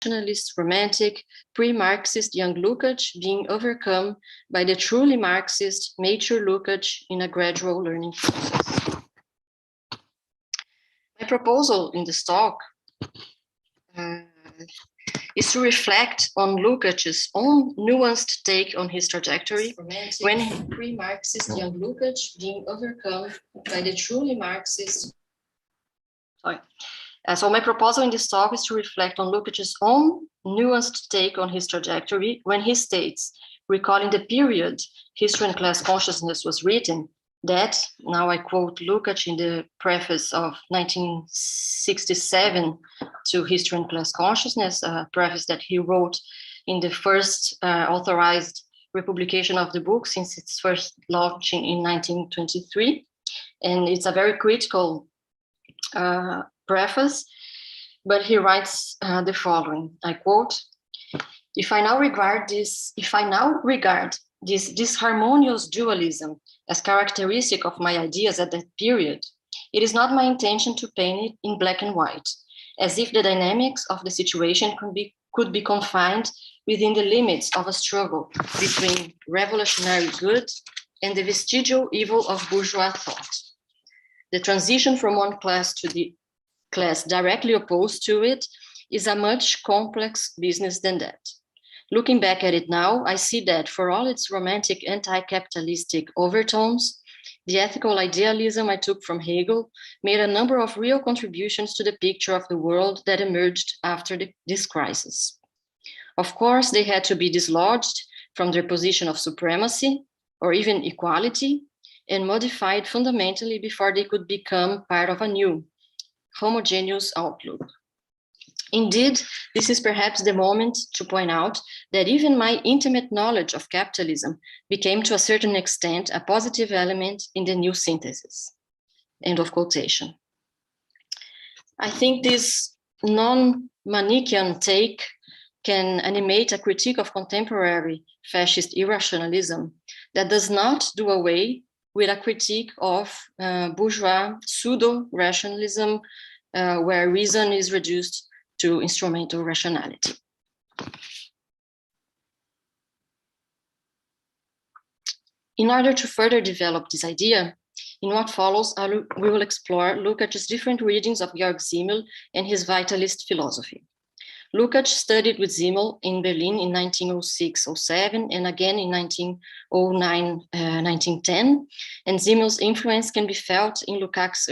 irrationalist, romantic, pre-Marxist young Lukács being overcome by the truly Marxist mature Lukács in a gradual learning process. My proposal in this talk is to reflect on Lukács' own nuanced take on his trajectory when pre-Marxist young Lukács being overcome by the truly Marxist. So my proposal in this talk is to reflect on Lukács' own nuanced take on his trajectory when he states, recalling the period History and Class Consciousness was written, that, now I quote Lukács in the preface of 1967 to History and Class Consciousness, a preface that he wrote in the first authorized republication of the book since its first launching in 1923. And it's a very critical preface, but he writes the following, I quote, if I now regard this disharmonious dualism as characteristic of my ideas at that period, it is not my intention to paint it in black and white, as if the dynamics of the situation could be confined within the limits of a struggle between revolutionary good and the vestigial evil of bourgeois thought. The transition from one class to the class directly opposed to it is a much complex business than that. Looking back at it now, I see that for all its romantic anti-capitalistic overtones, the ethical idealism I took from Hegel made a number of real contributions to the picture of the world that emerged after this crisis. Of course, they had to be dislodged from their position of supremacy or even equality and modified fundamentally before they could become part of a new, homogeneous outlook. Indeed, this is perhaps the moment to point out that even my intimate knowledge of capitalism became to a certain extent a positive element in the new synthesis. End of quotation. I think this non-Manichaean take can animate a critique of contemporary fascist irrationalism that does not do away with a critique of bourgeois pseudo-rationalism where reason is reduced to instrumental rationality. In order to further develop this idea, in what follows, we will explore Lukács' different readings of Georg Simmel and his vitalist philosophy. Lukcs studied with Zimmel in Berlin in 1906-07 and again in 1909-1910, and Zimmel's influence can be felt in Lukacs'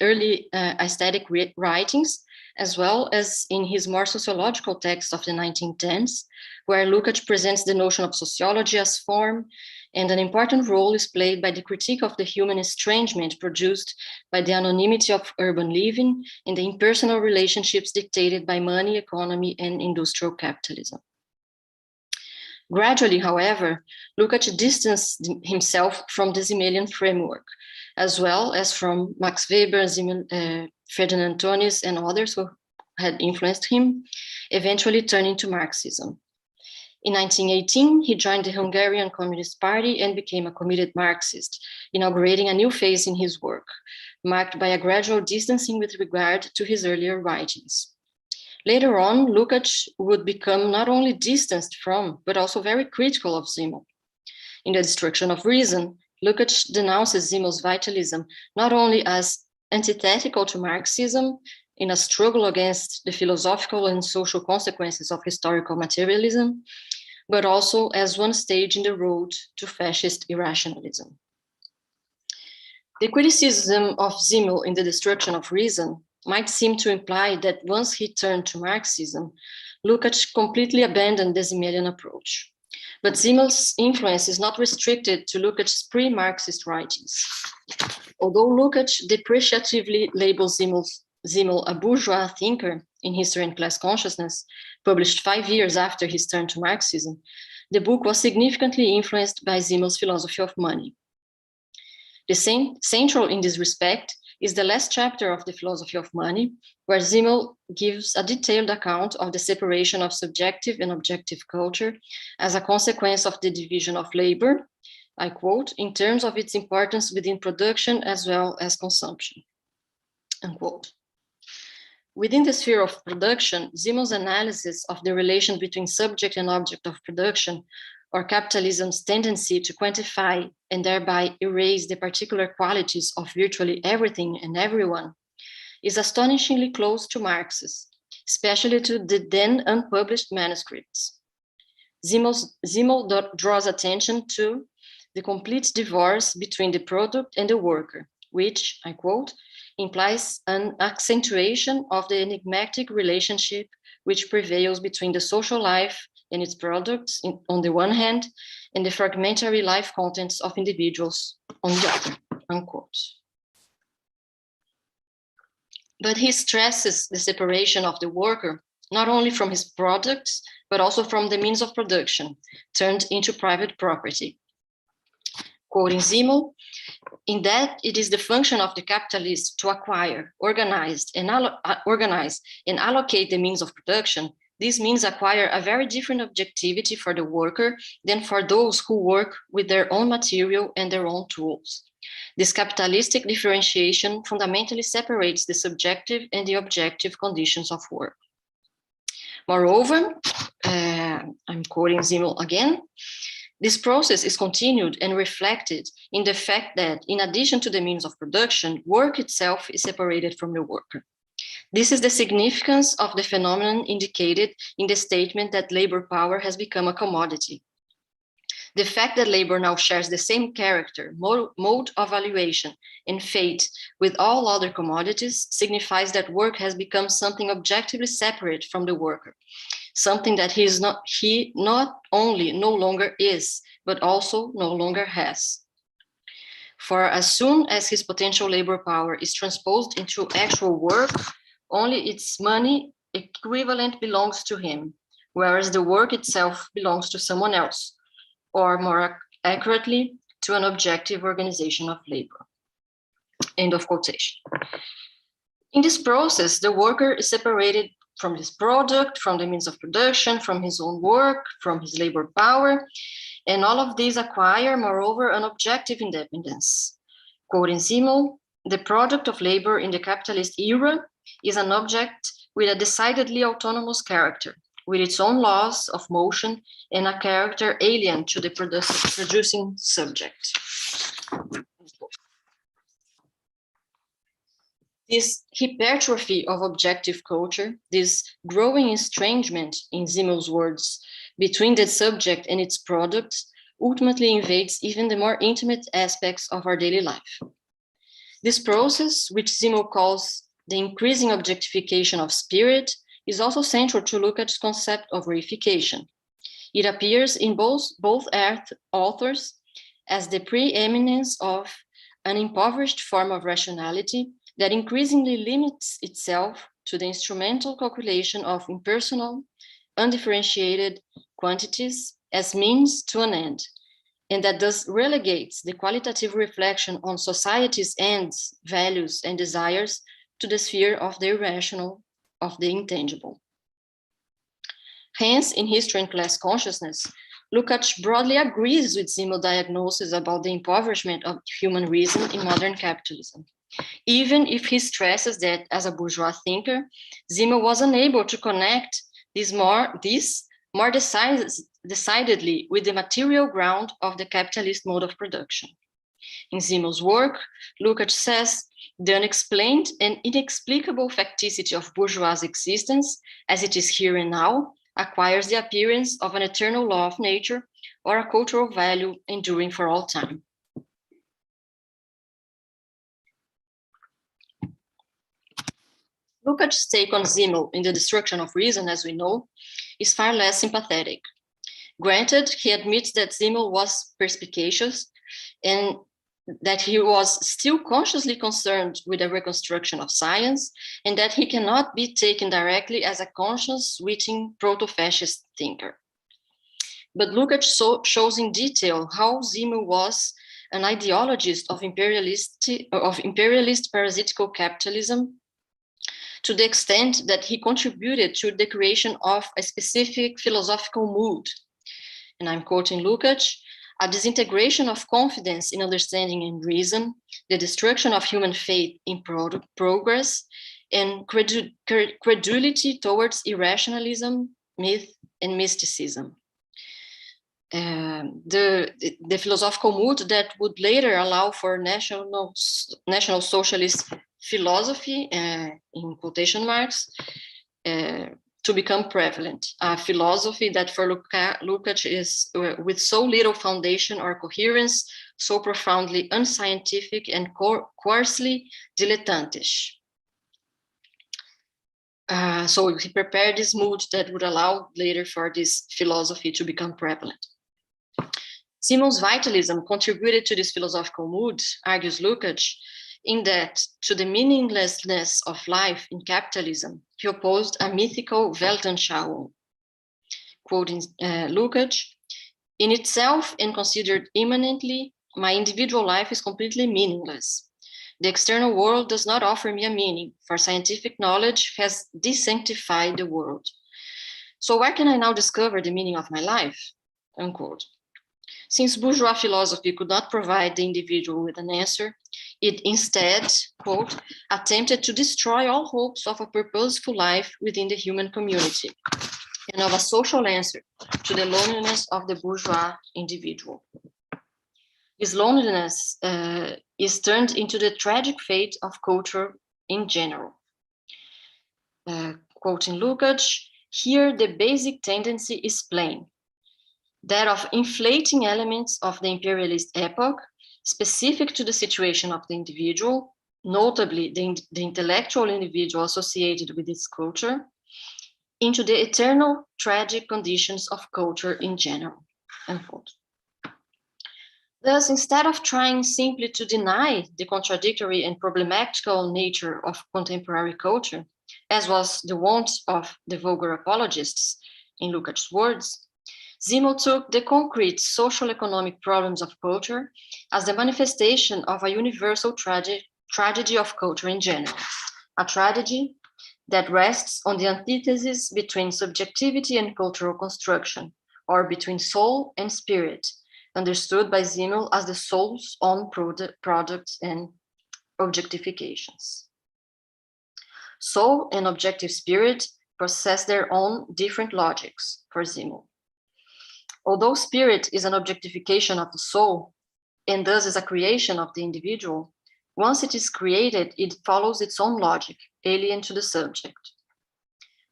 early aesthetic writings, as well as in his more sociological texts of the 1910s, where Lukcs presents the notion of sociology as form, and an important role is played by the critique of the human estrangement produced by the anonymity of urban living and the impersonal relationships dictated by money, economy, and industrial capitalism. Gradually, however, Lukács distanced himself from the Zimmelian framework, as well as from Max Weber, Ferdinand Tönnies, and others who had influenced him, eventually turning to Marxism. In 1918, he joined the Hungarian Communist Party and became a committed Marxist, inaugurating a new phase in his work, marked by a gradual distancing with regard to his earlier writings. Later on, Lukács would become not only distanced from, but also very critical of Zemo. In The Destruction of Reason, Lukács denounces Zimmel's vitalism not only as antithetical to Marxism in a struggle against the philosophical and social consequences of historical materialism, but also as one stage in the road to fascist irrationalism. The criticism of Zimmel in The Destruction of Reason might seem to imply that once he turned to Marxism, Lukács completely abandoned the Zimmelian approach. But Zimmel's influence is not restricted to Lukács' pre-Marxist writings. Although Lukács depreciatively labels Zimmel a bourgeois thinker in History and Class Consciousness, published 5 years after his turn to Marxism, the book was significantly influenced by Zimmel's philosophy of money. The central in this respect is the last chapter of the philosophy of money, where Zimmel gives a detailed account of the separation of subjective and objective culture as a consequence of the division of labor, I quote, in terms of its importance within production as well as consumption, unquote. Within the sphere of production, Zimmel's analysis of the relation between subject and object of production, or capitalism's tendency to quantify and thereby erase the particular qualities of virtually everything and everyone, is astonishingly close to Marx's, especially to the then unpublished manuscripts. Zimmel draws attention to the complete divorce between the product and the worker, which, I quote, implies an accentuation of the enigmatic relationship which prevails between the social life and its products on the one hand, and the fragmentary life contents of individuals on the other, unquote. But he stresses the separation of the worker, not only from his products, but also from the means of production, turned into private property. Quoting Zimmel, in that it is the function of the capitalist to acquire, organize, and allocate the means of production. These means acquire a very different objectivity for the worker than for those who work with their own material and their own tools. This capitalistic differentiation fundamentally separates the subjective and the objective conditions of work. Moreover, I'm quoting Zimmel again, this process is continued and reflected in the fact that, in addition to the means of production, work itself is separated from the worker. This is the significance of the phenomenon indicated in the statement that labor power has become a commodity. The fact that labor now shares the same character, mode of valuation, and fate with all other commodities signifies that work has become something objectively separate from the worker, something that he not only no longer is, but also no longer has. For as soon as his potential labor power is transposed into actual work, only its money equivalent belongs to him, whereas the work itself belongs to someone else, or more accurately, to an objective organization of labor. End of quotation. In this process, the worker is separated from his product, from the means of production, from his own work, from his labor power, and all of these acquire, moreover, an objective independence. Quoting Simmel, the product of labor in the capitalist era is an object with a decidedly autonomous character, with its own laws of motion and a character alien to the producing subject. This hypertrophy of objective culture, this growing estrangement, in Zimmel's words, between the subject and its products, ultimately invades even the more intimate aspects of our daily life. This process, which Zimmel calls the increasing objectification of spirit, is also central to Lukács' concept of reification. It appears in both authors as the preeminence of an impoverished form of rationality that increasingly limits itself to the instrumental calculation of impersonal, undifferentiated quantities as means to an end, and that thus relegates the qualitative reflection on society's ends, values, and desires to the sphere of the irrational, of the intangible. Hence, in History and Class Consciousness, Lukács broadly agrees with Zimmel's diagnosis about the impoverishment of human reason in modern capitalism, even if he stresses that, as a bourgeois thinker, Zimmel was unable to connect this more decidedly with the material ground of the capitalist mode of production. In Zimmel's work, Lukács says, the unexplained and inexplicable facticity of bourgeois existence, as it is here and now, acquires the appearance of an eternal law of nature or a cultural value enduring for all time. Lukács' take on Zimmel in The Destruction of Reason, as we know, is far less sympathetic. Granted, he admits that Zimmel was perspicacious and that he was still consciously concerned with the reconstruction of science, and that he cannot be taken directly as a conscience-witting proto-fascist thinker. But Lukács shows in detail how Zimmel was an ideologist of imperialist parasitical capitalism, to the extent that he contributed to the creation of a specific philosophical mood. And I'm quoting Lukács, a disintegration of confidence in understanding and reason, the destruction of human faith in progress, and credulity towards irrationalism, myth, and mysticism. The philosophical mood that would later allow for national socialist philosophy, in quotation marks, to become prevalent. A philosophy that for Lukács is with so little foundation or coherence, so profoundly unscientific and coarsely dilettantish. So he prepared this mood that would allow later for this philosophy to become prevalent. Simens Vitalism contributed to this philosophical mood, argues Lukács, in that to the meaninglessness of life in capitalism, he opposed a mythical Weltanschauung. Quoting Lukács, in itself and considered immanently, my individual life is completely meaningless. The external world does not offer me a meaning, for scientific knowledge has desanctified the world. So where can I now discover the meaning of my life? Unquote. Since bourgeois philosophy could not provide the individual with an answer, it instead, quote, attempted to destroy all hopes of a purposeful life within the human community and of a social answer to the loneliness of the bourgeois individual. This loneliness is turned into the tragic fate of culture in general. Quoting Lukács, here the basic tendency is plain, that of inflating elements of the imperialist epoch specific to the situation of the individual, notably the intellectual individual associated with its culture, into the eternal tragic conditions of culture in general. Unquote. Thus, instead of trying simply to deny the contradictory and problematical nature of contemporary culture, as was the wont of the vulgar apologists, in Lukács' words, Zemo took the concrete social economic problems of culture as the manifestation of a universal tragedy of culture in general, a tragedy that rests on the antithesis between subjectivity and cultural construction, or between soul and spirit, understood by Zimmel as the soul's own products and objectifications. Soul and objective spirit possess their own different logics for Zimmel. Although spirit is an objectification of the soul, and thus is a creation of the individual, once it is created, it follows its own logic, alien to the subject.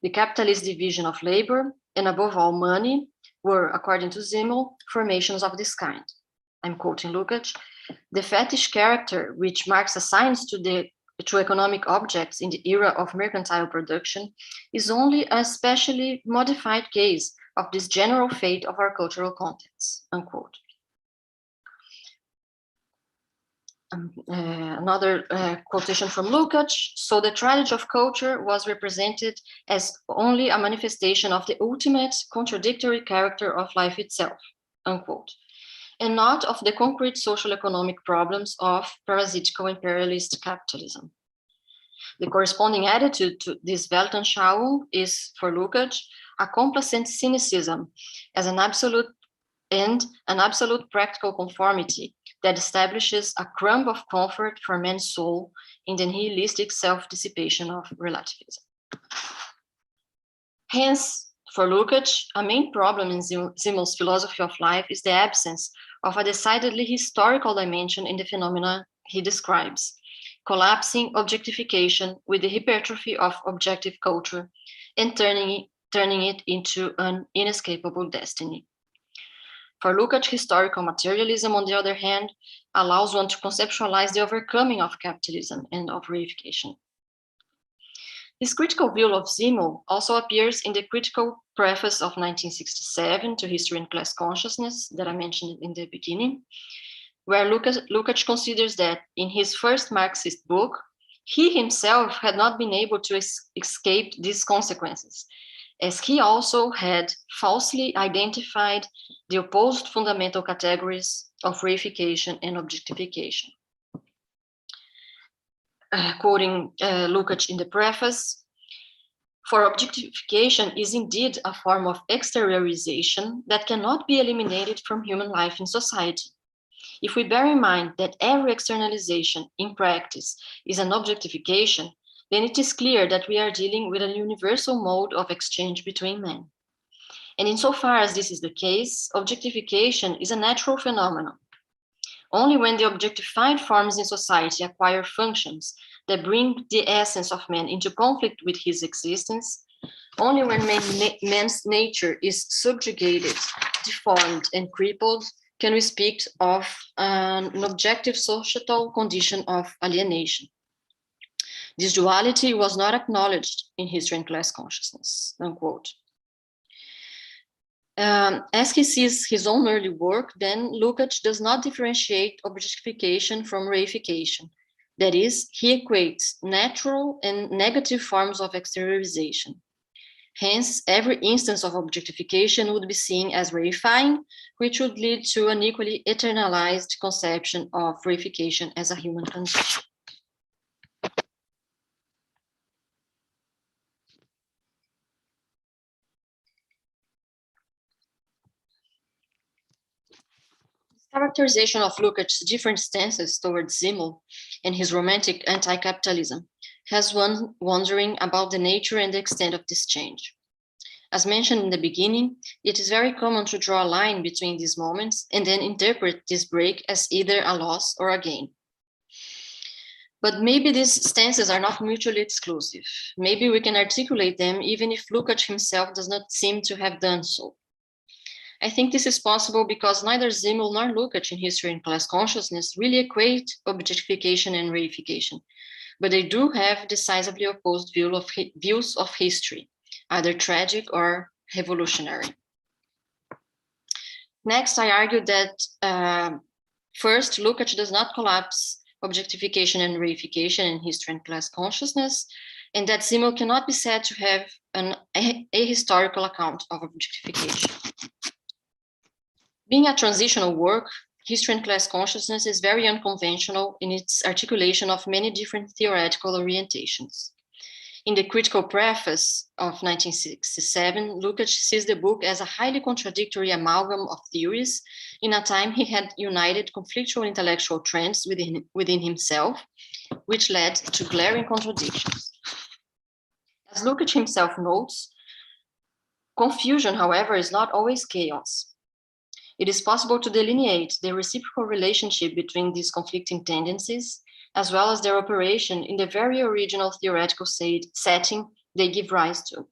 The capitalist division of labor, and above all money, were, according to Zimmel, formations of this kind. I'm quoting Lukács, the fetish character which Marx assigns to economic objects in the era of mercantile production is only a specially modified case of this general fate of our cultural contents, unquote. Another quotation from Lukács, so the tragedy of culture was represented as only a manifestation of the ultimate contradictory character of life itself, unquote, and not of the concrete social economic problems of parasitical imperialist capitalism. The corresponding attitude to this Weltanschauung is, for Lukács, a complacent cynicism as an absolute and an absolute practical conformity that establishes a crumb of comfort for man's soul in the nihilistic self-dissipation of relativism. Hence, for Lukács, a main problem in Zimmel's philosophy of life is the absence of a decidedly historical dimension in the phenomena he describes, collapsing objectification with the hypertrophy of objective culture and turning it into an inescapable destiny. For Lukács, historical materialism, on the other hand, allows one to conceptualize the overcoming of capitalism and of reification. This critical view of Zemo also appears in the critical preface of 1967 to History and Class Consciousness that I mentioned in the beginning, where Lukács considers that in his first Marxist book, he himself had not been able to escape these consequences, as he also had falsely identified the opposed fundamental categories of reification and objectification. Quoting Lukács in the preface, for objectification is indeed a form of exteriorization that cannot be eliminated from human life in society. If we bear in mind that every externalization in practice is an objectification, then it is clear that we are dealing with a universal mode of exchange between men. And insofar as this is the case, objectification is a natural phenomenon. Only when the objectified forms in society acquire functions that bring the essence of man into conflict with his existence, only when man's nature is subjugated, deformed, and crippled, can we speak of an objective societal condition of alienation. This duality was not acknowledged in history and class consciousness, unquote. As he sees his own early work, then Lukcs does not differentiate objectification from reification. That is, he equates natural and negative forms of exteriorization. Hence, every instance of objectification would be seen as reifying, which would lead to an equally eternalized conception of reification as a human condition. Characterization of Lukács' different stances towards Simmel and his romantic anti-capitalism has one wondering about the nature and the extent of this change. As mentioned in the beginning, it is very common to draw a line between these moments and then interpret this break as either a loss or a gain. But maybe these stances are not mutually exclusive. Maybe we can articulate them even if Lukács himself does not seem to have done so. I think this is possible because neither Simmel nor Lukács in history and class consciousness really equate objectification and reification, but they do have decisively opposed views of history, either tragic or revolutionary. Next, I argue that first, Lukács does not collapse objectification and reification in history and class consciousness, and that Simmel cannot be said to have an ahistorical account of objectification. Being a transitional work, history and class consciousness is very unconventional in its articulation of many different theoretical orientations. In the critical preface of 1967, Lukács sees the book as a highly contradictory amalgam of theories in a time he had united conflictual intellectual trends within himself, which led to glaring contradictions. As Lukács himself notes, confusion, however, is not always chaos. It is possible to delineate the reciprocal relationship between these conflicting tendencies, as well as their operation in the very original theoretical setting they give rise to.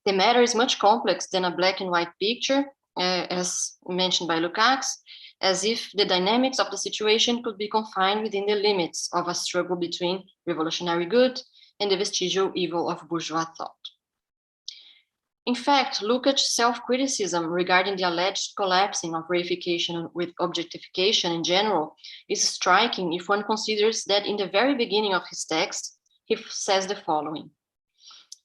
The matter is much complex than a black and white picture, as mentioned by Lukács, as if the dynamics of the situation could be confined within the limits of a struggle between revolutionary good and the vestigial evil of bourgeois thought. In fact, Lukács' self-criticism regarding the alleged collapsing of reification with objectification in general is striking if one considers that in the very beginning of his text, he says the following.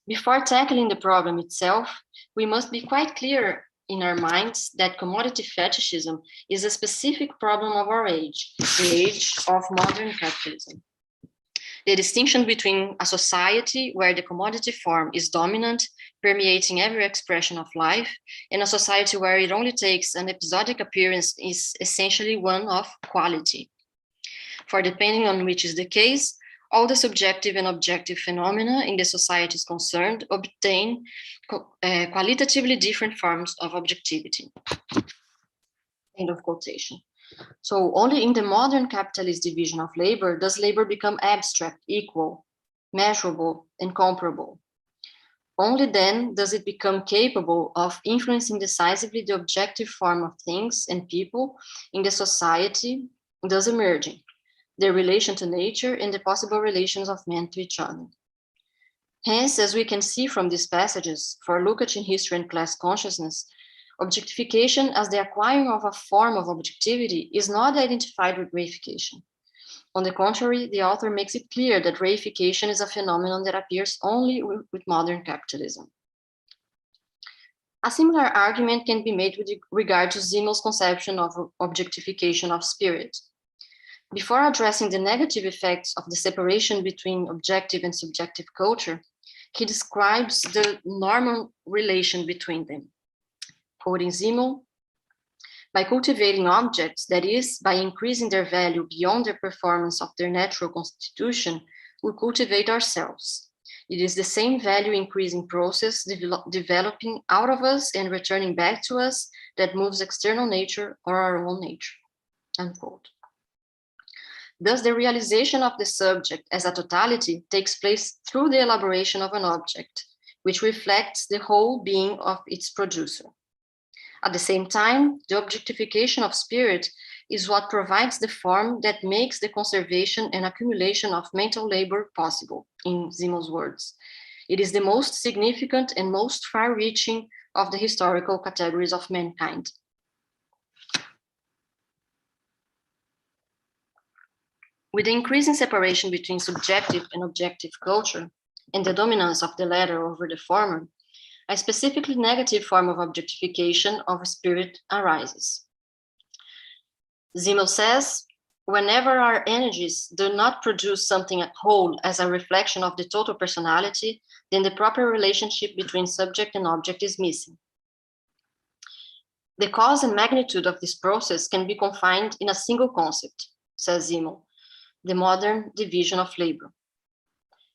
Before tackling the problem itself, we must be quite clear in our minds that commodity fetishism is a specific problem of our age, the age of modern capitalism. The distinction between a society where the commodity form is dominant, permeating every expression of life, and a society where it only takes an episodic appearance is essentially one of quality. For depending on which is the case, all the subjective and objective phenomena in the societies concerned obtain qualitatively different forms of objectivity. End of quotation. So only in the modern capitalist division of labor does labor become abstract, equal, measurable, and comparable. Only then does it become capable of influencing decisively the objective form of things and people in the society, thus emerging, their relation to nature and the possible relations of men to each other. Hence, as we can see from these passages, for Lukács in history and class consciousness, objectification as the acquiring of a form of objectivity is not identified with reification. On the contrary, the author makes it clear that reification is a phenomenon that appears only with modern capitalism. A similar argument can be made with regard to Zimmel's conception of objectification of spirit. Before addressing the negative effects of the separation between objective and subjective culture, he describes the normal relation between them. Quoting Zemo, by cultivating objects, that is, by increasing their value beyond the performance of their natural constitution, we cultivate ourselves. It is the same value increasing process developing out of us and returning back to us that moves external nature or our own nature, unquote. Thus, the realization of the subject as a totality takes place through the elaboration of an object, which reflects the whole being of its producer. At the same time, the objectification of spirit is what provides the form that makes the conservation and accumulation of mental labor possible, in Zimo's words. It is the most significant and most far-reaching of the historical categories of mankind. With the increasing separation between subjective and objective culture, and the dominance of the latter over the former, a specifically negative form of objectification of spirit arises. Simmel says, whenever our energies do not produce something at whole as a reflection of the total personality, then the proper relationship between subject and object is missing. The cause and magnitude of this process can be confined in a single concept, says Simmel, the modern division of labor.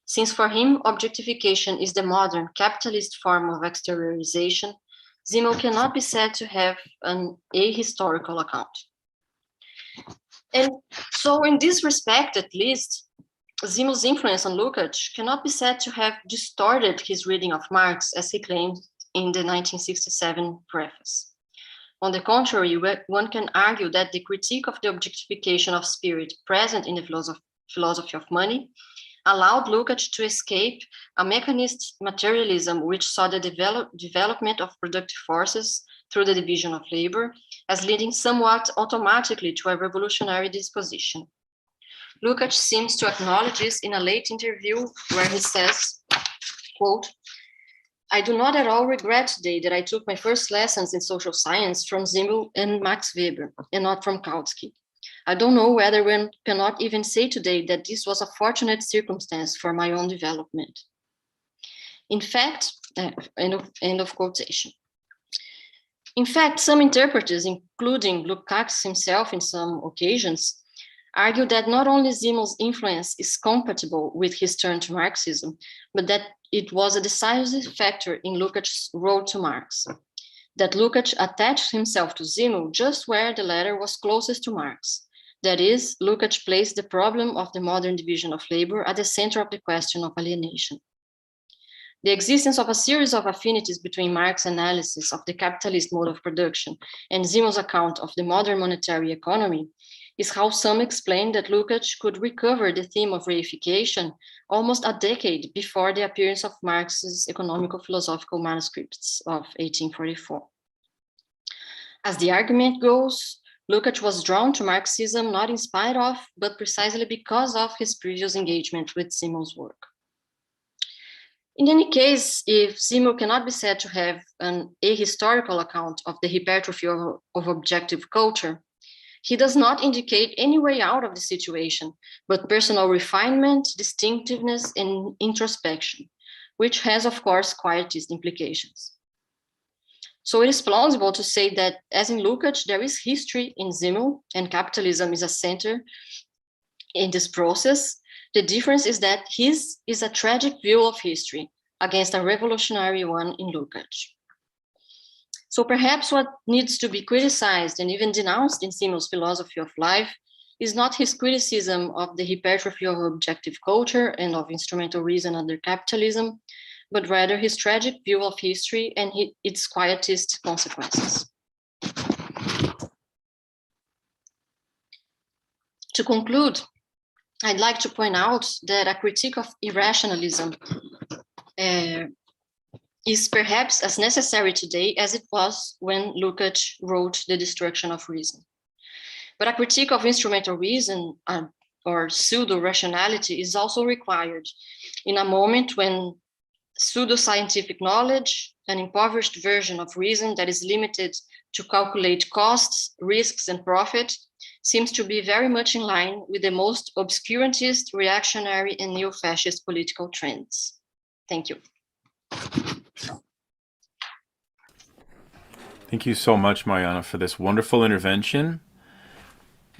Since for him, objectification is the modern capitalist form of exteriorization, Simmel cannot be said to have an ahistorical account. And so in this respect, at least, Simens' influence on Lukcs cannot be said to have distorted his reading of Marx, as he claimed in the 1967 preface. On the contrary, one can argue that the critique of the objectification of spirit present in the philosophy of money allowed Lukcs to escape a mechanist materialism which saw the development of productive forces through the division of labor as leading somewhat automatically to a revolutionary disposition. Lukcs seems to acknowledge this in a late interview where he says, quote, I do not at all regret today that I took my first lessons in social science from Simmel and Max Weber and not from Kautsky. I don't know whether one cannot even say today that this was a fortunate circumstance for my own development. In fact, end of quotation. In fact, some interpreters, including Lukács himself in some occasions, argue that not only Simens' influence is compatible with his turn to Marxism, but that it was a decisive factor in Lukcs' road to Marx, that Lukcs attached himself to Simmel just where the latter was closest to Marx. That is, Lukcs placed the problem of the modern division of labor at the center of the question of alienation. The existence of a series of affinities between Marx's analysis of the capitalist mode of production and Simmel's account of the modern monetary economy is how some explain that Lukcs could recover the theme of reification almost a decade before the appearance of Marx's economico-philosophical manuscripts of 1844. As the argument goes, Lukcs was drawn to Marxism not in spite of, but precisely because of his previous engagement with Simmel's work. In any case, if Simmel cannot be said to have an ahistorical account of the hypertrophy of objective culture, he does not indicate any way out of the situation, but personal refinement, distinctiveness, and introspection, which has, of course, quietist implications. So it is plausible to say that, as in Lukcs, there is history in Simmel, and capitalism is a center in this process. The difference is that his is a tragic view of history against a revolutionary one in Lukcs. So perhaps what needs to be criticized and even denounced in Simmel's philosophy of life is not his criticism of the hypertrophy of objective culture and of instrumental reason under capitalism, but rather his tragic view of history and its quietist consequences. To conclude, I'd like to point out that a critique of irrationalism is perhaps as necessary today as it was when Lukcs wrote The Destruction of Reason. But a critique of instrumental reason or pseudo-rationality is also required in a moment when pseudo-scientific knowledge, an impoverished version of reason that is limited to calculate costs, risks, and profit, seems to be very much in line with the most obscurantist, reactionary, and neo-fascist political trends. Thank you. Thank you so much, Mariana, for this wonderful intervention.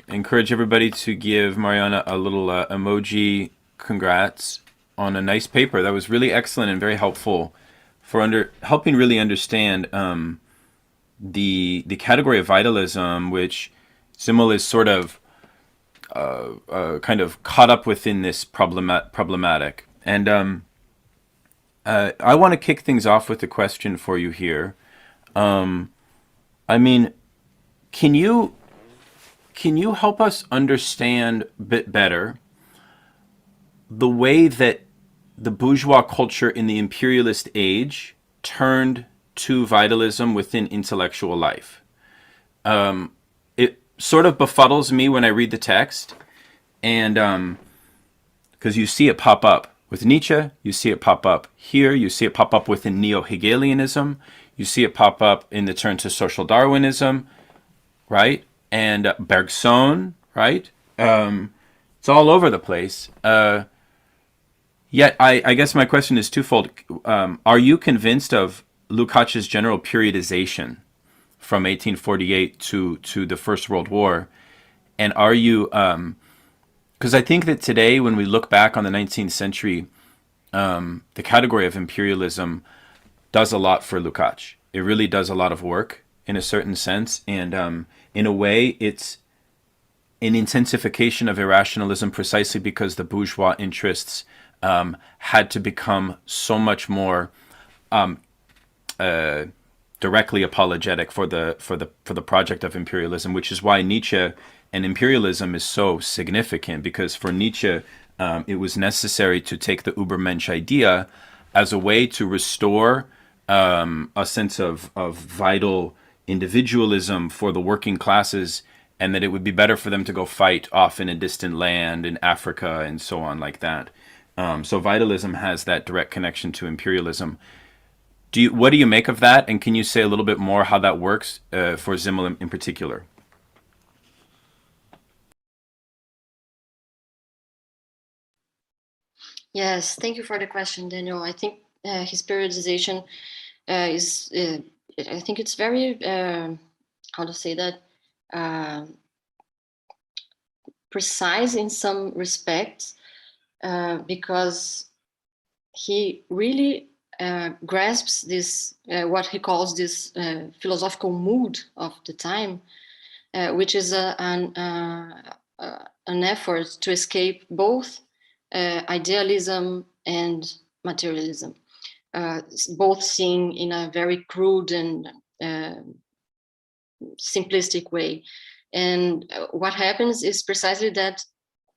I encourage everybody to give Mariana a little emoji congrats on a nice paper. That was really excellent and very helpful for helping really understand the category of vitalism, which Simmel is sort of kind of caught up within this problematic. And I want to kick things off with a question for you here. I mean, can you help us understand a bit better the way that the bourgeois culture in the imperialist age turned to vitalism within intellectual life? It sort of befuddles me when I read the text, and because you see it pop up with Nietzsche, you see it pop up here, you see it pop up within neo-Hegelianism, you see it pop up in the turn to social Darwinism, right? And Bergson, right? It's all over the place. Yet, I guess my question is twofold. Are you convinced of Lukács's general periodization from 1848 to the First World War? And are you, because I think that today, when we look back on the 19th century, the category of imperialism does a lot for Lukcs. It really does a lot of work in a certain sense. And in a way, it's an intensification of irrationalism precisely because the bourgeois interests had to become so much more directly apologetic for the project of imperialism, which is why Nietzsche and imperialism is so significant, because for Nietzsche it was necessary to take the Übermensch idea as a way to restore a sense of vital individualism for the working classes, and that it would be better for them to go fight off in a distant land in Africa and so on like that. So vitalism has that direct connection to imperialism. What do you make of that? And can you say a little bit more how that works for Zimmel in particular? Yes, thank you for the question, Daniel. I think his periodization is, I think it's very, how to say that, precise in some respects, because he really grasps this, what he calls this philosophical mood of the time, which is an effort to escape both idealism and materialism, both seen in a very crude and simplistic way. And what happens is precisely that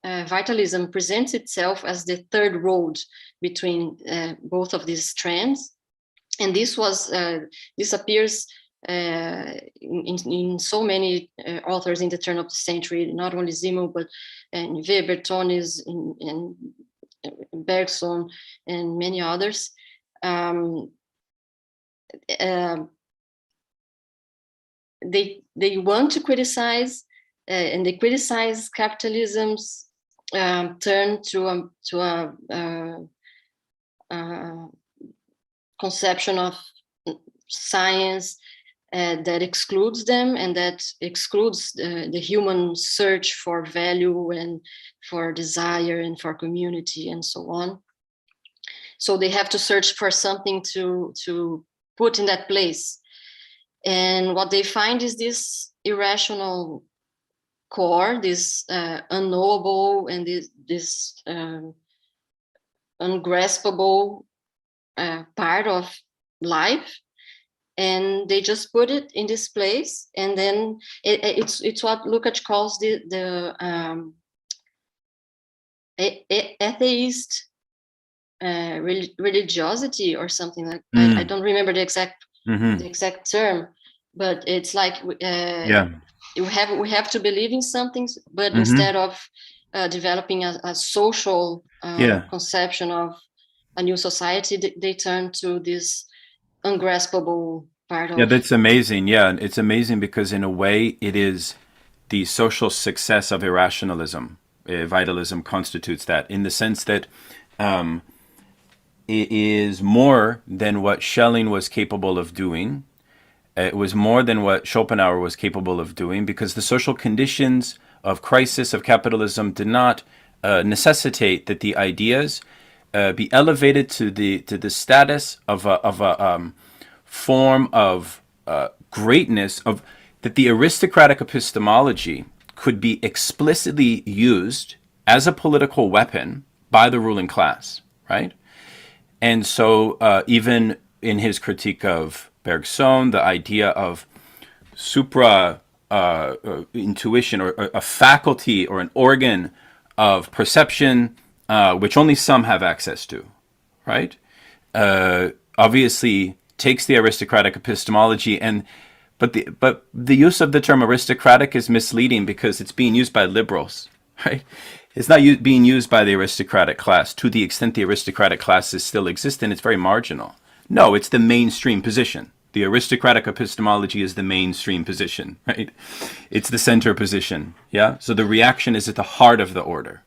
vitalism presents itself as the third road between both of these trends. And this appears in so many authors in the turn of the century, not only Zemo, but in Weber, Tonis, in Bergson, and many others. They want to criticize, and they criticize capitalism's turn to a conception of science that excludes them, and that excludes the human search for value and for desire and for community and so on. So they have to search for something to put in that place. And what they find is this irrational core, this unknowable and this ungraspable part of life, and they just put it in this place. And then it's what Lukács calls the atheist religiosity or something like. I don't remember the exact term, but it's like we have to believe in something, but instead of developing a social conception of a new society, they turn to this ungraspable part of. Yeah, that's amazing. Yeah, it's amazing because in a way it is the social success of irrationalism. Vitalism constitutes that, in the sense that it is more than what Schelling was capable of doing. It was more than what Schopenhauer was capable of doing, because the social conditions of crisis of capitalism did not necessitate that the ideas be elevated to the status of a form of greatness, of that the aristocratic epistemology could be explicitly used as a political weapon by the ruling class, right? And so even in his critique of Bergson, the idea of supra intuition, or a faculty or an organ of perception, which only some have access to, right? Obviously takes the aristocratic epistemology, but the use of the term aristocratic is misleading because it's being used by liberals, right? It's not being used by the aristocratic class to the extent the aristocratic classes still exist, and it's very marginal. No, it's the mainstream position. The aristocratic epistemology is the mainstream position, right? It's the center position, yeah? So the reaction is at the heart of the order.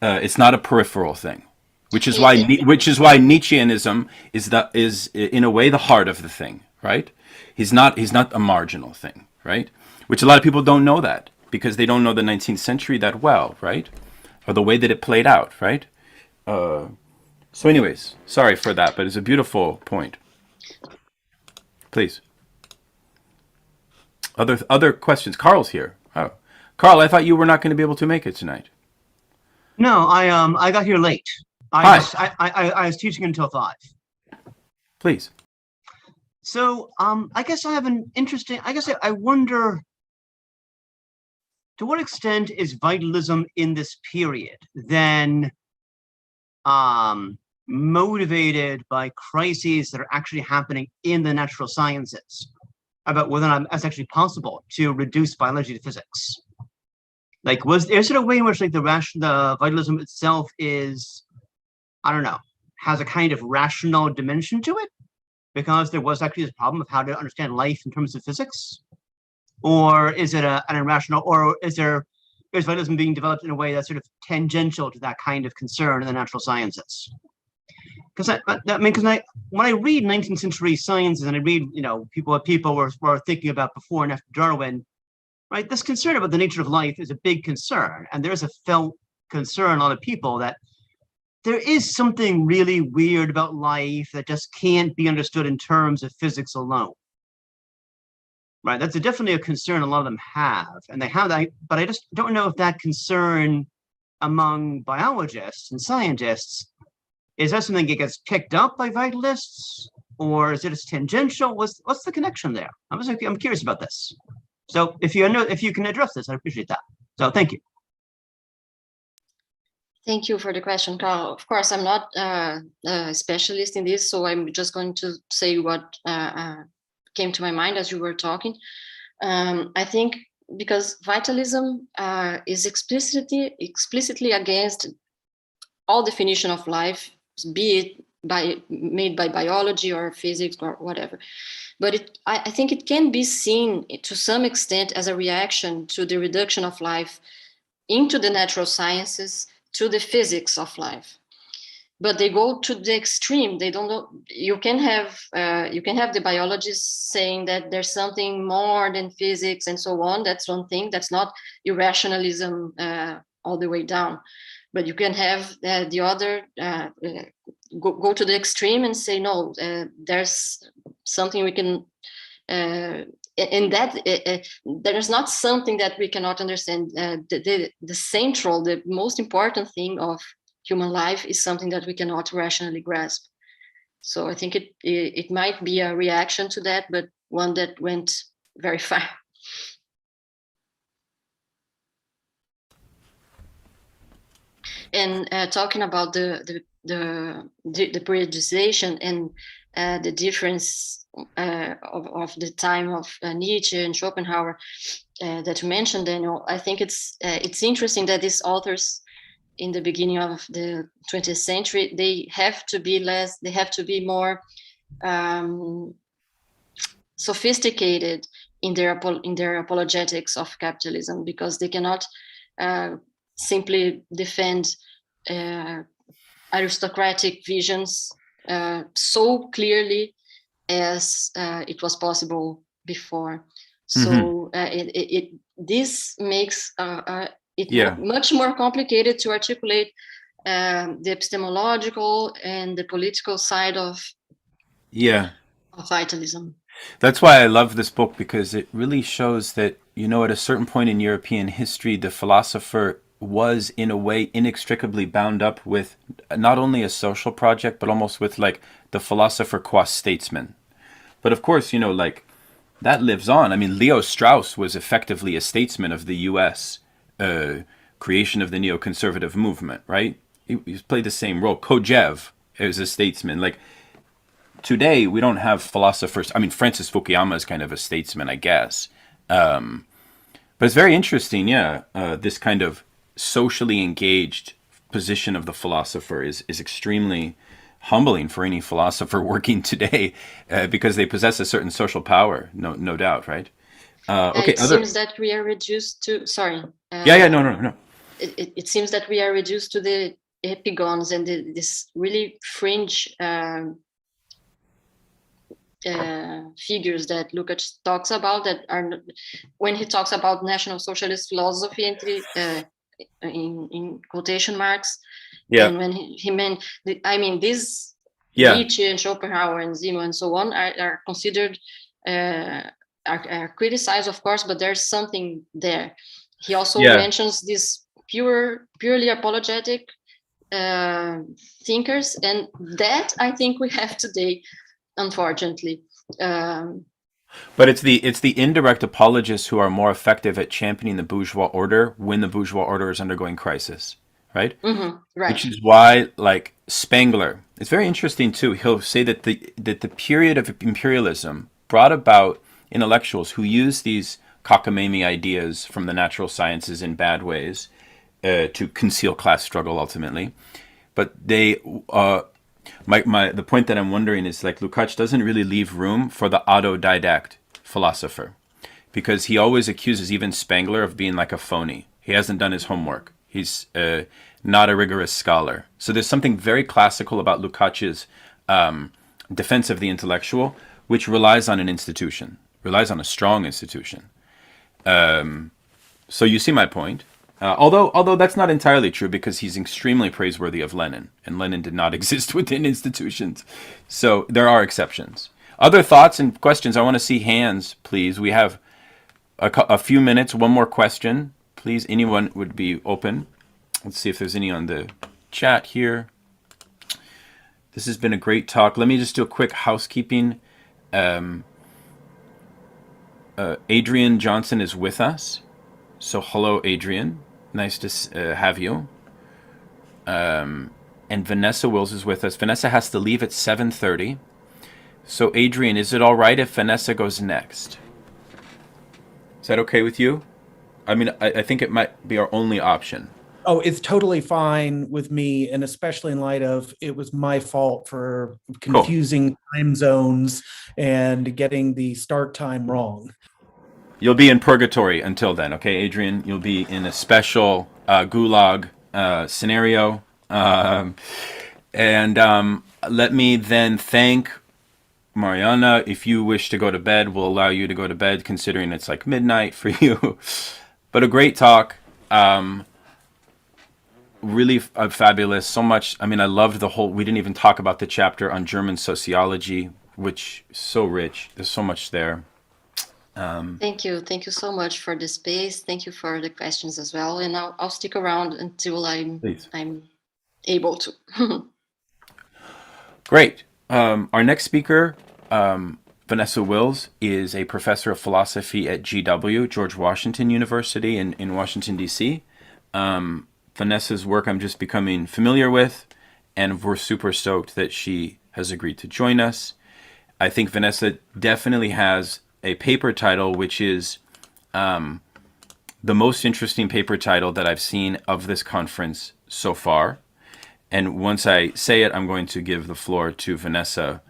It's not a peripheral thing, which is why Nietzscheanism is in a way the heart of the thing, right? He's not a marginal thing, right? Which a lot of people don't know that because they don't know the 19th century that well, right? Or the way that it played out, right? So anyways, sorry for that, but it's a beautiful point. Please. Other questions? Carl's here. Oh, Carl, I thought you were not going to be able to make it tonight. No, I got here late. I was teaching until 5. Please. So I guess I have an interesting. I guess I wonder to what extent is vitalism in this period then motivated by crises that are actually happening in the natural sciences about whether or not it's actually possible to reduce biology to physics. Like, is there a way in which like the vitalism itself is, I don't know, has a kind of rational dimension to it? Because there was actually this problem of how to understand life in terms of physics? Or is it an irrational, or is vitalism being developed in a way that's sort of tangential to that kind of concern in the natural sciences? Because when I read 19th century sciences and I read, what people were thinking about before and after Darwin, right? This concern about the nature of life is a big concern, and there's a felt concern in a lot of people that there is something really weird about life that just can't be understood in terms of physics alone. Right, that's definitely a concern a lot of them have, and they have that, but I just don't know if that concern among biologists and scientists, is that something that gets picked up by vitalists, or is it as tangential? What's the connection there? I'm curious about this. So if you can address this, I appreciate that. So thank you. Thank you for the question, Carl. Of course, I'm not a specialist in this, so I'm just going to say what came to my mind as you were talking. I think because vitalism is explicitly against all definition of life, be it made by biology or physics or whatever. But I think it can be seen to some extent as a reaction to the reduction of life into the natural sciences, to the physics of life. But they go to the extreme. They don't know. You can have the biologists saying that there's something more than physics and so on. That's one thing. That's not irrationalism all the way down. But you can have the other go to the extreme and say no. There's something we can. In that there is not something that we cannot understand. The central, the most important thing of human life is something that we cannot rationally grasp. So I think it might be a reaction to that, but one that went very far. And talking about the periodization and the difference of the time of Nietzsche and Schopenhauer that you mentioned, Daniel, I think it's interesting that these authors in the beginning of the 20th century, they have to be more sophisticated in their apologetics of capitalism, because they cannot simply defend aristocratic visions so clearly as it was possible before. So this makes it's much more complicated to articulate the epistemological and the political side of vitalism. That's why I love this book, because it really shows that, you know, at a certain point in European history, the philosopher was in a way inextricably bound up with not only a social project, but almost with like the philosopher qua statesman. But of course, you know, like that lives on. I mean, Leo Strauss was effectively a statesman of the US creation of the neoconservative movement, right? He played the same role. Kojève is a statesman. Like, today, we don't have philosophers. I mean, Francis Fukuyama is kind of a statesman, I guess. But it's very interesting, this kind of socially engaged position of the philosopher is extremely humbling for any philosopher working today, because they possess a certain social power, no doubt, right? Okay. It seems that we are reduced to, sorry. No. It seems that we are reduced to the epigons and this really fringe figures that Lukács talks about, that are, when he talks about National Socialist philosophy, in quotation marks, and when he meant, these Nietzsche and Schopenhauer and Zemo and so on are considered, are criticized, of course, but there's something there. He also mentions these purely apologetic thinkers, and that I think we have today, unfortunately. But it's the indirect apologists who are more effective at championing the bourgeois order when the bourgeois order is undergoing crisis, right? Mm-hmm, right. Which is why, like Spengler, it's very interesting too. He'll say that the period of imperialism brought about intellectuals who use these cockamamie ideas from the natural sciences in bad ways to conceal class struggle ultimately. But they the point that I'm wondering is, like, Lukács doesn't really leave room for the autodidact philosopher, because he always accuses even Spengler of being like a phony. He hasn't done his homework. He's not a rigorous scholar. So there's something very classical about Lukács's defense of the intellectual, which relies on an institution, relies on a strong institution. So you see my point. Although that's not entirely true, because he's extremely praiseworthy of Lenin, and Lenin did not exist within institutions. So there are exceptions. Other thoughts and questions? I want to see hands, please. We have a few minutes. One more question, please. Anyone would be open. Let's see if there's any on the chat here. This has been a great talk. Let me just do a quick housekeeping. Adrian Johnston is with us. So hello, Adrian. Nice to have you. And Vanessa Wills is with us. Vanessa has to leave at 7:30. So Adrian, is it all right if Vanessa goes next? Is that okay with you? I mean, I think it might be our only option. Oh, it's totally fine with me, and especially in light of it was my fault for confusing time zones and getting the start time wrong. You'll be in purgatory until then, okay, Adrian? You'll be in a special gulag scenario. Let me then thank Mariana. If you wish to go to bed, we'll allow you to go to bed, considering it's like midnight for you. But a great talk. Really fabulous. So much. I mean, I loved the whole, we didn't even talk about the chapter on German sociology, which is so rich. There's so much there. Thank you so much for the space. Thank you for the questions as well, and I'll stick around until I'm able to. Great. Our next speaker, Vanessa Wills, is a professor of philosophy at GW, George Washington University in Washington, D.C. Vanessa's work I'm just becoming familiar with, and we're super stoked that she has agreed to join us. I think Vanessa definitely has a paper title which is the most interesting paper title that I've seen of this conference so far. And once I say it, I'm going to give the floor to Vanessa.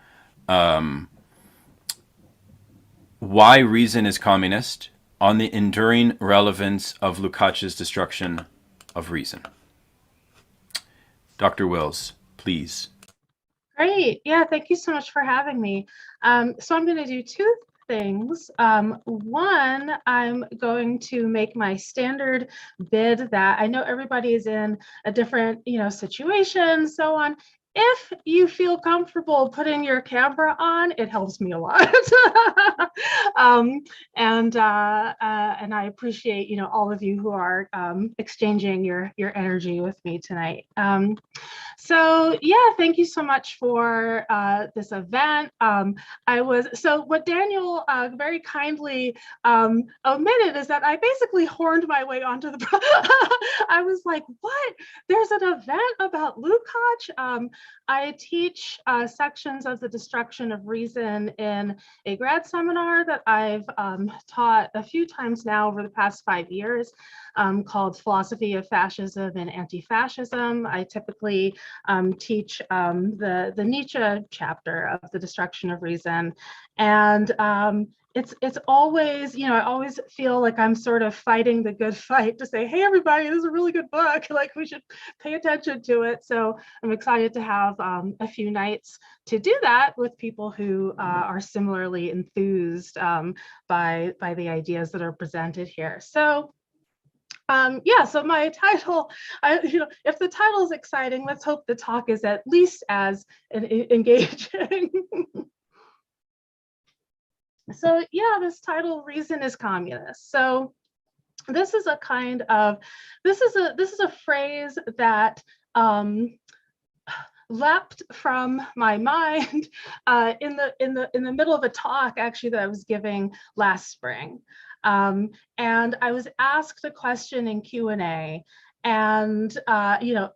Why Reason is Communist, on the enduring relevance of Lukács's destruction of reason. Dr. Wills, please. Great. Yeah, thank you so much for having me. So I'm going to do things. One, I'm going to make my standard bid that I know everybody is in a different, situation, so on. If you feel comfortable putting your camera on, it helps me a lot. And I appreciate, all of you who are exchanging your energy with me tonight. So yeah, thank you so much for this event. So what Daniel very kindly omitted is that I basically horned my way onto the, I was like, what? There's an event about Lukács. I teach sections of the destruction of reason in a grad seminar that I've taught a few times now over the past 5 years, called Philosophy of Fascism and Anti-Fascism. I typically teach the Nietzsche chapter of the destruction of reason. And it's always, I always feel like I'm sort of fighting the good fight to say, hey, everybody, this is a really good book. Like, we should pay attention to it. So I'm excited to have a few nights to do that with people who are similarly enthused by the ideas that are presented here. So yeah, so my title, if the title is exciting, let's hope the talk is at least as engaging. So yeah, this title, Reason is Communist. So this is a kind of, this is a phrase that leapt from my mind in the middle of a talk actually that I was giving last spring. And I was asked a question in Q&A, and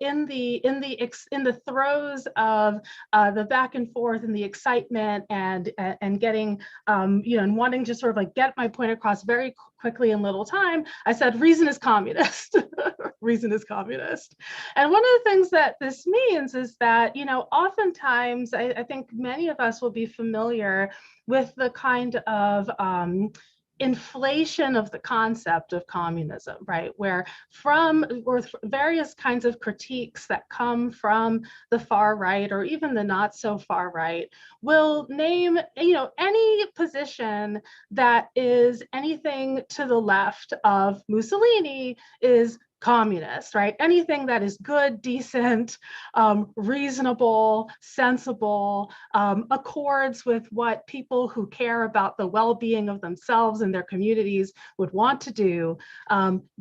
in the throes of the back and forth and the excitement and getting and wanting to sort of like get my point across very quickly in little time, I said, reason is communist. Reason is communist. And one of the things that this means is that, oftentimes I think many of us will be familiar with the kind of inflation of the concept of communism, right? Where various kinds of critiques that come from the far right or even the not so far right will name, any position that is anything to the left of Mussolini is communist, right? Anything that is good, decent, reasonable, sensible, accords with what people who care about the well-being of themselves and their communities would want to do,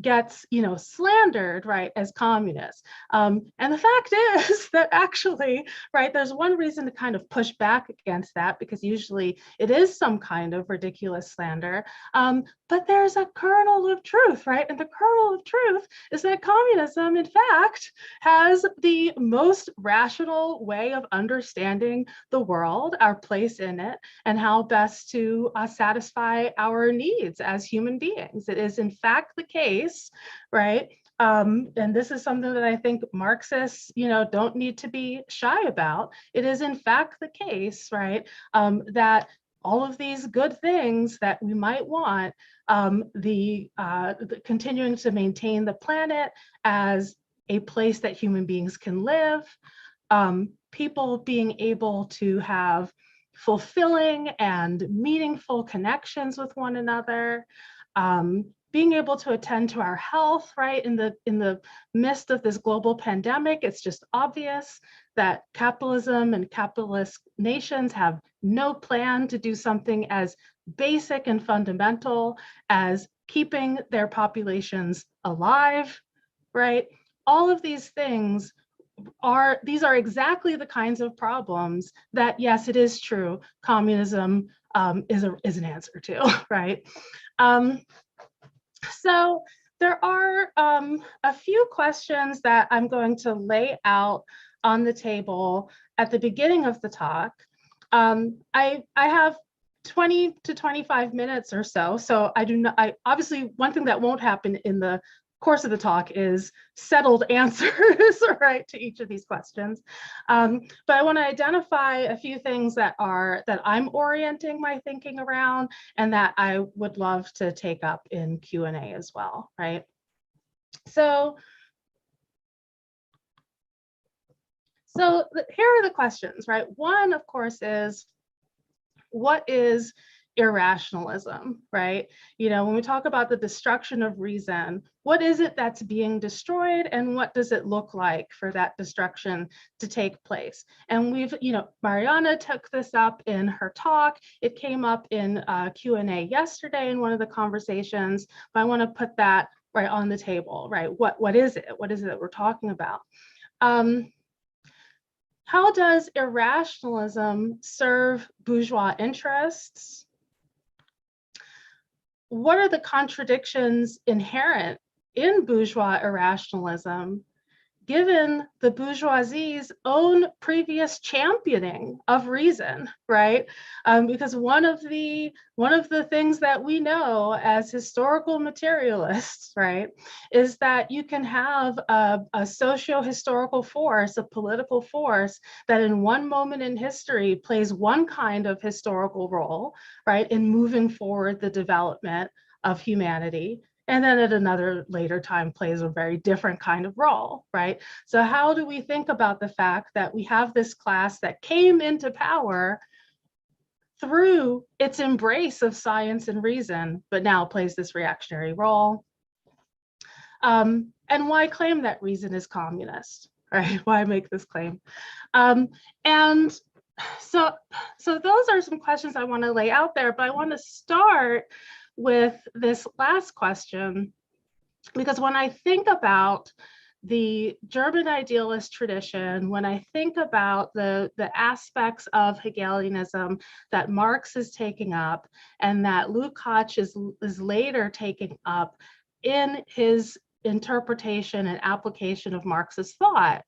gets, slandered, right, as communist. And the fact is that actually, right, there's one reason to kind of push back against that, because usually it is some kind of ridiculous slander, but there's a kernel of truth, right? And the kernel of truth is that communism, in fact, has the most rational way of understanding the world, our place in it, and how best to satisfy our needs as human beings. It is, in fact, the case, right? And this is something that I think Marxists, don't need to be shy about. It is, in fact, the case, right, that all of these good things that we might want, the continuing to maintain the planet as a place that human beings can live, people being able to have fulfilling and meaningful connections with one another, being able to attend to our health, right? In the midst of this global pandemic, it's just obvious that capitalism and capitalist nations have no plan to do something as basic and fundamental as keeping their populations alive, right? All of these things are exactly the kinds of problems that, yes, it is true, communism is an answer to, right? So there are a few questions that I'm going to lay out on the table at the beginning of the talk. I have 20 to 25 minutes or so. So I obviously, one thing that won't happen in the course of the talk is settled answers, right, to each of these questions. But I want to identify a few things that I'm orienting my thinking around and that I would love to take up in Q&A as well, right? So here are the questions, right? One, of course, is what is irrationalism, right? You know, when we talk about the destruction of reason, what is it that's being destroyed and what does it look like for that destruction to take place? And we've, you know, Mariana took this up in her talk. It came up in Q&A yesterday in one of the conversations, but I want to put that right on the table, right? What is it? What is it that we're talking about? How does irrationalism serve bourgeois interests? What are the contradictions inherent in bourgeois irrationalism, given the bourgeoisie's own previous championing of reason, right? Because one of the things that we know as historical materialists, right, is that you can have a socio-historical force, a political force that in one moment in history plays one kind of historical role, right, in moving forward the development of humanity, and then at another later time plays a very different kind of role, right? So how do we think about the fact that we have this class that came into power through its embrace of science and reason, but now plays this reactionary role? And why claim that reason is communist, right? Why make this claim? And so those are some questions I want to lay out there, but I want to start with this last question, because when I think about the German idealist tradition, when I think about the aspects of Hegelianism that Marx is taking up and that Lukács is later taking up in his interpretation and application of Marx's thought,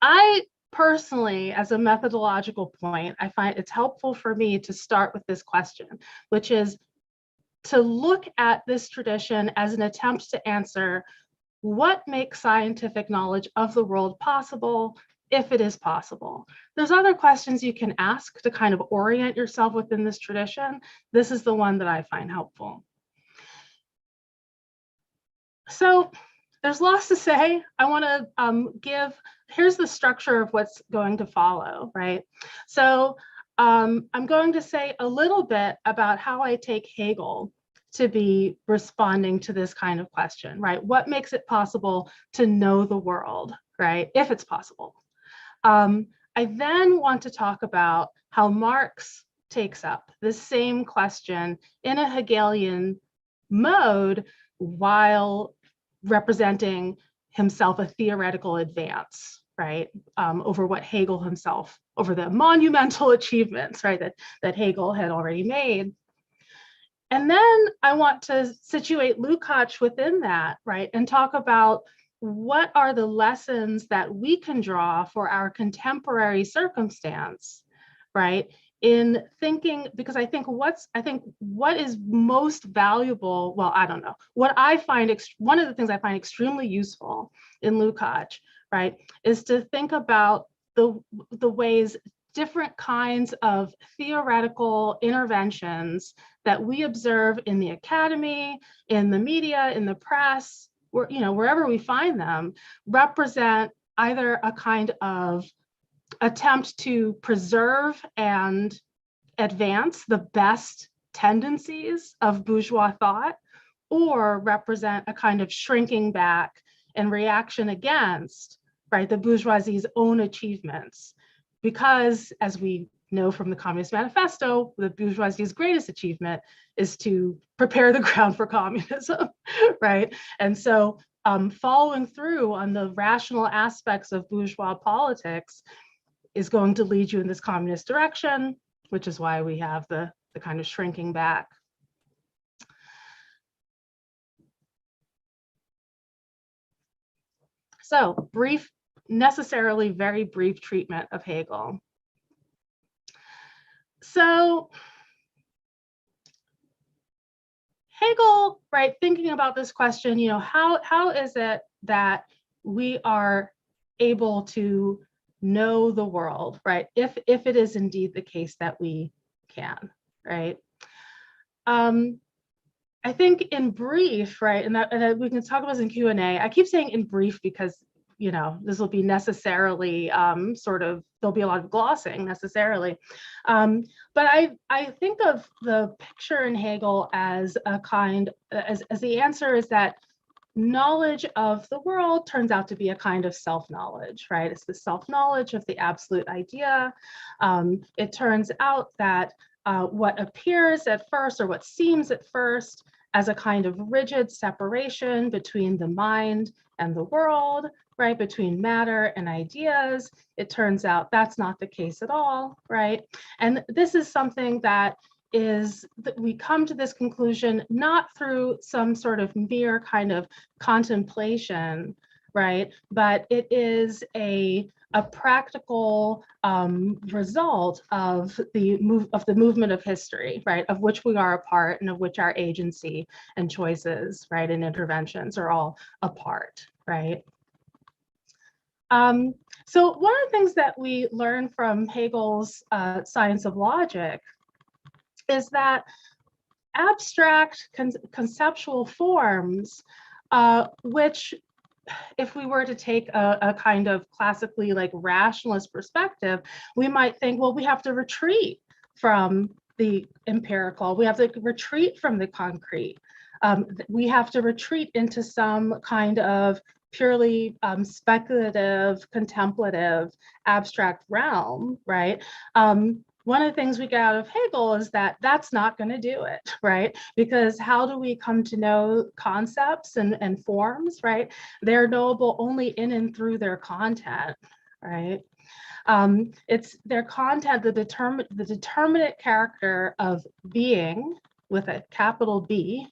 I personally, as a methodological point, I find it's helpful for me to start with this question, which is to look at this tradition as an attempt to answer what makes scientific knowledge of the world possible, if it is possible. There's other questions you can ask to kind of orient yourself within this tradition. This is the one that I find helpful. So there's lots to say. I want to here's the structure of what's going to follow, right? So I'm going to say a little bit about how I take Hegel to be responding to this kind of question, right? What makes it possible to know the world, right? If it's possible. I then want to talk about how Marx takes up the same question in a Hegelian mode while representing himself a theoretical advance, right, over what Hegel himself, over the monumental achievements, right, that Hegel had already made. And then I want to situate Lukács within that, right, and talk about what are the lessons that we can draw for our contemporary circumstance, right, in thinking, because I think what is most valuable, well, I don't know, what I find, one of the things I find extremely useful in Lukács, right, is to think about the ways different kinds of theoretical interventions that we observe in the academy, in the media, in the press, wherever we find them, represent either a kind of attempt to preserve and advance the best tendencies of bourgeois thought, or represent a kind of shrinking back and reaction against, right, the bourgeoisie's own achievements. Because, as we know from the Communist Manifesto, the bourgeoisie's greatest achievement is to prepare the ground for communism, right? And so following through on the rational aspects of bourgeois politics is going to lead you in this communist direction, which is why we have the kind of shrinking back. So necessarily very brief treatment of Hegel. So Hegel, right, thinking about this question, how is it that we are able to know the world, right? If it is indeed the case that we can, right? I think in brief, right, and we can talk about this in Q&A. I keep saying in brief because this will be necessarily there'll be a lot of glossing necessarily. But I think of the picture in Hegel as as the answer is that knowledge of the world turns out to be a kind of self-knowledge, right? It's the self-knowledge of the absolute idea. It turns out that what appears at first, or what seems at first, as a kind of rigid separation between the mind and the world, right? Between matter and ideas, it turns out that's not the case at all, right? And this is something that we come to this conclusion not through some sort of mere kind of contemplation, right? But it is a practical result of the movement of history, right? Of which we are a part, and of which our agency and choices, right, and interventions are all a part, right? So one of the things that we learn from Hegel's Science of Logic is that abstract conceptual forms, which, if we were to take a kind of classically like rationalist perspective, we might think, well, we have to retreat from the empirical, we have to retreat from the concrete, we have to retreat into some kind of purely speculative, contemplative, abstract realm, right? One of the things we get out of Hegel is that that's not going to do it, right? Because how do we come to know concepts and forms, right? They're knowable only in and through their content, right? It's their content, the determinate character of being with a capital B,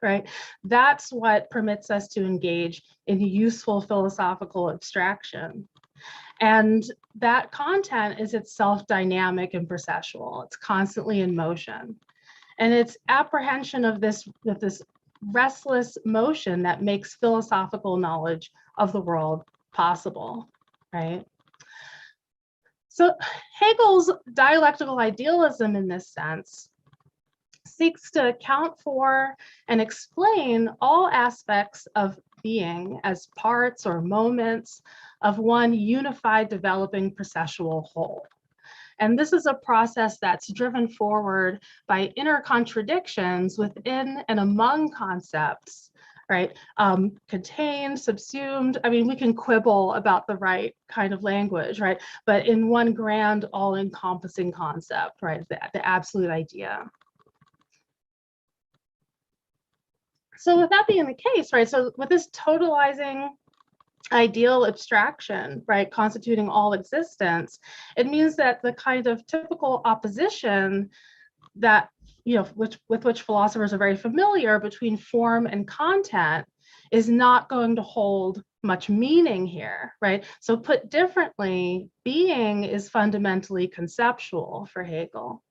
right? That's what permits us to engage in useful philosophical abstraction. And that content is itself dynamic and processual. It's constantly in motion. And it's apprehension of this restless motion that makes philosophical knowledge of the world possible, right? So Hegel's dialectical idealism in this sense seeks to account for and explain all aspects of being as parts or moments of one unified developing processual whole. And this is a process that's driven forward by inner contradictions within and among concepts, right? Contained, subsumed. I mean, we can quibble about the right kind of language, right? But in one grand, all-encompassing concept, right? The absolute idea. So with that being the case, right? So with this totalizing ideal abstraction, right, constituting all existence, it means that the kind of typical opposition that, with which philosophers are very familiar between form and content is not going to hold much meaning here, right? So put differently, being is fundamentally conceptual for Hegel.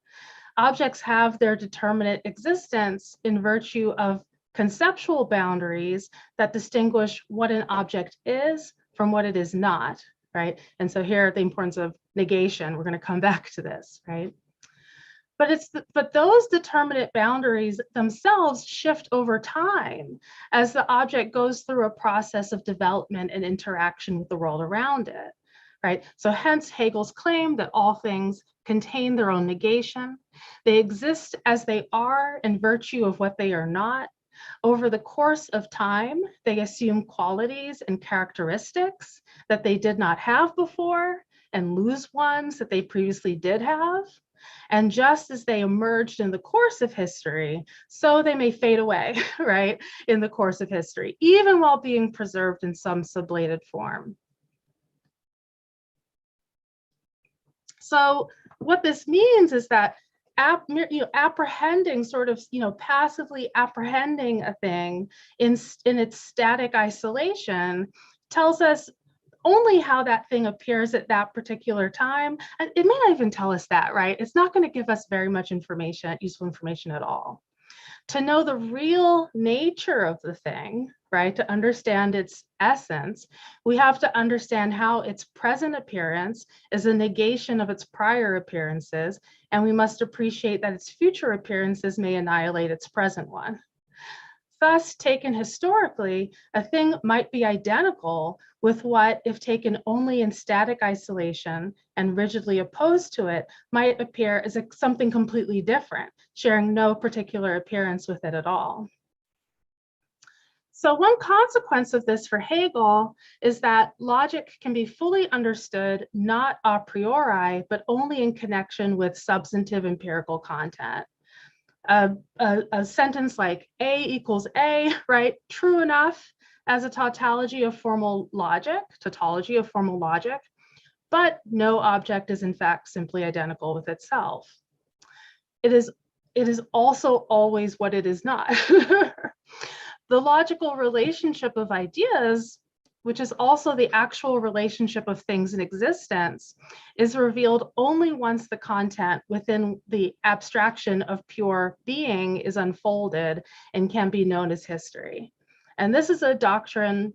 Objects have their determinate existence in virtue of conceptual boundaries that distinguish what an object is from what it is not, right? And so here, the importance of negation, we're going to come back to this, right? But those determinate boundaries themselves shift over time as the object goes through a process of development and interaction with the world around it, right? So hence Hegel's claim that all things contain their own negation. They exist as they are in virtue of what they are not. Over the course of time, they assume qualities and characteristics that they did not have before and lose ones that they previously did have. And just as they emerged in the course of history, so they may fade away, right, in the course of history, even while being preserved in some sublated form. So what this means is that apprehending, sort of, passively apprehending a thing in its static isolation tells us only how that thing appears at that particular time. And it may not even tell us that, right? It's not going to give us very much information, useful information at all. To know the real nature of the thing, right, to understand its essence, we have to understand how its present appearance is a negation of its prior appearances, and we must appreciate that its future appearances may annihilate its present one. Thus, taken historically, a thing might be identical with what, if taken only in static isolation and rigidly opposed to it, might appear as something completely different, sharing no particular appearance with it at all. So one consequence of this for Hegel is that logic can be fully understood not a priori, but only in connection with substantive empirical content. A sentence like A equals A, right? True enough as a tautology of formal logic, but no object is in fact simply identical with itself. It is also always what it is not. The logical relationship of ideas, which is also the actual relationship of things in existence, is revealed only once the content within the abstraction of pure being is unfolded and can be known as history. And this is a doctrine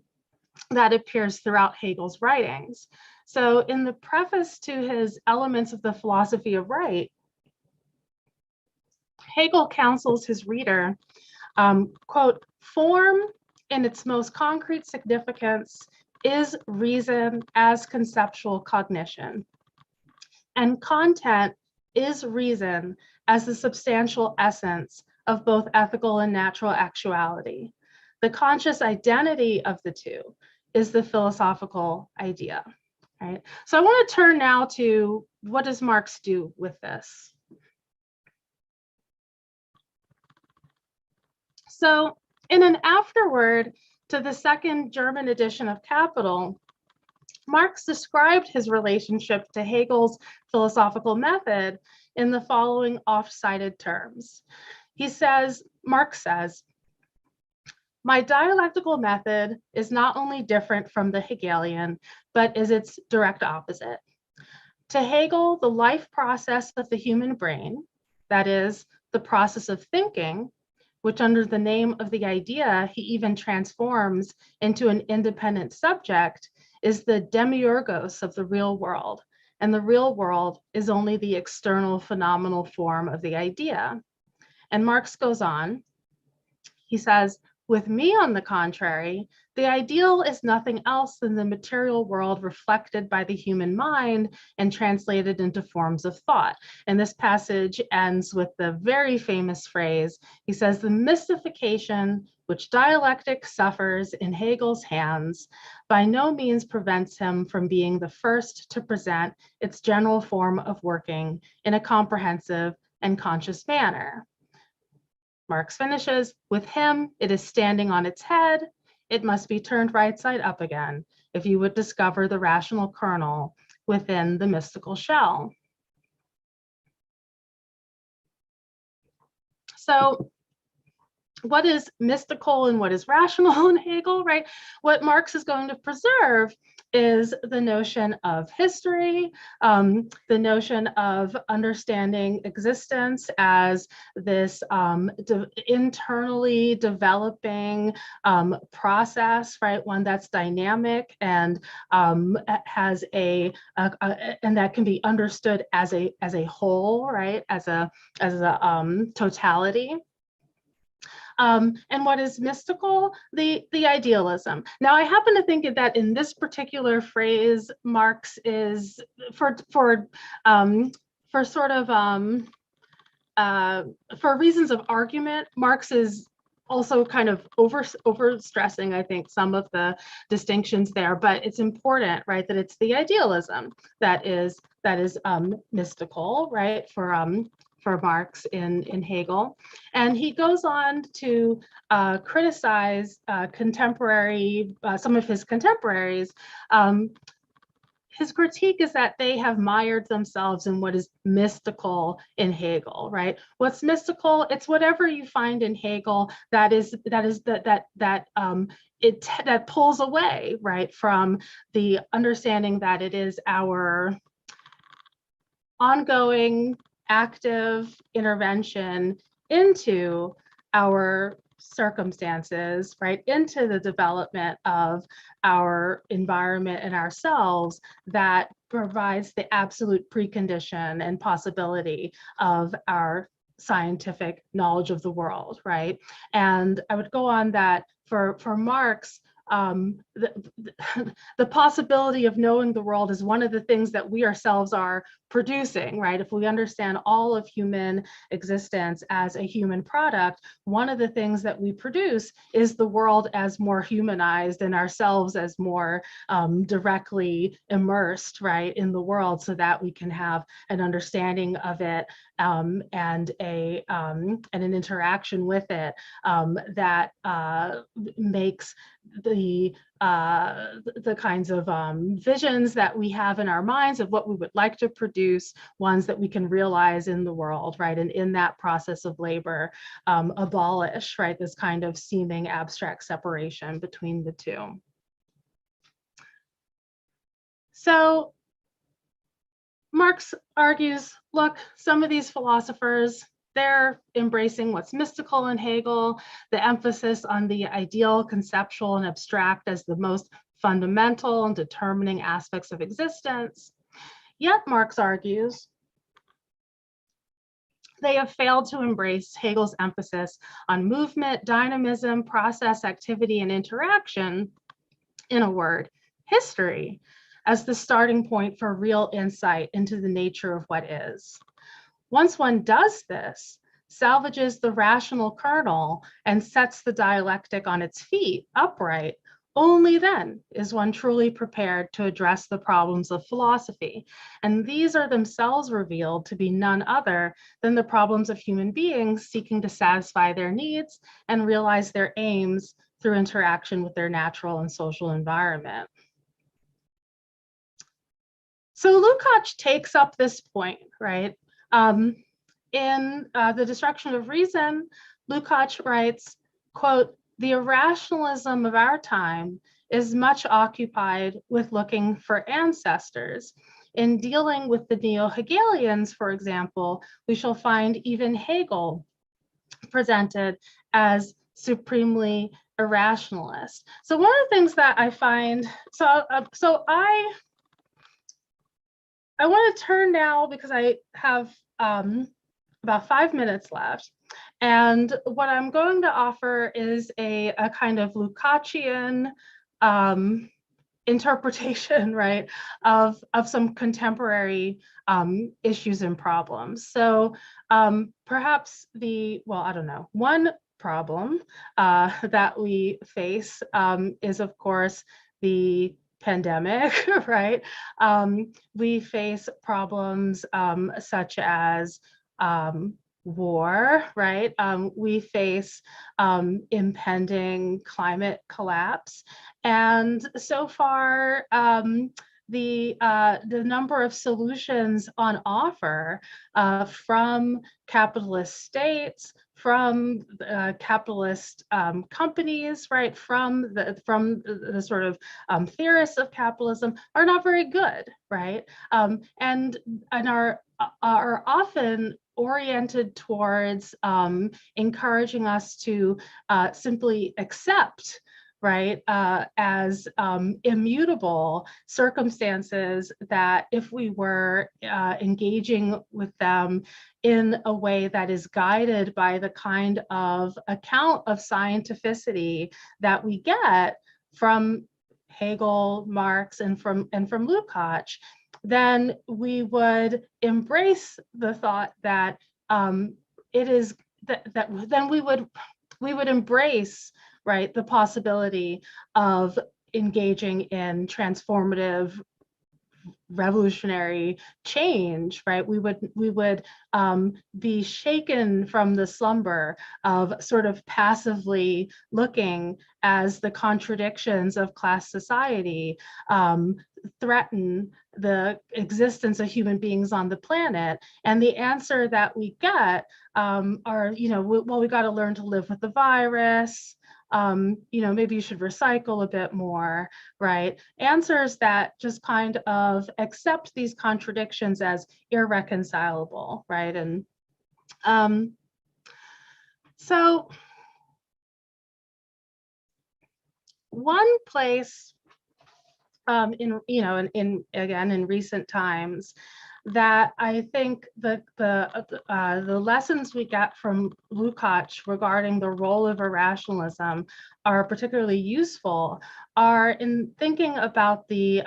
that appears throughout Hegel's writings. So in the preface to his Elements of the Philosophy of Right, Hegel counsels his reader, quote, form in its most concrete significance is reason as conceptual cognition, and content is reason as the substantial essence of both ethical and natural actuality. The conscious identity of the two is the philosophical idea, right? So I want to turn now to what does Marx do with this? So in an afterword to the second German edition of Capital, Marx described his relationship to Hegel's philosophical method in the following oft-cited terms. Marx says, my dialectical method is not only different from the Hegelian, but is its direct opposite. To Hegel, the life process of the human brain, that is, the process of thinking, which under the name of the idea he even transforms into an independent subject, is the demiurgos of the real world. And the real world is only the external phenomenal form of the idea. And Marx goes on, he says, with me, on the contrary, the ideal is nothing else than the material world reflected by the human mind and translated into forms of thought. And this passage ends with the very famous phrase. He says, the mystification which dialectic suffers in Hegel's hands by no means prevents him from being the first to present its general form of working in a comprehensive and conscious manner. Marx finishes, with him, it is standing on its head. It must be turned right side up again if you would discover the rational kernel within the mystical shell. So what is mystical and what is rational in Hegel, right? What Marx is going to preserve is the notion of history, the notion of understanding existence as this internally developing process, right? One that's dynamic and has and that can be understood as a whole, right? As a totality. And what is mystical? The idealism. Now, I happen to think that in this particular phrase, Marx is for reasons of argument, Marx is also kind of overstressing, I think, some of the distinctions there. But it's important, right, that it's the idealism that is mystical, right, for Marx in Hegel. And he goes on to criticize some of his contemporaries. His critique is that they have mired themselves in what is mystical in Hegel, right? What's mystical? It's whatever you find in Hegel that pulls away, right, from the understanding that it is our ongoing active intervention into our circumstances, right, into the development of our environment and ourselves that provides the absolute precondition and possibility of our scientific knowledge of the world, right? And I would go on that for Marx, the possibility of knowing the world is one of the things that we ourselves are producing, right? If we understand all of human existence as a human product, one of the things that we produce is the world as more humanized and ourselves as more directly immersed, right, in the world, so that we can have an understanding of it and an interaction with it that makes the kinds of visions that we have in our minds of what we would like to produce, ones that we can realize in the world, right? And in that process of labor, abolish, right, this kind of seeming abstract separation between the two. So Marx argues, look, some of these philosophers, they're embracing what's mystical in Hegel, the emphasis on the ideal, conceptual, and abstract as the most fundamental and determining aspects of existence. Yet, Marx argues, they have failed to embrace Hegel's emphasis on movement, dynamism, process, activity, and interaction, in a word, history, as the starting point for real insight into the nature of what is. Once one does this, salvages the rational kernel and sets the dialectic on its feet upright, only then is one truly prepared to address the problems of philosophy. And these are themselves revealed to be none other than the problems of human beings seeking to satisfy their needs and realize their aims through interaction with their natural and social environment. So Lukács takes up this point, right? In The Destruction of Reason, Lukács writes, quote, "The irrationalism of our time is much occupied with looking for ancestors. In dealing with the neo-Hegelians, for example, we shall find even Hegel presented as supremely irrationalist." So one of the things that I find, I want to turn now, because I have about 5 minutes left. And what I'm going to offer is a kind of Lukácsian interpretation, right, of some contemporary issues and problems. So perhaps one problem that we face is, of course, the pandemic, right? We face problems such as war, right? We face impending climate collapse. And so far, the number of solutions on offer from capitalist states, from capitalist companies, right, from the sort of theorists of capitalism are not very good, right, and are often oriented towards encouraging us to simply accept, right, as immutable circumstances, that if we were engaging with them in a way that is guided by the kind of account of scientificity that we get from Hegel, Marx, and from Lukács, then we would embrace the thought that it is then we would embrace, right, the possibility of engaging in transformative, revolutionary change, right? We would be shaken from the slumber of sort of passively looking as the contradictions of class society threaten the existence of human beings on the planet. And the answer that we get are, well, we got to learn to live with the virus. Maybe you should recycle a bit more, right? Answers that just kind of accept these contradictions as irreconcilable, right? And so one place in recent times that I think the lessons we get from Lukács regarding the role of irrationalism are particularly useful are in thinking about the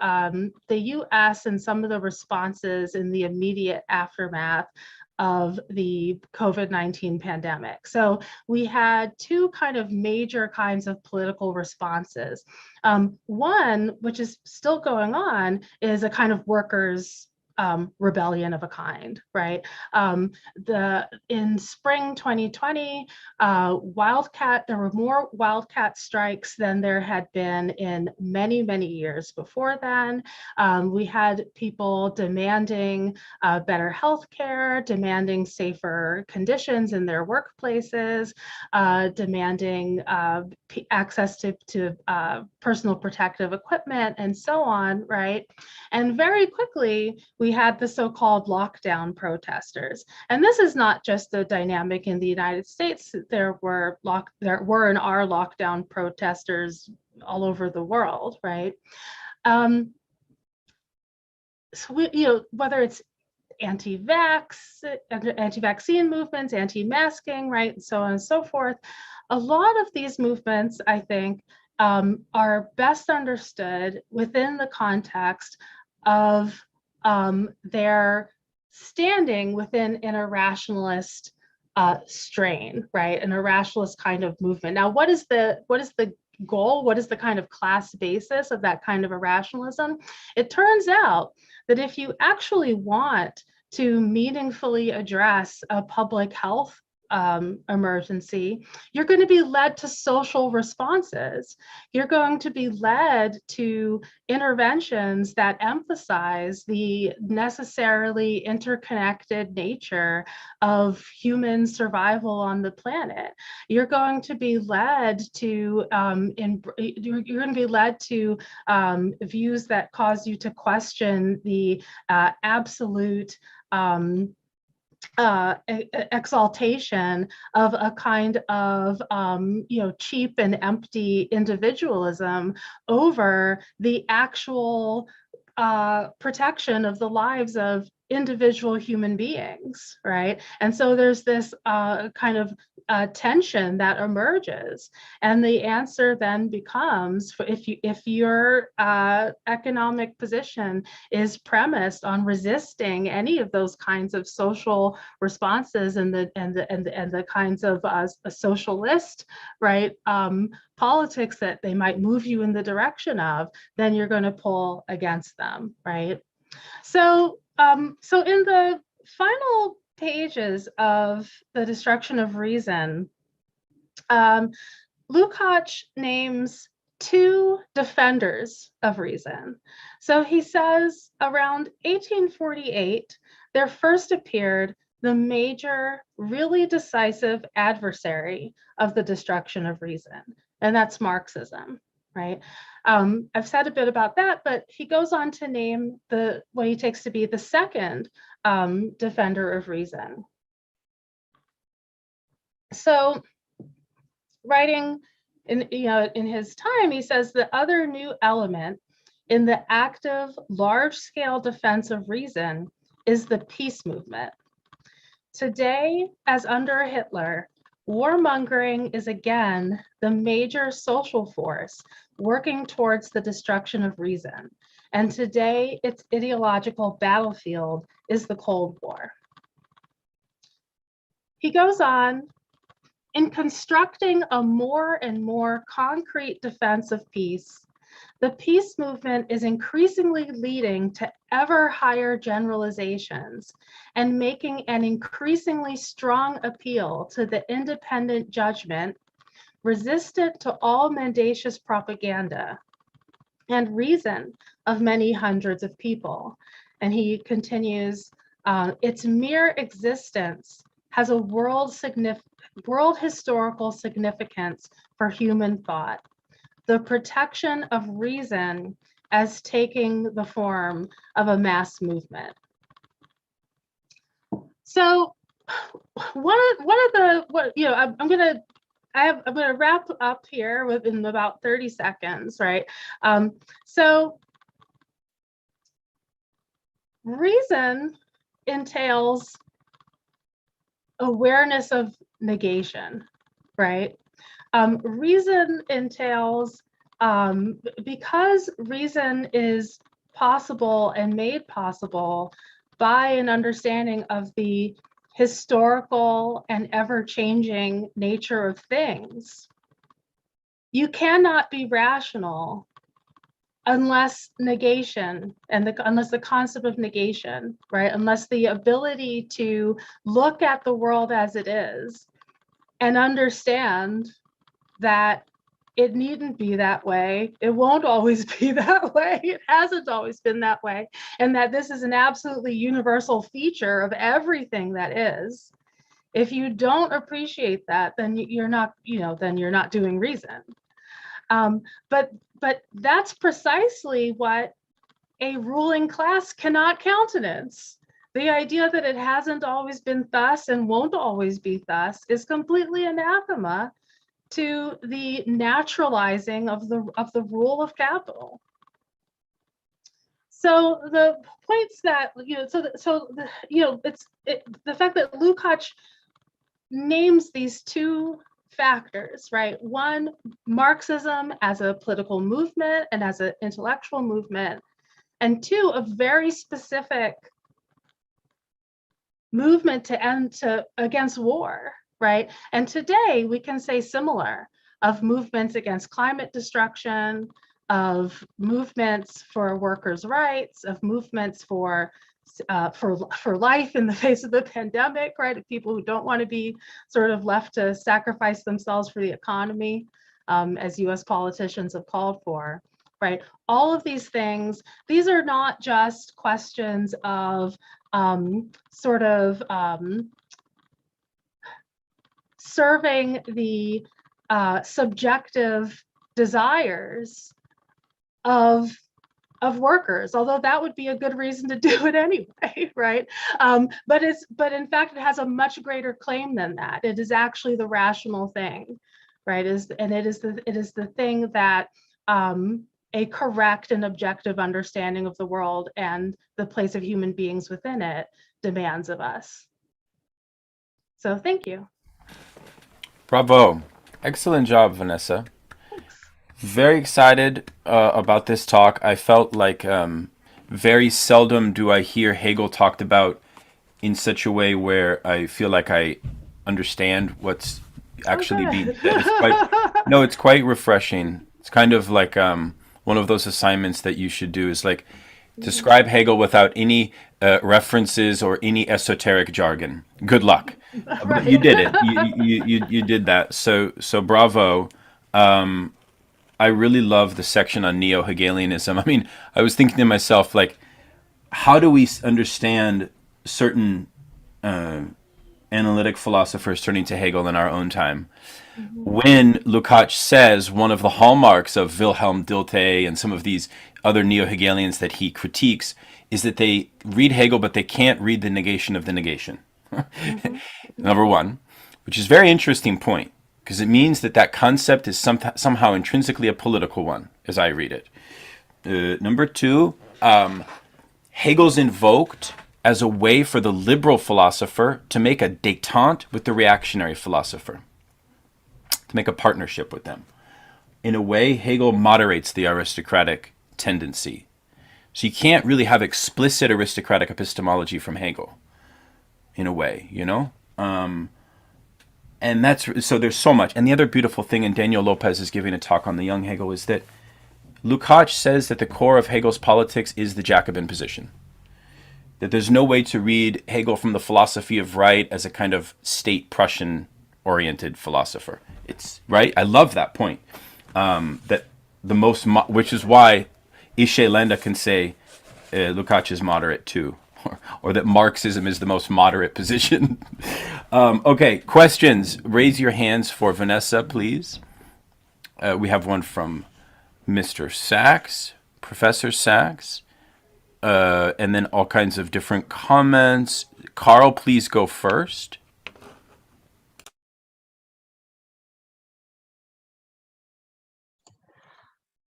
U.S. and some of the responses in the immediate aftermath of the COVID-19 pandemic. So we had two kind of major kinds of political responses. One, which is still going on, is a kind of workers' rebellion of a kind, right? In spring 2020, there were more wildcat strikes than there had been in many, many years before then. We had people demanding better health care, demanding safer conditions in their workplaces, demanding access to personal protective equipment and so on, right? And very quickly, we had the so-called lockdown protesters. And this is not just a dynamic in the United States. There were and are lockdown protesters all over the world, right? So whether it's anti-vaccine movements, anti-masking, right, and so on and so forth, a lot of these movements, I think, are best understood within the context of their standing within an irrationalist strain, right? An irrationalist kind of movement. Now, what is the goal? What is the kind of class basis of that kind of irrationalism? It turns out that if you actually want to meaningfully address a public health emergency, you're going to be led to social responses. You're going to be led to interventions that emphasize the necessarily interconnected nature of human survival on the planet. You're going to be led to views that cause you to question the absolute exaltation of a kind of cheap and empty individualism over the actual protection of the lives of individual human beings, right? And so there's this kind of tension that emerges, and the answer then becomes, if your economic position is premised on resisting any of those kinds of social responses and the kinds of socialist, right, politics that they might move you in the direction of, then you're going to pull against them, right? So in the final pages of The Destruction of Reason, Lukács names two defenders of reason. So he says around 1848, there first appeared the major, really decisive adversary of the destruction of reason, and that's Marxism, right? I've said a bit about that, but he goes on to name what he takes to be the second defender of reason. So, writing in his time, he says the other new element in the active, large-scale defense of reason is the peace movement. Today, as under Hitler, warmongering is again the major social force working towards the destruction of reason. And today, its ideological battlefield is the Cold War. He goes on, in constructing a more and more concrete defense of peace, the peace movement is increasingly leading to ever higher generalizations and making an increasingly strong appeal to the independent judgment, resistant to all mendacious propaganda, and reason of many hundreds of people. And he continues, its mere existence has a world historical significance for human thought. The protection of reason as taking the form of a mass movement. So I'm gonna wrap up here within about 30 seconds, right? So reason entails awareness of negation, right? Reason entails, because reason is possible and made possible by an understanding of the historical and ever-changing nature of things, you cannot be rational unless negation and unless the concept of negation, right? Unless the ability to look at the world as it is and understand that it needn't be that way. It won't always be that way. It hasn't always been that way. And that this is an absolutely universal feature of everything that is. If you don't appreciate that, then you're not, then you're not doing reason. But that's precisely what a ruling class cannot countenance. The idea that it hasn't always been thus and won't always be thus is completely anathema to the naturalizing of the rule of capital. So the points that the fact that Lukács names these two factors, right? One, Marxism as a political movement and as an intellectual movement, and two, a very specific movement against war, right? And today we can say similar of movements against climate destruction, of movements for workers' rights, of movements for life in the face of the pandemic, right? Of people who don't want to be sort of left to sacrifice themselves for the economy, as US politicians have called for, right? All of these things, these are not just questions of serving the subjective desires of workers, although that would be a good reason to do it anyway, right? But in fact, it has a much greater claim than that. It is actually the rational thing, right? It is the thing that a correct and objective understanding of the world and the place of human beings within it demands of us. So thank you. Bravo. Excellent job, Vanessa. Very excited about this talk. I felt like very seldom do I hear Hegel talked about in such a way where I feel like I understand what's actually being said. It's quite refreshing. It's kind of like one of those assignments that you should do is like describe Hegel without any references or any esoteric jargon. Good luck. Right. But you did it. You did that. So bravo. I really love the section on neo-Hegelianism. I mean, I was thinking to myself, like, how do we understand certain analytic philosophers turning to Hegel in our own time? Mm-hmm. When Lukács says one of the hallmarks of Wilhelm Dilthey and some of these other neo-Hegelians that he critiques is that they read Hegel, but they can't read the negation of the negation. Mm-hmm. Number one, which is a very interesting point, because it means that concept is somehow intrinsically a political one, as I read it. Number two, Hegel's invoked as a way for the liberal philosopher to make a détente with the reactionary philosopher, to make a partnership with them. In a way, Hegel moderates the aristocratic tendency. So you can't really have explicit aristocratic epistemology from Hegel, in a way, And so there's so much. And the other beautiful thing, and Daniel Lopez is giving a talk on the young Hegel, is that Lukács says that the core of Hegel's politics is the Jacobin position. That there's no way to read Hegel from the philosophy of right as a kind of state Prussian-oriented philosopher. It's right. I love that point. Which is why Ishe Lenda can say Lukács is moderate too. Or that Marxism is the most moderate position. Okay, questions. Raise your hands for Vanessa, please. We have one from Mr. Sachs, Professor Sachs, and then all kinds of different comments. Carl, please go first.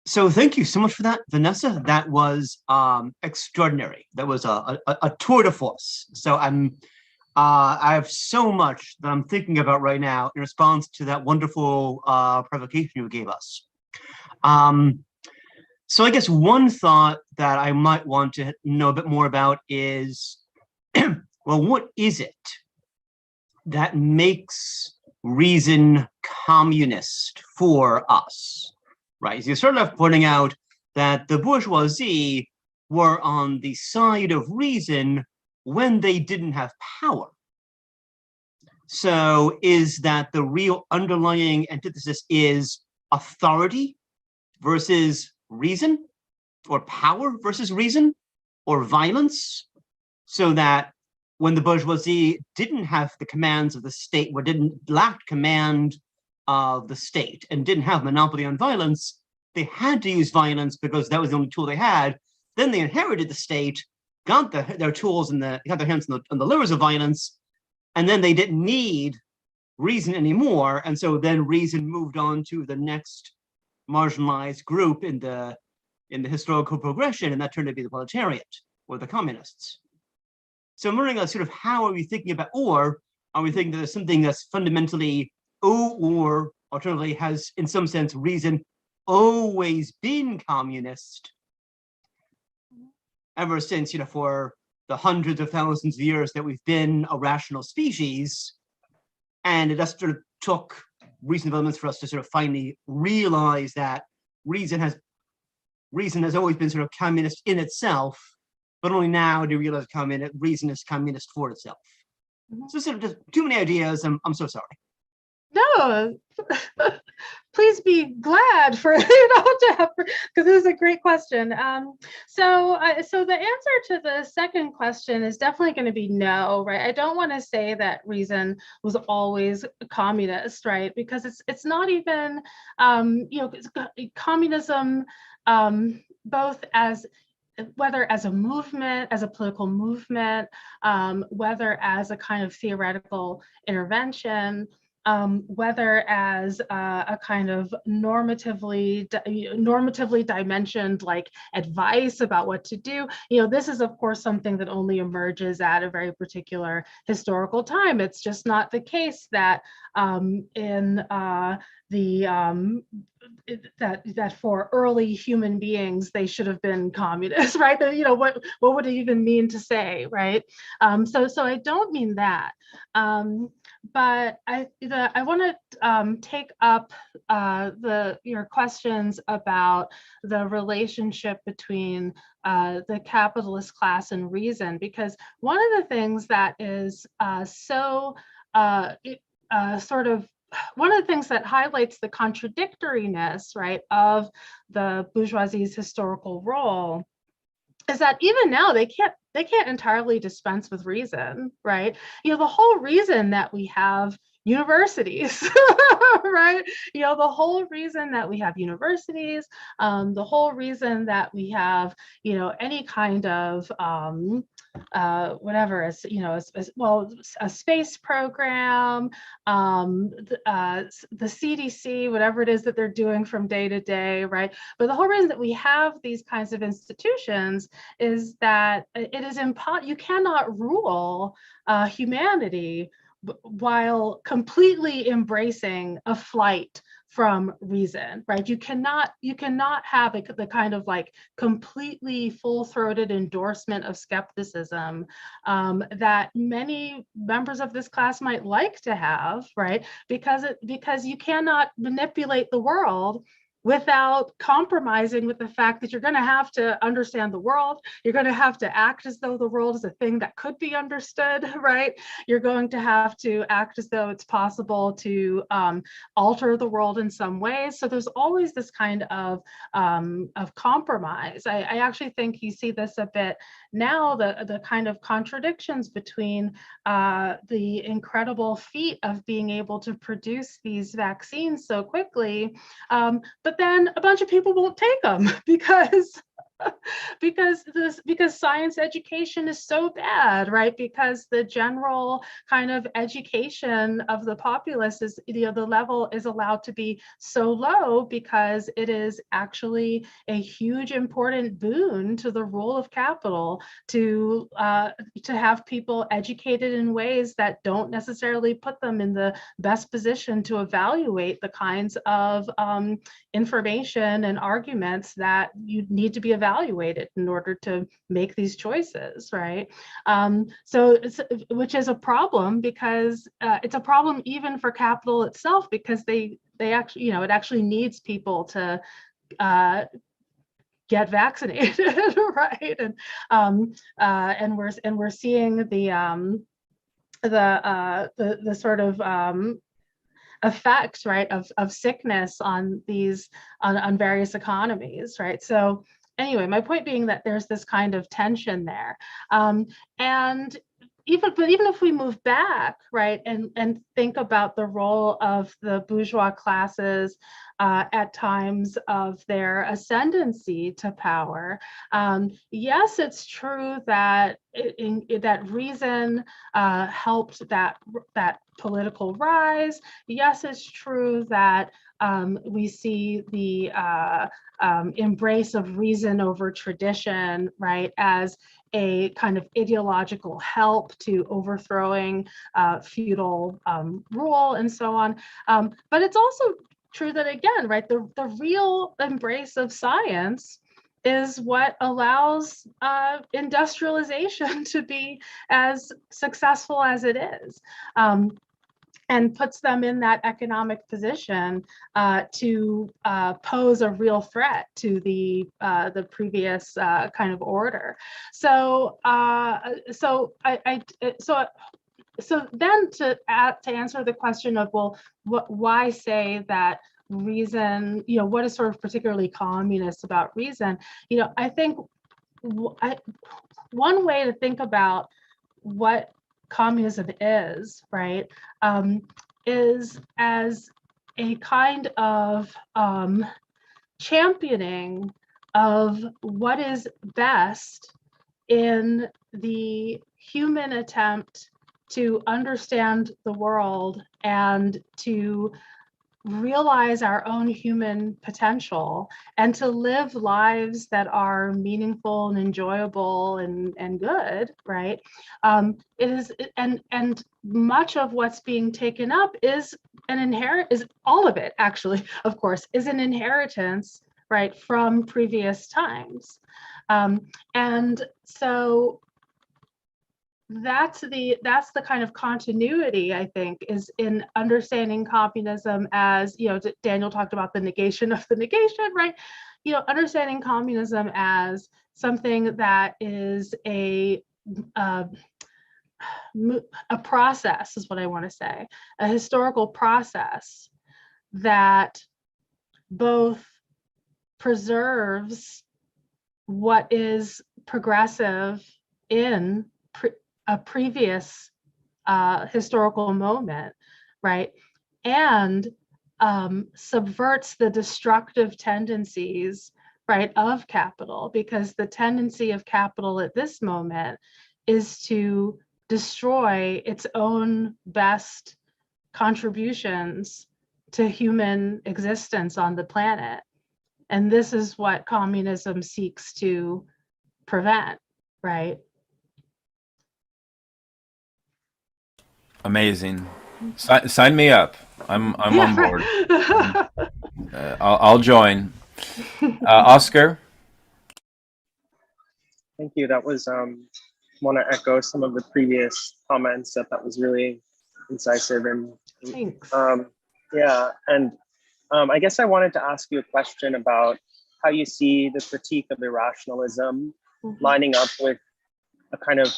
So thank you so much for that, Vanessa. That was extraordinary. That was a tour de force. So I have so much that I'm thinking about right now in response to that wonderful provocation you gave us. So I guess one thought that I might want to know a bit more about is, well, what is it that makes reason communist for us? Right, so you started off pointing out that the bourgeoisie were on the side of reason when they didn't have power. So is that the real underlying antithesis is authority versus reason, or power versus reason, or violence? So that when the bourgeoisie didn't have the commands of the state, or didn't lack command of the state and didn't have monopoly on violence, they had to use violence because that was the only tool they had. Then they inherited the state, got their tools and got their hands on the levers of violence, and then they didn't need reason anymore. And so then reason moved on to the next marginalized group in the historical progression, and that turned to be the proletariat or the communists. So I'm wondering, sort of, how are we thinking about, or are we thinking that there's something that's fundamentally, or alternatively has, in some sense, reason always been communist ever since, for the hundreds of thousands of years that we've been a rational species, and it just sort of took recent developments for us to sort of finally realize that reason has always been sort of communist in itself, but only now do we realize reason is communist for itself. So sort of just too many ideas. I'm so sorry. No, please be glad for to have, because this is a great question. So the answer to the second question is definitely going to be no, right? I don't want to say that reason was always communist, right? Because it's not even, communism, both as whether as a movement, as a political movement, whether as a kind of theoretical intervention, whether as a kind of normatively dimensioned like advice about what to do. This is of course something that only emerges at a very particular historical time. It's just not the case that that for early human beings they should have been communists, right? What would it even mean to say, right? So I don't mean that. But I want to take up your questions about the relationship between the capitalist class and reason, because one of the things that is one of the things that highlights the contradictoriness, right, of the bourgeoisie's historical role is that even now they can't entirely dispense with reason, right? The whole reason that we have universities, right? The whole reason that we have universities, the whole reason that we have, any kind of whatever, as well, a space program, the CDC, whatever it is that they're doing from day to day, right? But the whole reason that we have these kinds of institutions is that it is you cannot rule humanity while completely embracing a flight from reason, right? You cannot have the kind of like completely full-throated endorsement of skepticism that many members of this class might like to have, right? Because you cannot manipulate the world without compromising with the fact that you're going to have to understand the world. You're going to have to act as though the world is a thing that could be understood, right? You're going to have to act as though it's possible to alter the world in some ways. So there's always this kind of compromise. I actually think you see this a bit now, the kind of contradictions between the incredible feat of being able to produce these vaccines so quickly, but then a bunch of people won't take them because because science education is so bad, right? Because the general kind of education of the populace is, the level is allowed to be so low because it is actually a huge important boon to the role of capital to have people educated in ways that don't necessarily put them in the best position to evaluate the kinds of information and arguments that you need to be evaluated in order to make these choices, right? Which is a problem because it's a problem even for capital itself, because they actually, it actually needs people to get vaccinated, right? And we're seeing the sort of effect, right, of sickness on various economies, right? So anyway, my point being that there's this kind of tension there, and even if we move back, right, and think about the role of the bourgeois classes at times of their ascendancy to power, yes, it's true that that reason helped that political rise. Yes, it's true that we see the embrace of reason over tradition, right, as a kind of ideological help to overthrowing feudal rule and so on. But it's also true that, again, right, the real embrace of science is what allows industrialization to be as successful as it is. And puts them in that economic position to pose a real threat to the previous kind of order. So then to answer the question of, well, why say that reason? What is sort of particularly communist about reason? I think one way to think about what communism is, right, is as a kind of championing of what is best in the human attempt to understand the world and to realize our own human potential and to live lives that are meaningful and enjoyable and good, right? It is, and much of what's being taken up is all of it, actually, of course, is an inheritance, right, from previous times. And so that's the kind of continuity, I think, is in understanding communism as, Daniel talked about the negation of the negation, right? Understanding communism as something that is a process, is what I want to say, a historical process that both preserves what is progressive in a previous historical moment, right? And subverts the destructive tendencies, right, of capital, because the tendency of capital at this moment is to destroy its own best contributions to human existence on the planet. And this is what communism seeks to prevent, right? Amazing. Sign me up. I'm on board. I'll join. Oscar? Thank you. That was, want to echo some of the previous comments. That was really incisive. And Thanks. yeah, and I guess I wanted to ask you a question about how you see the critique of irrationalism lining up with a kind of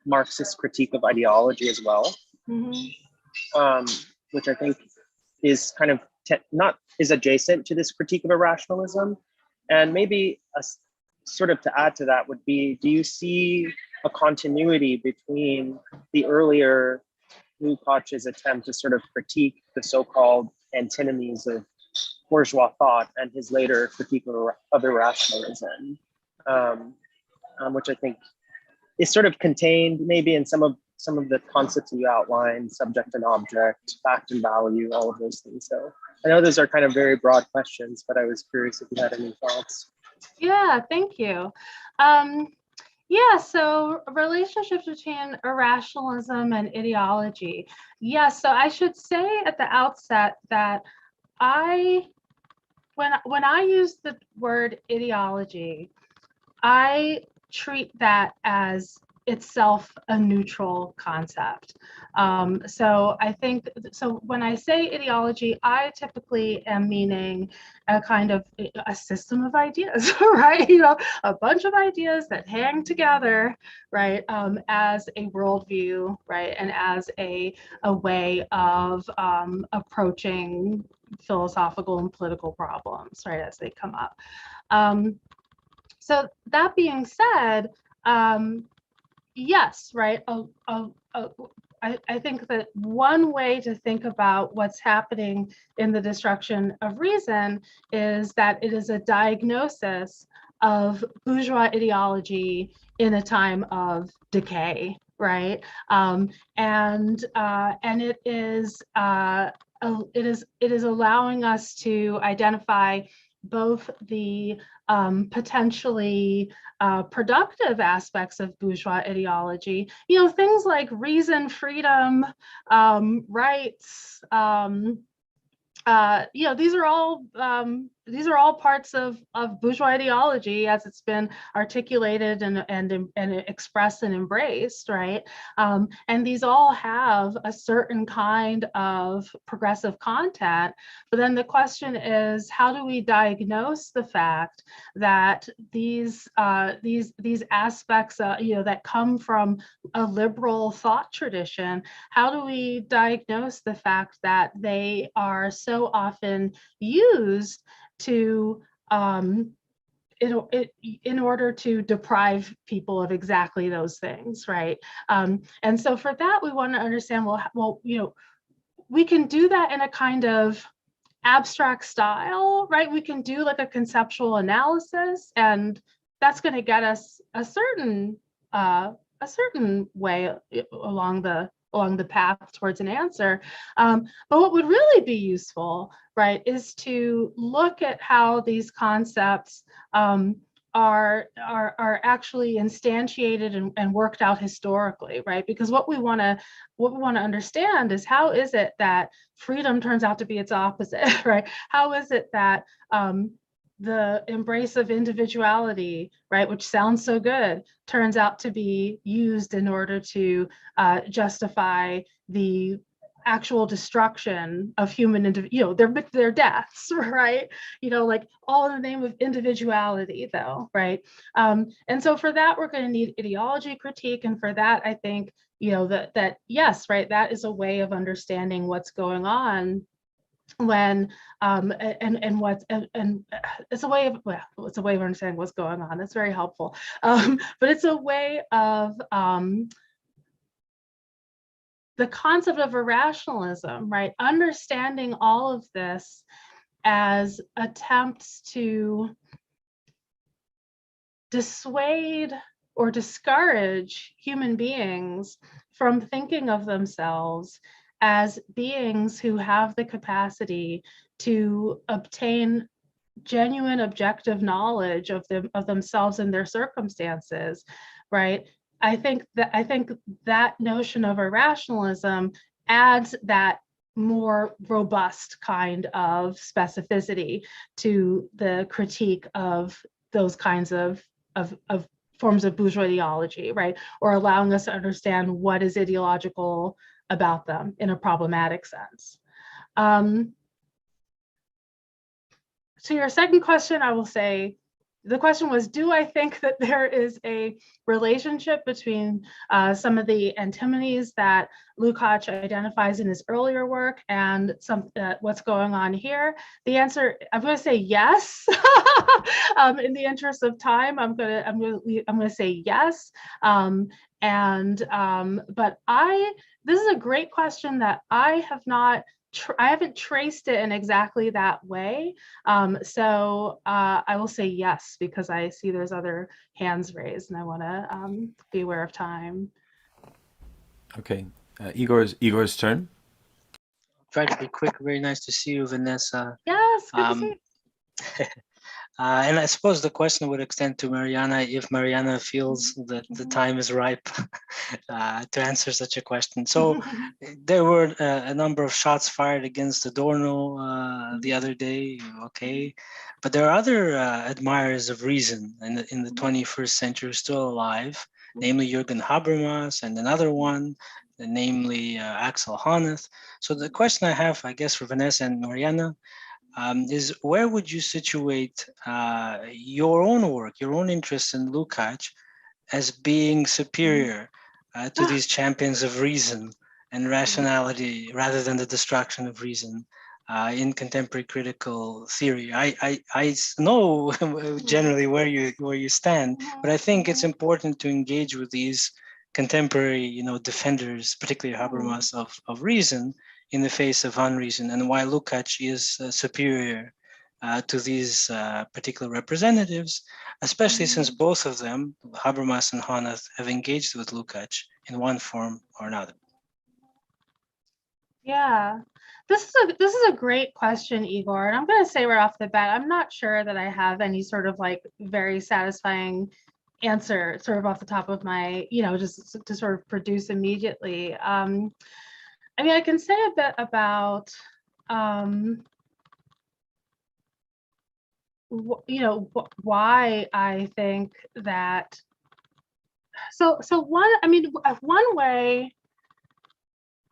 Marxist critique of ideology as well, which I think is kind of is adjacent to this critique of irrationalism. And maybe sort of to add to that would be, do you see a continuity between the earlier Lukács's attempt to sort of critique the so-called antinomies of bourgeois thought and his later critique of irrationalism, which I think is sort of contained maybe in some of the concepts that you outlined, subject and object, fact and value, all of those things. So I know those are kind of very broad questions, but I was curious if you had any thoughts. Yeah, thank you. Yeah, so relationships between irrationalism and ideology. Yeah, so I should say at the outset that when I use the word ideology, I treat that as itself a neutral concept. So I think, so when I say ideology, I typically am meaning a kind of a system of ideas, right? You know, a bunch of ideas that hang together, right, as a worldview, right, and as a way of approaching philosophical and political problems, right, as they come up. So that being said, yes, right. I think that one way to think about what's happening in the destruction of reason is that it is a diagnosis of bourgeois ideology in a time of decay, right? And it is allowing us to identify both the potentially productive aspects of bourgeois ideology, you know, things like reason, freedom, rights, you know, these are all parts of bourgeois ideology as it's been articulated and expressed and embraced, right? And these all have a certain kind of progressive content. But then the question is, how do we diagnose the fact that these aspects, you know, that come from a liberal thought tradition? How do we diagnose the fact that they are so often used to in order to deprive people of exactly those things, right? And so for that, we want to understand, well, you know, we can do that in a kind of abstract style, right? We can do like a conceptual analysis, and that's going to get us a certain way along the path towards an answer. But what would really be useful, right, is to look at how these concepts are actually instantiated and worked out historically, right? Because what we want to understand is, how is it that freedom turns out to be its opposite, right? How is it that the embrace of individuality, right, which sounds so good, turns out to be used in order to justify the actual destruction of human, you know, their deaths, right? You know, like all in the name of individuality, though, right? And so for that, we're going to need ideology critique, and for that, I think, you know, that yes, right, that is a way of understanding what's going on when and it's a way of, well, it's a way of understanding what's going on. That's very helpful, but it's a way of the concept of irrationalism, right? Understanding all of this as attempts to dissuade or discourage human beings from thinking of themselves as beings who have the capacity to obtain genuine objective knowledge of themselves and their circumstances, right? I think that notion of irrationalism adds that more robust kind of specificity to the critique of those kinds of forms of bourgeois ideology, right? Or allowing us to understand what is ideological about them in a problematic sense. To your second question, I will say, the question was, do I think that there is a relationship between some of the antinomies that Lukács identifies in his earlier work and what's going on here? The answer, I'm going to say yes. In the interest of time, I'm going to say yes. But this is a great question that I have not traced it in exactly that way. So I will say yes, because I see there's other hands raised and I want to be aware of time. Okay, Igor's turn. Try to be quick. Very nice to see you, Vanessa. Yes, good to see you. And I suppose the question would extend to Mariana, if Mariana feels that the time is ripe to answer such a question. So there were a number of shots fired against Adorno the other day, okay, but there are other admirers of reason in the 21st century still alive, namely Jürgen Habermas and another one, namely Axel Honneth. So the question I have, I guess, for Vanessa and Mariana, is where would you situate your own work, your own interest in Lukács as being superior to these champions of reason and rationality rather than the destruction of reason in contemporary critical theory? I know generally where you stand, but I think it's important to engage with these contemporary, defenders, particularly Habermas of reason, in the face of unreason, and why Lukács is superior to these particular representatives, especially since both of them, Habermas and Honneth, have engaged with Lukács in one form or another. Yeah, this is a great question, Igor. And I'm going to say right off the bat, I'm not sure that I have any sort of like very satisfying answer sort of off the top of my, just to sort of produce immediately. I mean, I can say a bit about, why I think that. So one way.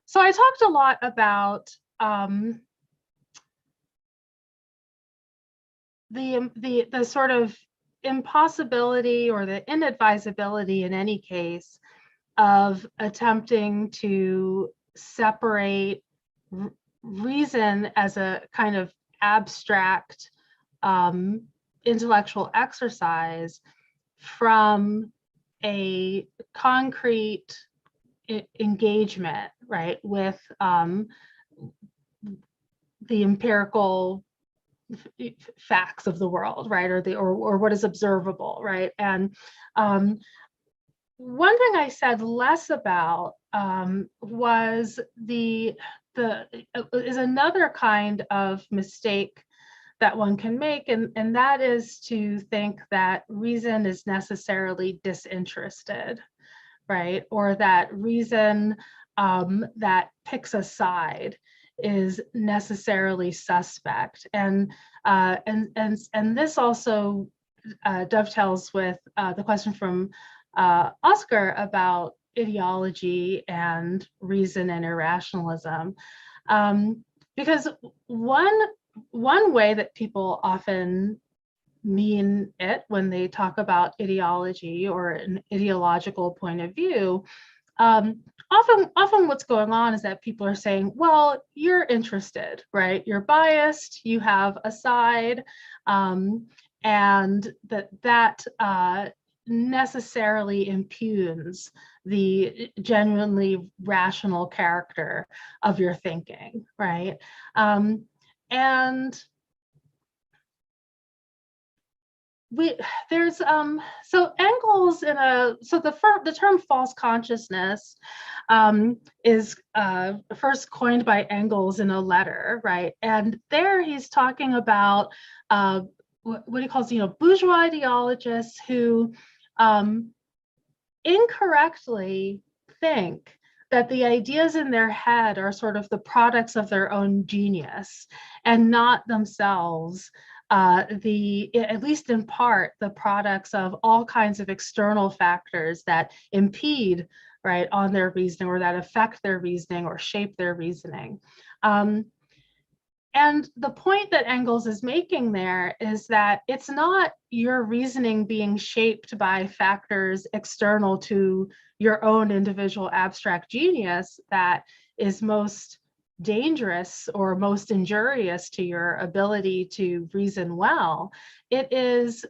So I talked a lot about the sort of impossibility or the inadvisability in any case of attempting to separate reason as a kind of abstract intellectual exercise from a concrete engagement, right, with the empirical facts of the world, right, or what is observable, right? And one thing I said less about was is another kind of mistake that one can make, and that is to think that reason is necessarily disinterested, right? Or that reason that picks a side is necessarily suspect, and this also dovetails with the question from Oscar about ideology and reason and irrationalism, because one way that people often mean it when they talk about ideology or an ideological point of view, often what's going on is that people are saying, well, you're interested, right? You're biased, you have a side, and that necessarily impugns the genuinely rational character of your thinking, right? And there's so Engels the term false consciousness is first coined by Engels in a letter, right? And there he's talking about what he calls bourgeois ideologists who incorrectly think that the ideas in their head are sort of the products of their own genius and not themselves at least in part, the products of all kinds of external factors that impede, right, on their reasoning, or that affect their reasoning or shape their reasoning. And the point that Engels is making there is that it's not your reasoning being shaped by factors external to your own individual abstract genius that is most dangerous or most injurious to your ability to reason well. It is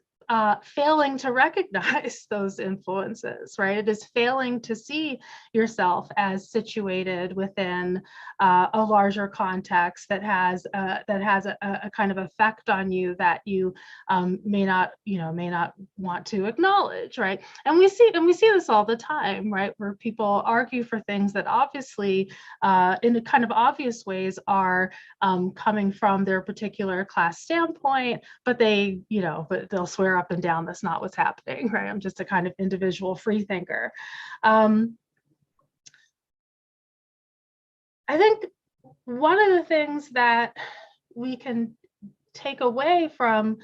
failing to recognize those influences, right? It is failing to see yourself as situated within a larger context that has a kind of effect on you that you may not want to acknowledge, right? And we see this all the time, right? Where people argue for things that obviously, in kind of obvious ways, are coming from their particular class standpoint, but they'll swear up and down that's not what's happening, right? I'm just a kind of individual free thinker. I think one of the things that we can take away from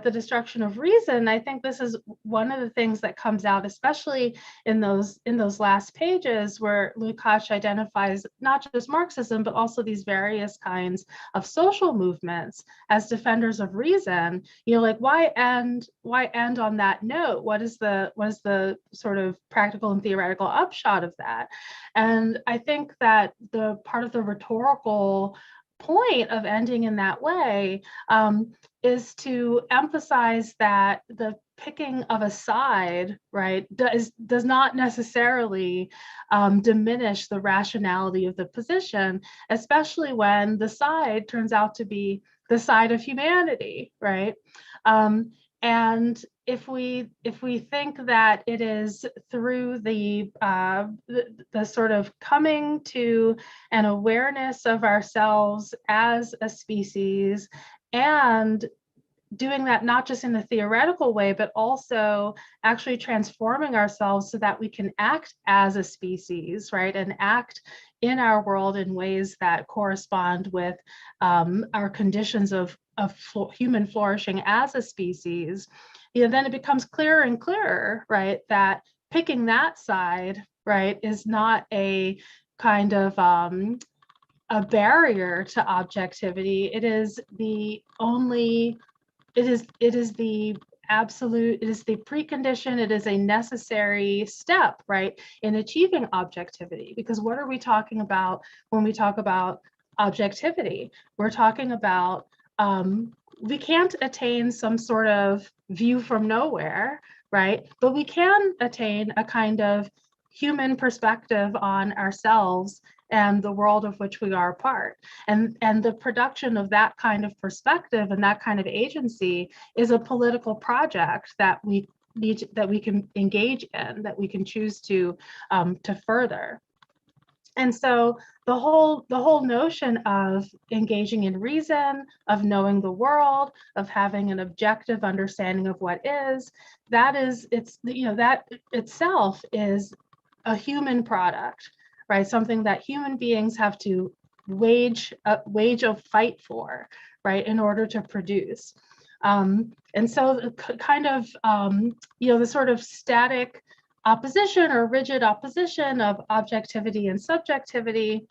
the destruction of reason, I think this is one of the things that comes out, especially in those last pages where Lukács identifies not just Marxism, but also these various kinds of social movements as defenders of reason. Like why end on that note? What is the sort of practical and theoretical upshot of that? And I think that the part of the rhetorical point of ending in that way is to emphasize that the picking of a side, right, does not necessarily diminish the rationality of the position, especially when the side turns out to be the side of humanity, right? And if we think that it is through the sort of coming to an awareness of ourselves as a species, and doing that not just in a theoretical way, but also actually transforming ourselves so that we can act as a species, right, and act in our world in ways that correspond with our conditions of human flourishing as a species, then it becomes clearer and clearer, right, that picking that side, right, is not a kind of a barrier to objectivity. It is the absolute, it is the precondition, it is a necessary step, right, in achieving objectivity. Because what are we talking about when we talk about objectivity? We're talking about we can't attain some sort of view from nowhere, right? But we can attain a kind of human perspective on ourselves and the world of which we are a part. And the production of that kind of perspective and that kind of agency is a political project that we can engage in, that we can choose to further. And so the whole notion of engaging in reason, of knowing the world, of having an objective understanding of what is, that itself is a human product, right? Something that human beings have to wage a fight for, right, in order to produce. And so kind of, the sort of static opposition or rigid opposition of objectivity and subjectivity,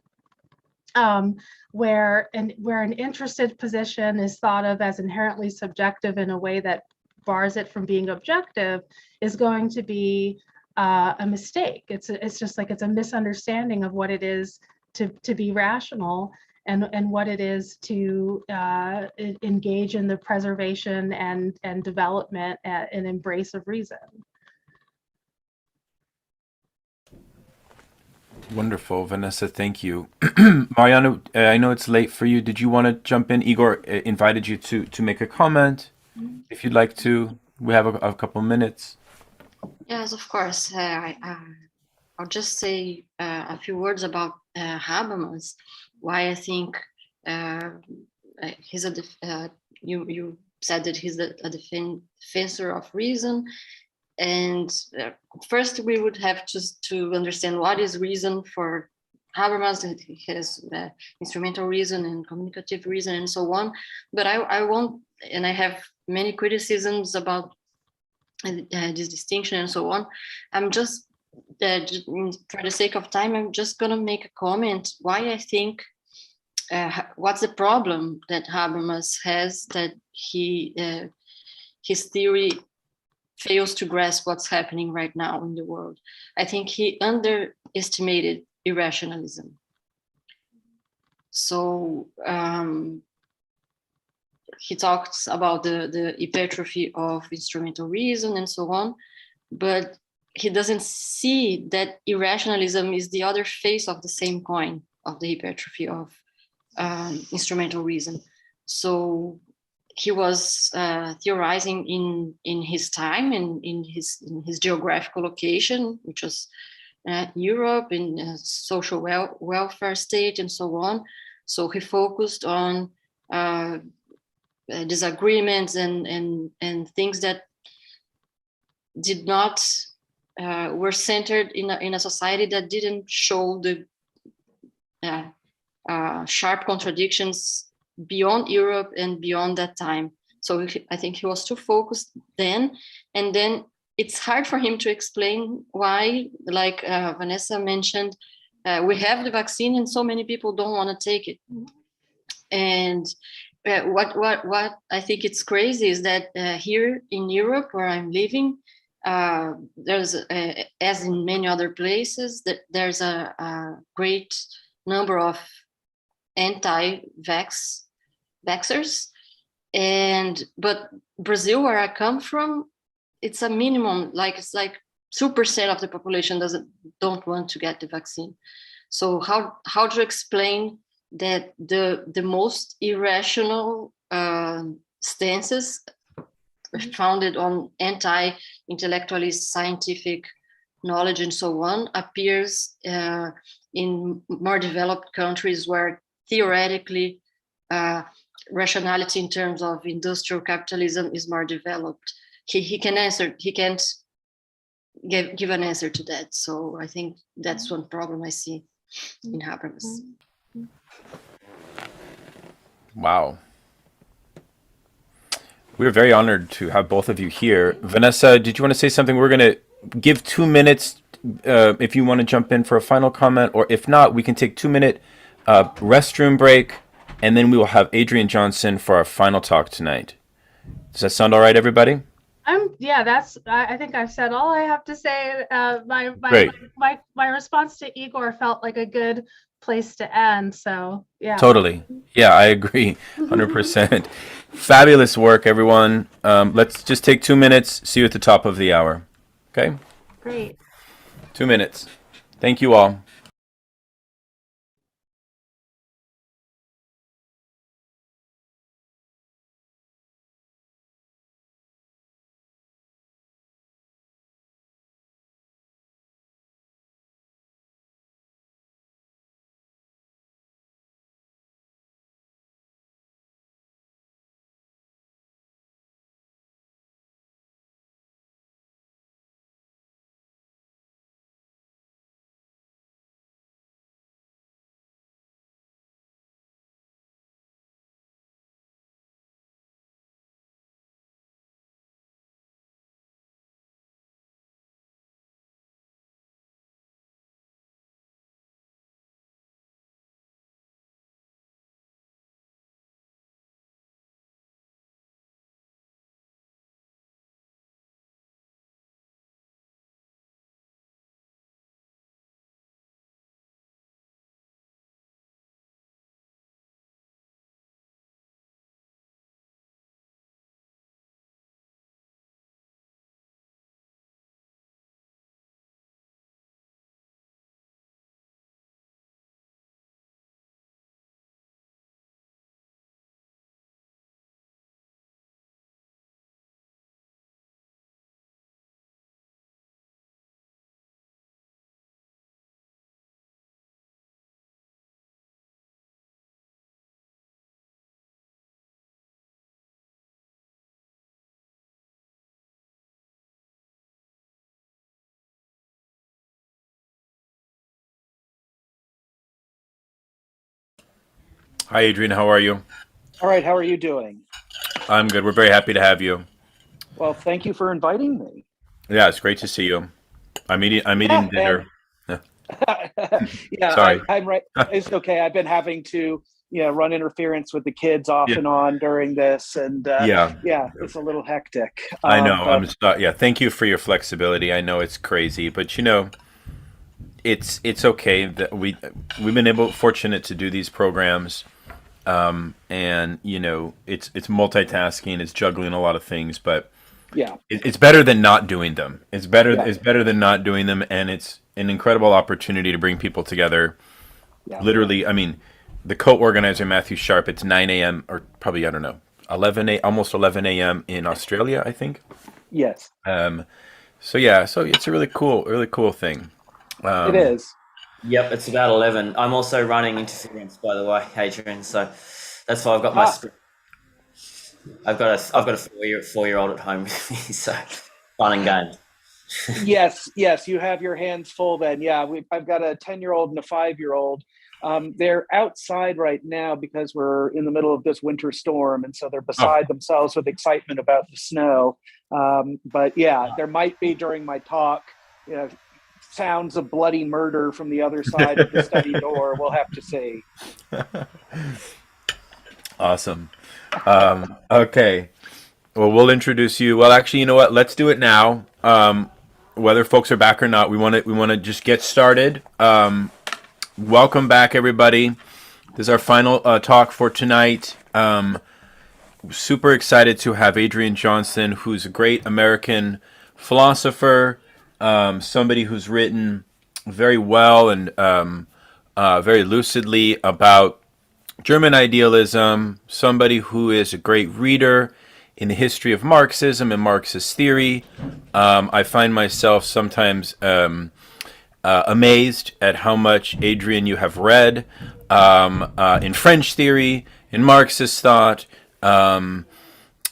where an interested position is thought of as inherently subjective in a way that bars it from being objective, is going to be a mistake. It's just like it's a misunderstanding of what it is to be rational and what it is to engage in the preservation and development and embrace of reason. Wonderful, Vanessa. Thank you. Mariana, I know it's late for you. Did you want to jump in? Igor invited you to make a comment. If you'd like to, we have a couple minutes. Yes, of course. I'll just say a few words about Habermas. Why I think he's you said that he's a defensor of reason. And first, we would have to understand what is reason for Habermas. He has instrumental reason and communicative reason and so on. But I won't, and I have many criticisms about this distinction and so on. I'm just, for the sake of time, I'm just going to make a comment why I think, what's the problem that Habermas has, that his theory fails to grasp what's happening right now in the world. I think he underestimated irrationalism. So he talks about the hypertrophy of instrumental reason and so on, but he doesn't see that irrationalism is the other face of the same coin of the hypertrophy of instrumental reason. So he was theorizing in his time and in his geographical location, which was Europe, in a social welfare state and so on. So he focused on disagreements and things that did not were centered in a society that didn't show the sharp contradictions beyond Europe and beyond that time. So I think he was too focused then, and then it's hard for him to explain why, like Vanessa mentioned, we have the vaccine and so many people don't want to take it. And what I think it's crazy is that here in Europe, where I'm living, there's, as in many other places, that there's a great number of anti-vaxxers, but Brazil, where I come from, it's a minimum, it's like 2% of the population don't want to get the vaccine. So how to explain that the most irrational stances founded on anti-intellectualist scientific knowledge and so on appears in more developed countries where theoretically rationality in terms of industrial capitalism is more developed. He can't give an answer to that. So I think that's one problem I see in Habermas. Wow. We're very honored to have both of you here. Vanessa, did you want to say something? We're going to give 2 minutes if you want to jump in for a final comment, or if not, we can take 2-minute restroom break, and then we will have Adrian Johnston for our final talk tonight. Does that sound all right, everybody? I think I've said all I have to say. My response to Igor felt like a good place to end. So yeah. Totally. Yeah, I agree. 100%. Fabulous work, everyone. Let's just take 2 minutes. See you at the top of the hour. Okay? Great. 2 minutes. Thank you all. Hi, Adrian. How are you? All right. How are you doing? I'm good. We're very happy to have you. Well, thank you for inviting me. Yeah, it's great to see you. I'm eating dinner. Yeah, Sorry. I'm right. It's okay. I've been having to, run interference with the kids off and on during this, and it's a little hectic. I know. Thank you for your flexibility. I know it's crazy, but it's okay that we've been fortunate to do these programs and it's multitasking, it's juggling a lot of things, but yeah, it's better than not doing them. It's better than not doing them, and it's an incredible opportunity to bring people together. Yeah. Literally, I mean, the co-organizer Matthew Sharp. It's 9 a.m. or probably, I don't know, almost 11 a.m. in Australia, I think. Yes. So it's a really cool thing. It is. Yep, it's about 11. I'm also running interference, by the way, Adrian. So that's why I've got my script. I've got a 4-year-old at home with me, so fun and games. Yes, you have your hands full then. Yeah, I've got a 10-year-old and a 5-year-old. They're outside right now because we're in the middle of this winter storm, and so they're beside themselves with excitement about the snow. But yeah, there might be during my talk, sounds of bloody murder from the other side of the study door. We'll have to see. Awesome. Okay. Well, we'll introduce you. Well, actually, you know what? Let's do it now. Whether folks are back or not, we want to just get started. Welcome back, everybody. This is our final talk for tonight. Super excited to have Adrian Johnston, who's a great American philosopher, somebody who's written very well and very lucidly about German idealism, somebody who is a great reader in the history of Marxism and Marxist theory. I find myself sometimes amazed at how much, Adrian, you have read in French theory, in Marxist thought, in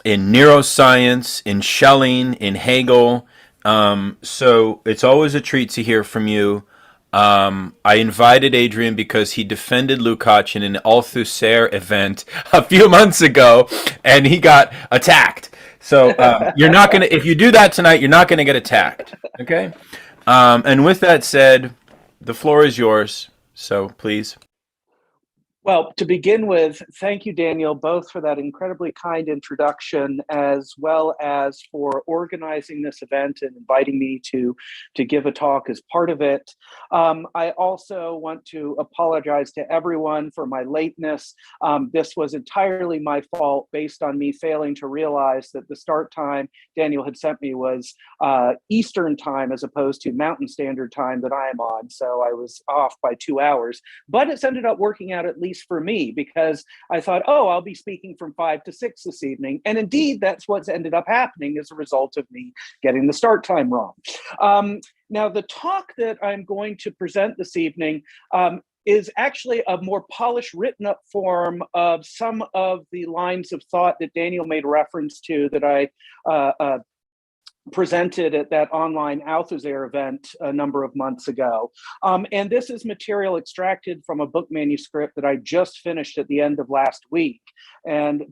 neuroscience, in Schelling, in Hegel. So it's always a treat to hear from you. I invited Adrian because he defended Lukács in an Althusser event a few months ago, and he got attacked. So you're not gonna, if you do that tonight, you're not gonna get attacked. Okay. And with that said, the floor is yours. So please. Well, to begin with, thank you, Daniel, both for that incredibly kind introduction, as well as for organizing this event and inviting me to give a talk as part of it. I also want to apologize to everyone for my lateness. This was entirely my fault based on me failing to realize that the start time Daniel had sent me was Eastern time as opposed to Mountain Standard Time that I am on. So I was off by 2 hours, but it's ended up working out at least for me, because I thought, I'll be speaking from 5 to 6 this evening. And indeed, that's what's ended up happening as a result of me getting the start time wrong. Now, the talk that I'm going to present this evening is actually a more polished, written up form of some of the lines of thought that Daniel made reference to that I presented at that online Althusser event a number of months ago. And this is material extracted from a book manuscript that I just finished at the end of last week. And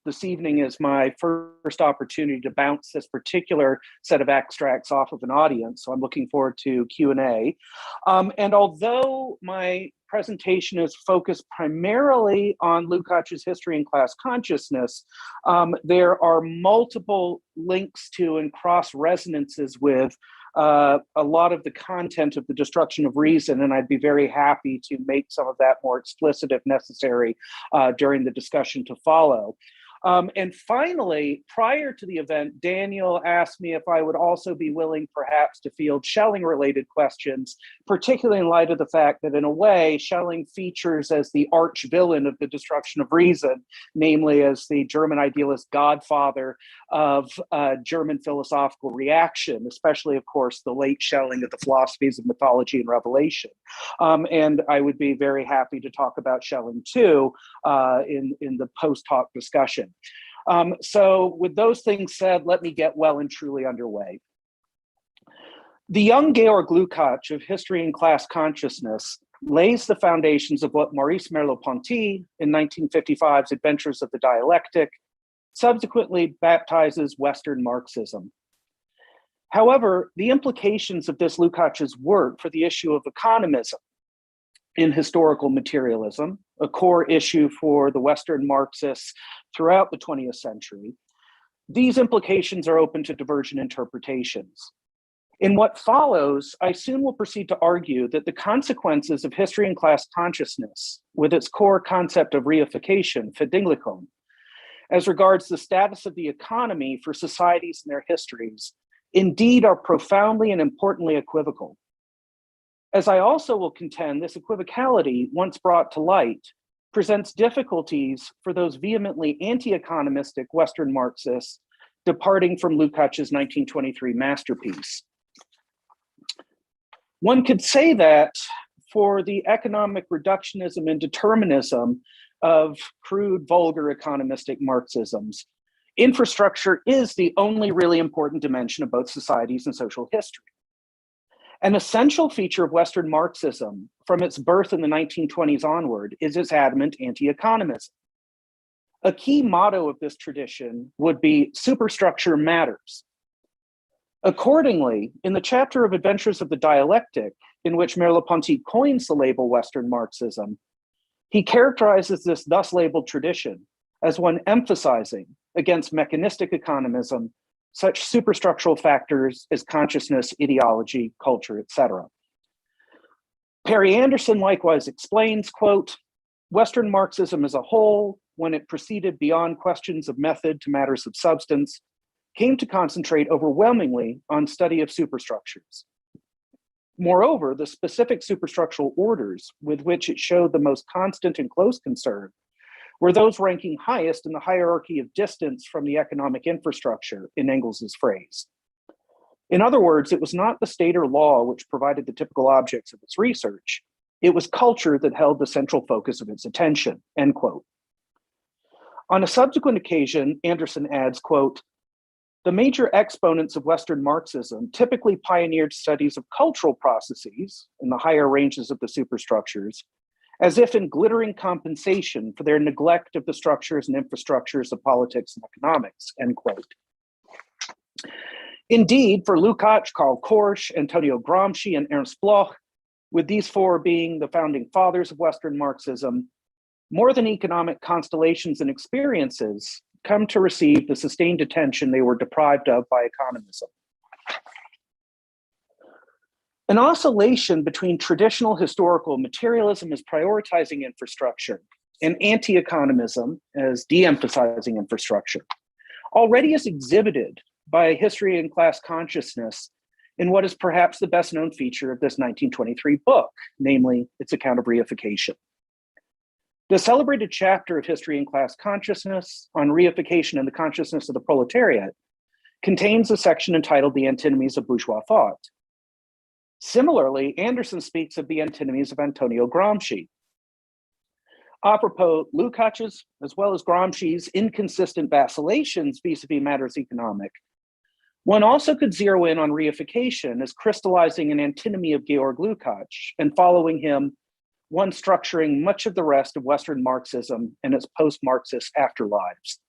this evening is my first opportunity to bounce this particular set of extracts off of an audience. So I'm looking forward to Q&A. And although my presentation is focused primarily on Lukács' history and class consciousness, there are multiple links to and cross resonances with a lot of the content of The Destruction of Reason, and I'd be very happy to make some of that more explicit if necessary during the discussion to follow. And finally, prior to the event, Daniel asked me if I would also be willing perhaps to field Schelling-related questions, particularly in light of the fact that in a way, Schelling features as the arch villain of The Destruction of Reason, namely as the German idealist godfather of German philosophical reaction, especially, of course, the late Schelling of the philosophies of mythology and revelation. And I would be very happy to talk about Schelling too in the post-talk discussion. So with those things said, let me get well and truly underway. The young Georg Lukács of History and Class Consciousness lays the foundations of what Maurice Merleau-Ponty in 1955's Adventures of the Dialectic subsequently baptizes Western Marxism. However, the implications of this Lukács' work for the issue of economism in historical materialism, a core issue for the Western Marxists throughout the 20th century, these implications are open to divergent interpretations. In what follows, I soon will proceed to argue that the consequences of history and class consciousness, with its core concept of reification, Verdinglichung, as regards the status of the economy for societies and their histories, indeed are profoundly and importantly equivocal. As I also will contend, this equivocality, once brought to light, presents difficulties for those vehemently anti-economistic Western Marxists departing from Lukács's 1923 masterpiece. One could say that for the economic reductionism and determinism of crude, vulgar economistic Marxisms, infrastructure is the only really important dimension of both societies and social history. An essential feature of Western Marxism from its birth in the 1920s onward is its adamant anti-economism. A key motto of this tradition would be superstructure matters. Accordingly, in the chapter of Adventures of the Dialectic, in which Merleau-Ponty coins the label Western Marxism, he characterizes this thus labeled tradition as one emphasizing against mechanistic economism such superstructural factors as consciousness, ideology, culture, etc. Perry Anderson likewise explains, quote, Western Marxism as a whole, when it proceeded beyond questions of method to matters of substance, came to concentrate overwhelmingly on study of superstructures. Moreover, the specific superstructural orders with which it showed the most constant and close concern were those ranking highest in the hierarchy of distance from the economic infrastructure, in Engels's phrase. In other words, it was not the state or law which provided the typical objects of its research. It was culture that held the central focus of its attention, end quote. On a subsequent occasion, Anderson adds, quote, the major exponents of Western Marxism typically pioneered studies of cultural processes in the higher ranges of the superstructures, as if in glittering compensation for their neglect of the structures and infrastructures of politics and economics, end quote. Indeed, for Lukács, Karl Korsch, Antonio Gramsci, and Ernst Bloch, with these four being the founding fathers of Western Marxism, more than economic constellations and experiences come to receive the sustained attention they were deprived of by economism. An oscillation between traditional historical materialism as prioritizing infrastructure and anti-economism as de-emphasizing infrastructure already is exhibited by history and class consciousness in what is perhaps the best known feature of this 1923 book, namely its account of reification. The celebrated chapter of History and Class Consciousness on reification and the consciousness of the proletariat contains a section entitled The Antinomies of Bourgeois Thought. Similarly, Anderson speaks of the antinomies of Antonio Gramsci. Apropos Lukács's, as well as Gramsci's inconsistent vacillations vis-a-vis matters economic, one also could zero in on reification as crystallizing an antinomy of Georg Lukács and following him, one structuring much of the rest of Western Marxism and its post-Marxist afterlives.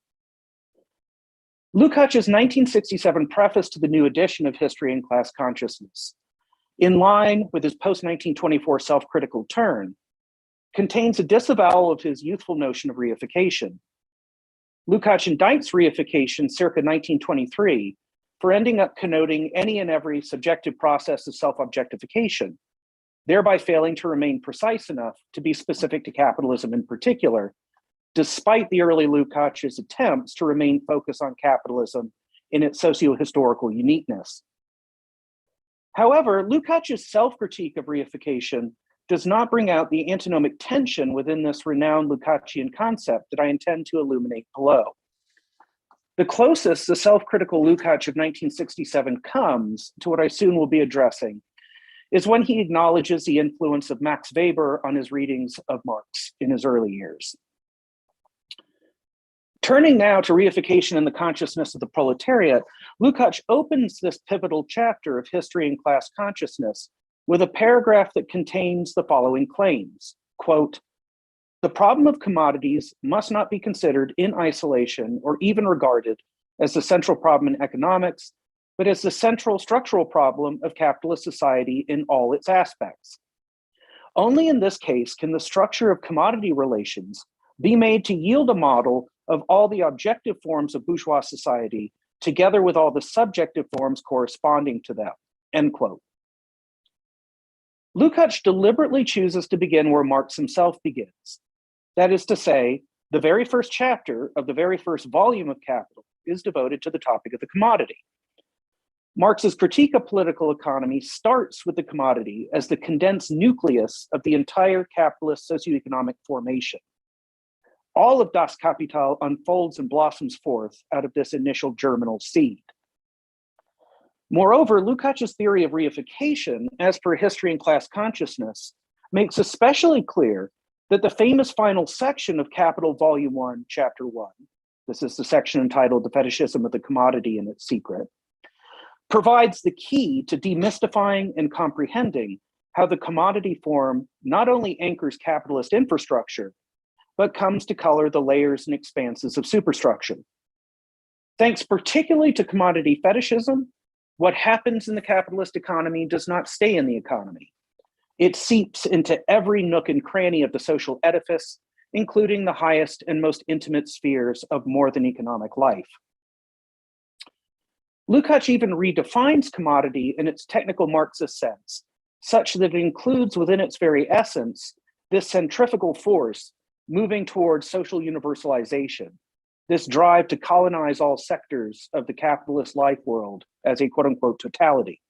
Lukács's 1967 preface to the new edition of History and Class Consciousness, in line with his post-1924 self-critical turn, contains a disavowal of his youthful notion of reification. Lukács indicts reification circa 1923 for ending up connoting any and every subjective process of self-objectification, thereby failing to remain precise enough to be specific to capitalism in particular, despite the early Lukács's attempts to remain focused on capitalism in its socio-historical uniqueness. However, Lukács's self-critique of reification does not bring out the antinomic tension within this renowned Lukácsian concept that I intend to illuminate below. The closest the self-critical Lukács of 1967 comes to what I soon will be addressing is when he acknowledges the influence of Max Weber on his readings of Marx in his early years. Turning now to reification and the consciousness of the proletariat, Lukács opens this pivotal chapter of History and Class Consciousness with a paragraph that contains the following claims, quote, the problem of commodities must not be considered in isolation or even regarded as the central problem in economics, but as the central structural problem of capitalist society in all its aspects. Only in this case can the structure of commodity relations be made to yield a model of all the objective forms of bourgeois society, together with all the subjective forms corresponding to them, end quote. Lukács deliberately chooses to begin where Marx himself begins. That is to say, the very first chapter of the very first volume of Capital is devoted to the topic of the commodity. Marx's critique of political economy starts with the commodity as the condensed nucleus of the entire capitalist socioeconomic formation. All of Das Kapital unfolds and blossoms forth out of this initial germinal seed. Moreover, Lukács's theory of reification, as per history and class consciousness, makes especially clear that the famous final section of Capital Volume 1, Chapter 1, this is the section entitled The Fetishism of the Commodity and Its Secret, provides the key to demystifying and comprehending how the commodity form not only anchors capitalist infrastructure, but comes to color the layers and expanses of superstructure. Thanks particularly to commodity fetishism, what happens in the capitalist economy does not stay in the economy. It seeps into every nook and cranny of the social edifice, including the highest and most intimate spheres of more than economic life. Lukács even redefines commodity in its technical Marxist sense, such that it includes within its very essence this centrifugal force moving towards social universalization, this drive to colonize all sectors of the capitalist life world as a quote unquote totality.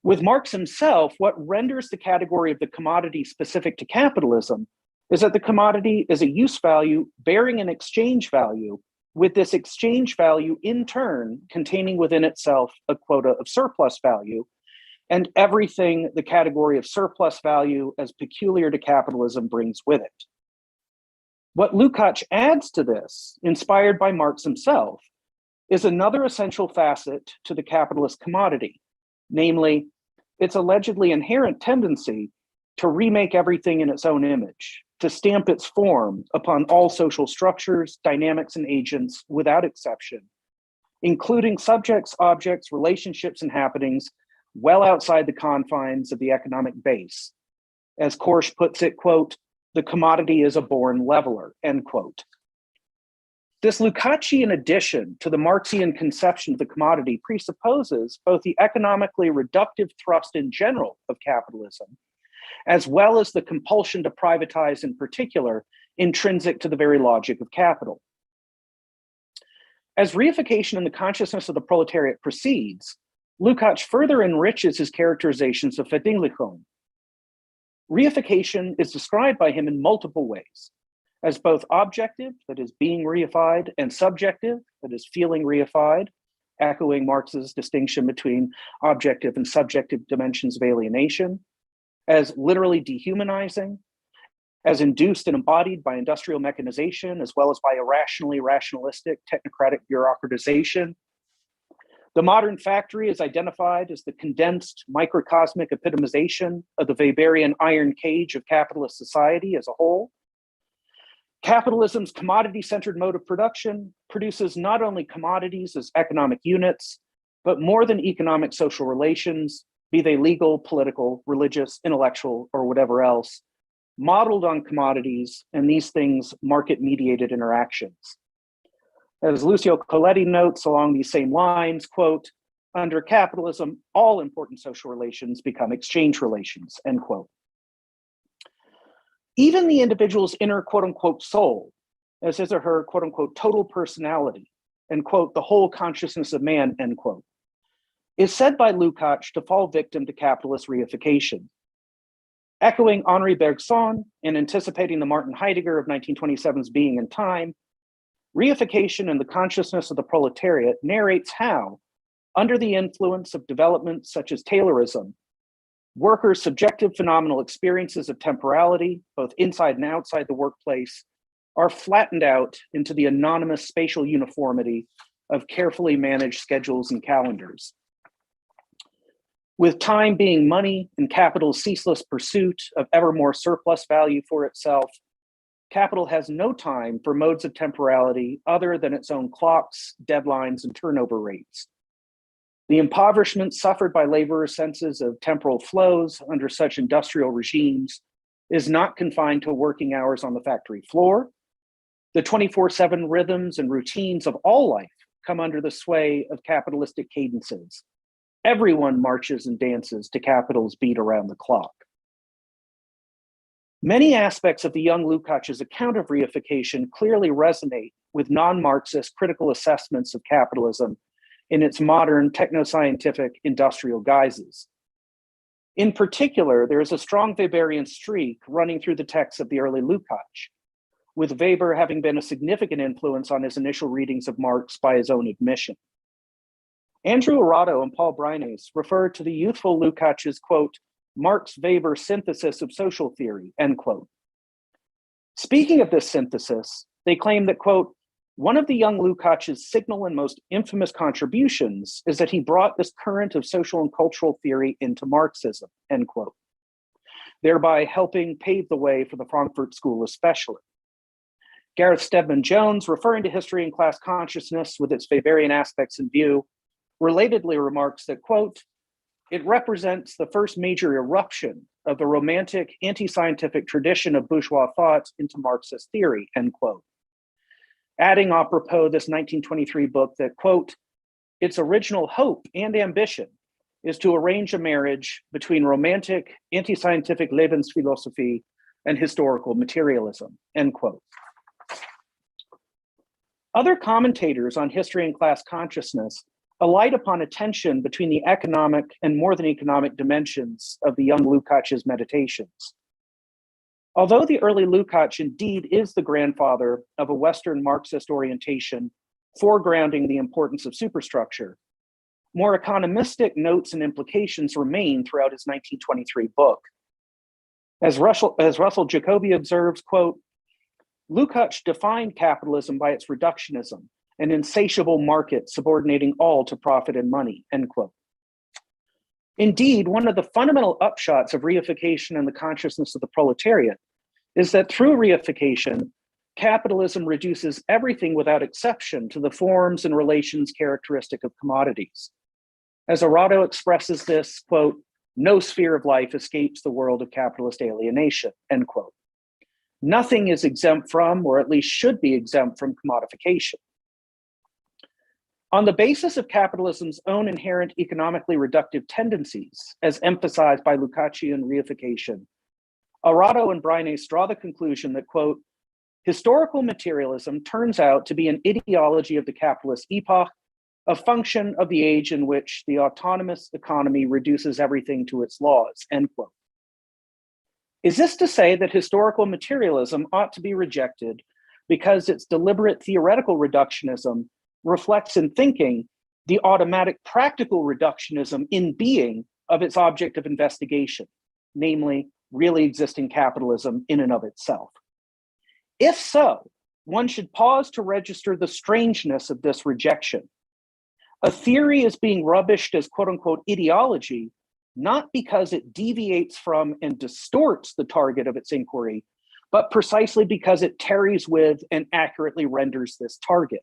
With Marx himself, what renders the category of the commodity specific to capitalism is that the commodity is a use value bearing an exchange value, with this exchange value in turn containing within itself a quota of surplus value, and everything the category of surplus value as peculiar to capitalism brings with it. What Lukács adds to this, inspired by Marx himself, is another essential facet to the capitalist commodity, namely, its allegedly inherent tendency to remake everything in its own image, to stamp its form upon all social structures, dynamics, and agents without exception, including subjects, objects, relationships, and happenings well outside the confines of the economic base. As Korsch puts it, quote, "The commodity is a born leveler," end quote. This Lukácsian addition to the Marxian conception of the commodity presupposes both the economically reductive thrust in general of capitalism, as well as the compulsion to privatize in particular, intrinsic to the very logic of capital. As reification in the consciousness of the proletariat proceeds, Lukács further enriches his characterizations of Verdinglichung. Reification is described by him in multiple ways, as both objective, that is being reified, and subjective, that is feeling reified, echoing Marx's distinction between objective and subjective dimensions of alienation, as literally dehumanizing, as induced and embodied by industrial mechanization, as well as by irrationally rationalistic technocratic bureaucratization. The modern factory is identified as the condensed microcosmic epitomization of the Weberian iron cage of capitalist society as a whole. Capitalism's commodity-centered mode of production produces not only commodities as economic units, but more than economic social relations, be they legal, political, religious, intellectual, or whatever else, modeled on commodities and these things market-mediated interactions. As Lucio Coletti notes along these same lines, quote, "Under capitalism, all important social relations become exchange relations," end quote. Even the individual's inner quote unquote soul, as his or her quote unquote total personality, and quote, "the whole consciousness of man," end quote, is said by Lukács to fall victim to capitalist reification. Echoing Henri Bergson and anticipating the Martin Heidegger of 1927's Being and Time, reification in the consciousness of the proletariat narrates how, under the influence of developments such as Taylorism, workers' subjective phenomenal experiences of temporality, both inside and outside the workplace, are flattened out into the anonymous spatial uniformity of carefully managed schedules and calendars. With time being money and capital's ceaseless pursuit of ever more surplus value for itself, capital has no time for modes of temporality other than its own clocks, deadlines, and turnover rates. The impoverishment suffered by laborers' senses of temporal flows under such industrial regimes is not confined to working hours on the factory floor. The 24/7 rhythms and routines of all life come under the sway of capitalistic cadences. Everyone marches and dances to capital's beat around the clock. Many aspects of the young Lukac's account of reification clearly resonate with non-Marxist critical assessments of capitalism in its modern technoscientific industrial guises. In particular, there is a strong Weberian streak running through the texts of the early Lukács, with Weber having been a significant influence on his initial readings of Marx by his own admission. Andrew Arado and Paul Breines refer to the youthful Lukács's, quote, Marx-Weber synthesis of social theory, end quote. Speaking of this synthesis, they claim that, quote, one of the young Lukács's signal and most infamous contributions is that he brought this current of social and cultural theory into Marxism, end quote, thereby helping pave the way for the Frankfurt School especially. Gareth Stedman Jones, referring to history and class consciousness with its Weberian aspects in view, relatedly remarks that, quote, it represents the first major eruption of the romantic anti-scientific tradition of bourgeois thought into Marxist theory, end quote. Adding apropos this 1923 book that, quote, its original hope and ambition is to arrange a marriage between romantic anti-scientific Lebensphilosophie and historical materialism, end quote. Other commentators on history and class consciousness alight upon a tension between the economic and more than economic dimensions of the young Lukács's meditations. Although the early Lukács indeed is the grandfather of a Western Marxist orientation foregrounding the importance of superstructure, more economistic notes and implications remain throughout his 1923 book. As Russell Jacoby observes, quote, Lukács defined capitalism by its reductionism, an insatiable market subordinating all to profit and money, end quote. Indeed, one of the fundamental upshots of reification in the consciousness of the proletariat is that through reification, capitalism reduces everything without exception to the forms and relations characteristic of commodities. As Arado expresses this, quote, no sphere of life escapes the world of capitalist alienation, end quote. Nothing is exempt from, or at least should be exempt from, commodification. On the basis of capitalism's own inherent economically reductive tendencies, as emphasized by Lukácsian reification, Arado and Breines draw the conclusion that, quote, historical materialism turns out to be an ideology of the capitalist epoch, a function of the age in which the autonomous economy reduces everything to its laws, end quote. Is this to say that historical materialism ought to be rejected because its deliberate theoretical reductionism reflects in thinking the automatic practical reductionism in being of its object of investigation, namely really existing capitalism in and of itself? If so, one should pause to register the strangeness of this rejection. A theory is being rubbished as quote unquote ideology, not because it deviates from and distorts the target of its inquiry, but precisely because it tarries with and accurately renders this target.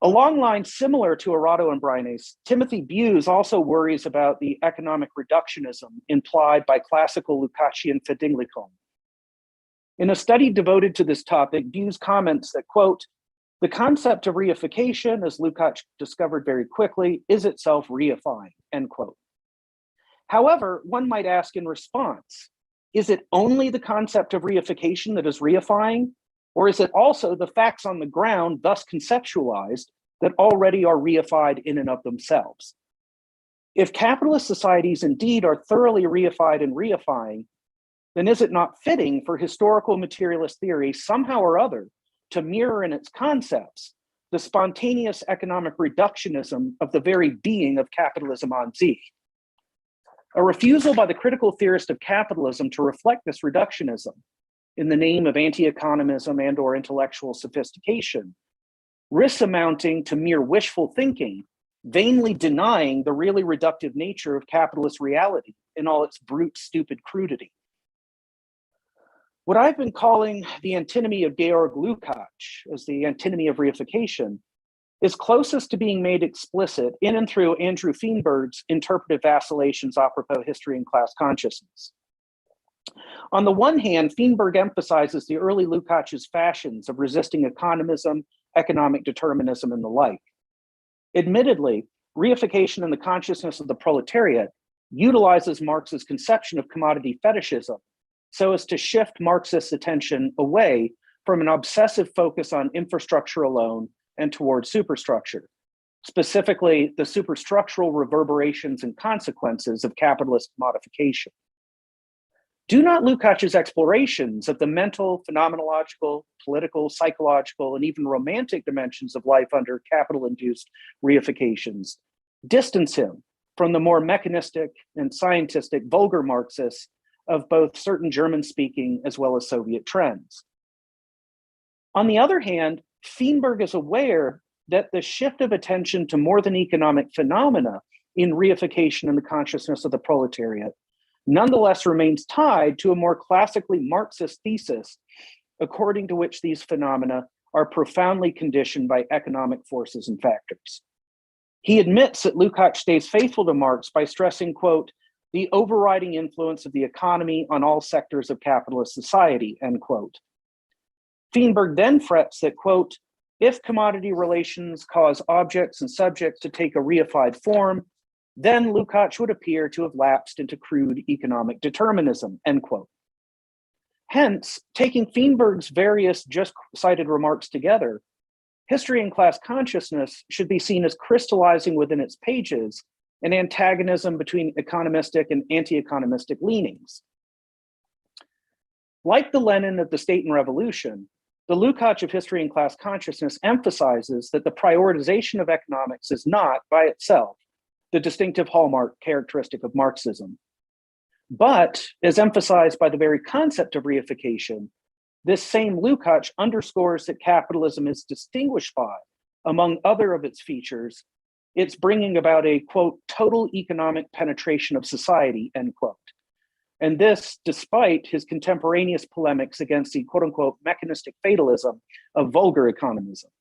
Along lines similar to Arado and Breines, Timothy Bewes also worries about the economic reductionism implied by classical Lukácsian Verdinglichung. In a study devoted to this topic, Bewes comments that, quote, the concept of reification, as Lukács discovered very quickly, is itself reifying, end quote. However, one might ask in response, is it only the concept of reification that is reifying? Or is it also the facts on the ground, thus conceptualized, that already are reified in and of themselves? If capitalist societies indeed are thoroughly reified and reifying, then is it not fitting for historical materialist theory somehow or other to mirror in its concepts the spontaneous economic reductionism of the very being of capitalism an sich? A refusal by the critical theorist of capitalism to reflect this reductionism in the name of anti-economism and or intellectual sophistication risks amounting to mere wishful thinking, vainly denying the really reductive nature of capitalist reality in all its brute, stupid crudity. What I've been calling the antinomy of Georg Lukács as the antinomy of reification is closest to being made explicit in and through Andrew Feenberg's interpretive vacillations apropos history and class consciousness. On the one hand, Feenberg emphasizes the early Lukács's fashions of resisting economism, economic determinism, and the like. Admittedly, Reification in the Consciousness of the Proletariat utilizes Marx's conception of commodity fetishism so as to shift Marxist attention away from an obsessive focus on infrastructure alone and towards superstructure, specifically the superstructural reverberations and consequences of capitalist modification. Do not Lukács's explorations of the mental, phenomenological, political, psychological, and even romantic dimensions of life under capital-induced reifications distance him from the more mechanistic and scientistic vulgar Marxists of both certain German-speaking as well as Soviet trends? On the other hand, Feenberg is aware that the shift of attention to more than economic phenomena in reification in the consciousness of the proletariat nonetheless remains tied to a more classically Marxist thesis, according to which these phenomena are profoundly conditioned by economic forces and factors. He admits that Lukács stays faithful to Marx by stressing, quote, the overriding influence of the economy on all sectors of capitalist society, end quote. Feenberg then frets that, quote, if commodity relations cause objects and subjects to take a reified form, then Lukács would appear to have lapsed into crude economic determinism, end quote. Hence, taking Feenberg's various just cited remarks together, History and Class Consciousness should be seen as crystallizing within its pages an antagonism between economistic and anti-economistic leanings. Like the Lenin of the State and Revolution, the Lukács of History and Class Consciousness emphasizes that the prioritization of economics is not, by itself, the distinctive hallmark characteristic of Marxism. But, as emphasized by the very concept of reification, this same Lukács underscores that capitalism is distinguished by, among other of its features, its bringing about a, quote, total economic penetration of society, end quote. And this, despite his contemporaneous polemics against the, quote unquote, mechanistic fatalism of vulgar economism.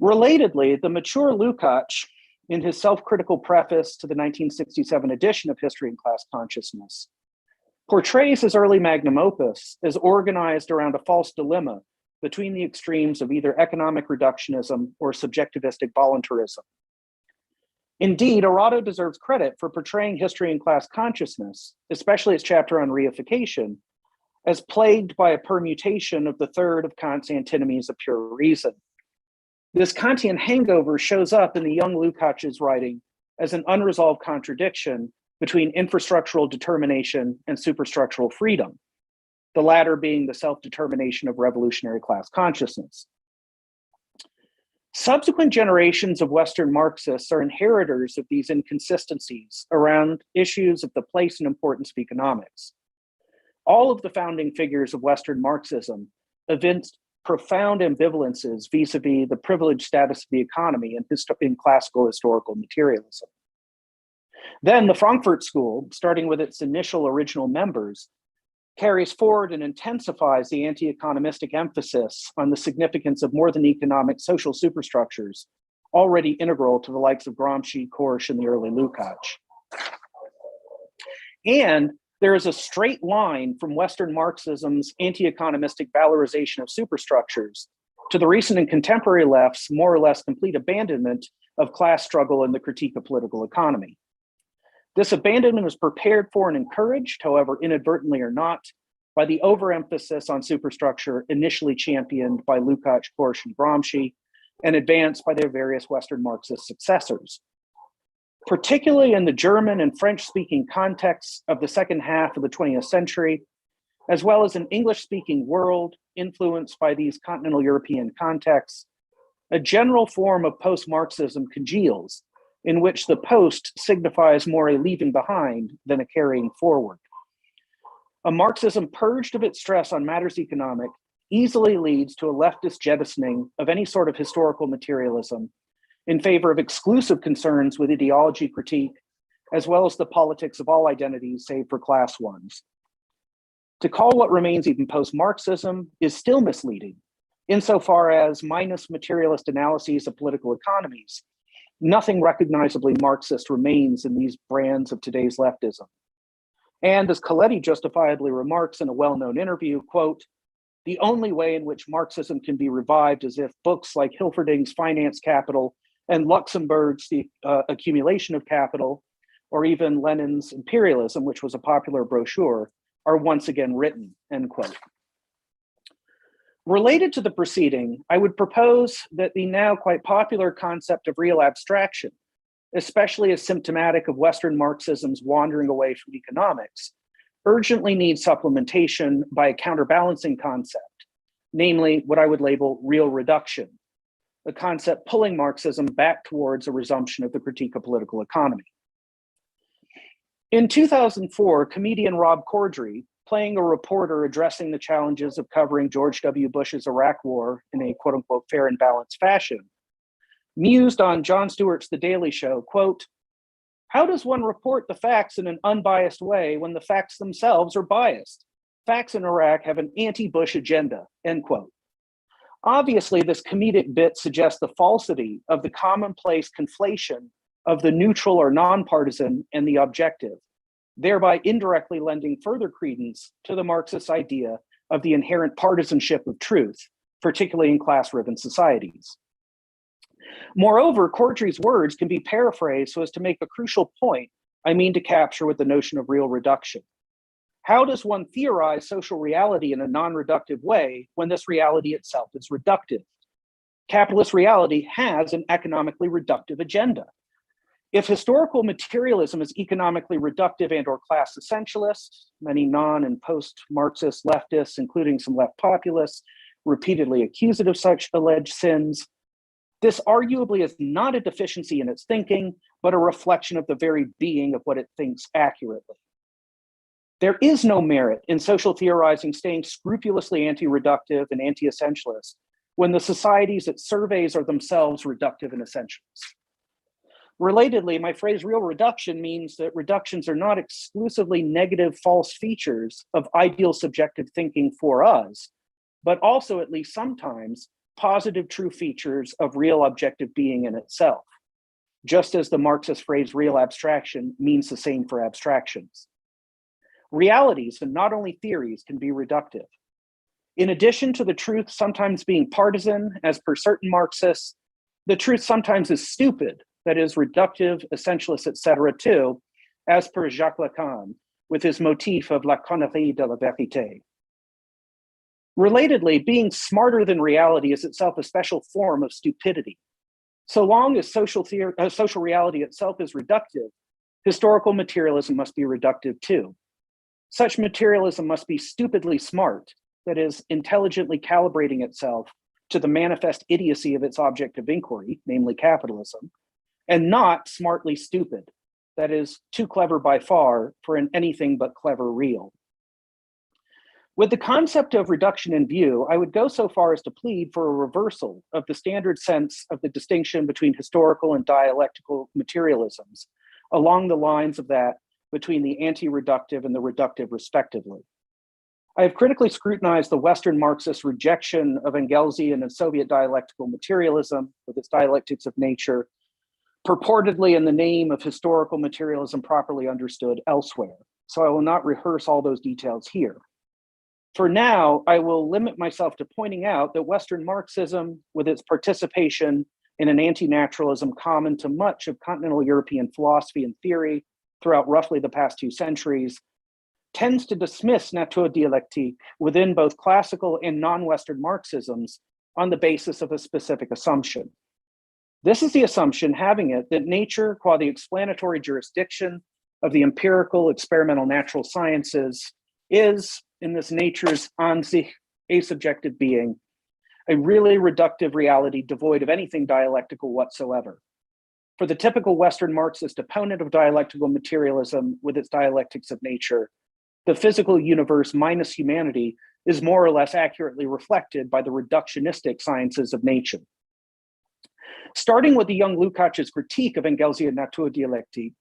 Relatedly, the mature Lukács, in his self-critical preface to the 1967 edition of History and Class Consciousness, portrays his early magnum opus as organized around a false dilemma between the extremes of either economic reductionism or subjectivistic voluntarism. Indeed, Arado deserves credit for portraying History and Class Consciousness, especially its chapter on reification, as plagued by a permutation of the third of Kant's antinomies of pure reason. This Kantian hangover shows up in the young Lukács's writing as an unresolved contradiction between infrastructural determination and superstructural freedom, the latter being the self-determination of revolutionary class consciousness. Subsequent generations of Western Marxists are inheritors of these inconsistencies around issues of the place and importance of economics. All of the founding figures of Western Marxism evinced profound ambivalences vis-a-vis the privileged status of the economy in classical historical materialism. Then the Frankfurt School, starting with its initial original members, carries forward and intensifies the anti-economistic emphasis on the significance of more than economic social superstructures, already integral to the likes of Gramsci, Korsch, and the early Lukács. And there is a straight line from Western Marxism's anti-economistic valorization of superstructures to the recent and contemporary left's more or less complete abandonment of class struggle and the critique of political economy. This abandonment is prepared for and encouraged, however inadvertently or not, by the overemphasis on superstructure initially championed by Lukács, Korsch, and Gramsci, and advanced by their various Western Marxist successors. Particularly in the German and French-speaking contexts of the second half of the 20th century, as well as an English-speaking world influenced by these continental European contexts, a general form of post-Marxism congeals, in which the post signifies more a leaving behind than a carrying forward. A Marxism purged of its stress on matters economic easily leads to a leftist jettisoning of any sort of historical materialism in favor of exclusive concerns with ideology critique, as well as the politics of all identities save for class ones. To call what remains even post-Marxism is still misleading, insofar as minus materialist analyses of political economies, nothing recognizably Marxist remains in these brands of today's leftism. And as Coletti justifiably remarks in a well-known interview, quote, the only way in which Marxism can be revived is if books like Hilferding's Finance Capital and Luxemburg's The Accumulation of Capital, or even Lenin's Imperialism, which was a popular brochure, are once again written, end quote. Related to the preceding, I would propose that the now quite popular concept of real abstraction, especially as symptomatic of Western Marxism's wandering away from economics, urgently needs supplementation by a counterbalancing concept, namely what I would label real reduction, a concept pulling Marxism back towards a resumption of the critique of political economy. In 2004, comedian Rob Corddry, playing a reporter addressing the challenges of covering George W. Bush's Iraq War in a quote unquote fair and balanced fashion, mused on Jon Stewart's The Daily Show, quote, "How does one report the facts in an unbiased way when the facts themselves are biased? Facts in Iraq have an anti-Bush agenda," end quote. Obviously, this comedic bit suggests the falsity of the commonplace conflation of the neutral or nonpartisan and the objective, thereby indirectly lending further credence to the Marxist idea of the inherent partisanship of truth, particularly in class-riven societies. Moreover, Corddry's words can be paraphrased so as to make a crucial point I mean to capture with the notion of real reduction. How does one theorize social reality in a non-reductive way when this reality itself is reductive? Capitalist reality has an economically reductive agenda. If historical materialism is economically reductive and or class essentialist, many non and post-Marxist leftists, including some left populists, repeatedly accuse it of such alleged sins, this arguably is not a deficiency in its thinking, but a reflection of the very being of what it thinks accurately. There is no merit in social theorizing staying scrupulously anti-reductive and anti-essentialist when the societies it surveys are themselves reductive and essentialist. Relatedly, my phrase real reduction means that reductions are not exclusively negative false features of ideal subjective thinking for us, but also at least sometimes positive true features of real objective being in itself, just as the Marxist phrase real abstraction means the same for abstractions. Realities, and not only theories, can be reductive. In addition to the truth sometimes being partisan, as per certain Marxists, the truth sometimes is stupid, that is reductive, essentialist, etc. too, as per Jacques Lacan, with his motif of la connerie de la vérité. Relatedly, being smarter than reality is itself a special form of stupidity. So long as social reality itself is reductive, historical materialism must be reductive too. Such materialism must be stupidly smart, that is, intelligently calibrating itself to the manifest idiocy of its object of inquiry, namely capitalism, and not smartly stupid, that is, too clever by far for an anything but clever real. With the concept of reduction in view, I would go so far as to plead for a reversal of the standard sense of the distinction between historical and dialectical materialisms, along the lines of that between the anti-reductive and the reductive respectively. I have critically scrutinized the Western Marxist rejection of Engelsian and Soviet dialectical materialism with its dialectics of nature, purportedly in the name of historical materialism properly understood elsewhere. So I will not rehearse all those details here. For now, I will limit myself to pointing out that Western Marxism, with its participation in an anti-naturalism common to much of continental European philosophy and theory throughout roughly the past 2 centuries, tends to dismiss Naturdialektik within both classical and non-Western Marxisms on the basis of a specific assumption. This is the assumption having it that nature, qua the explanatory jurisdiction of the empirical experimental natural sciences, is, in this nature's an sich, asubjective being, a really reductive reality devoid of anything dialectical whatsoever. For the typical Western Marxist opponent of dialectical materialism with its dialectics of nature, the physical universe minus humanity is more or less accurately reflected by the reductionistic sciences of nature. Starting with the young Lukács's critique of Engelsian Naturdialektik,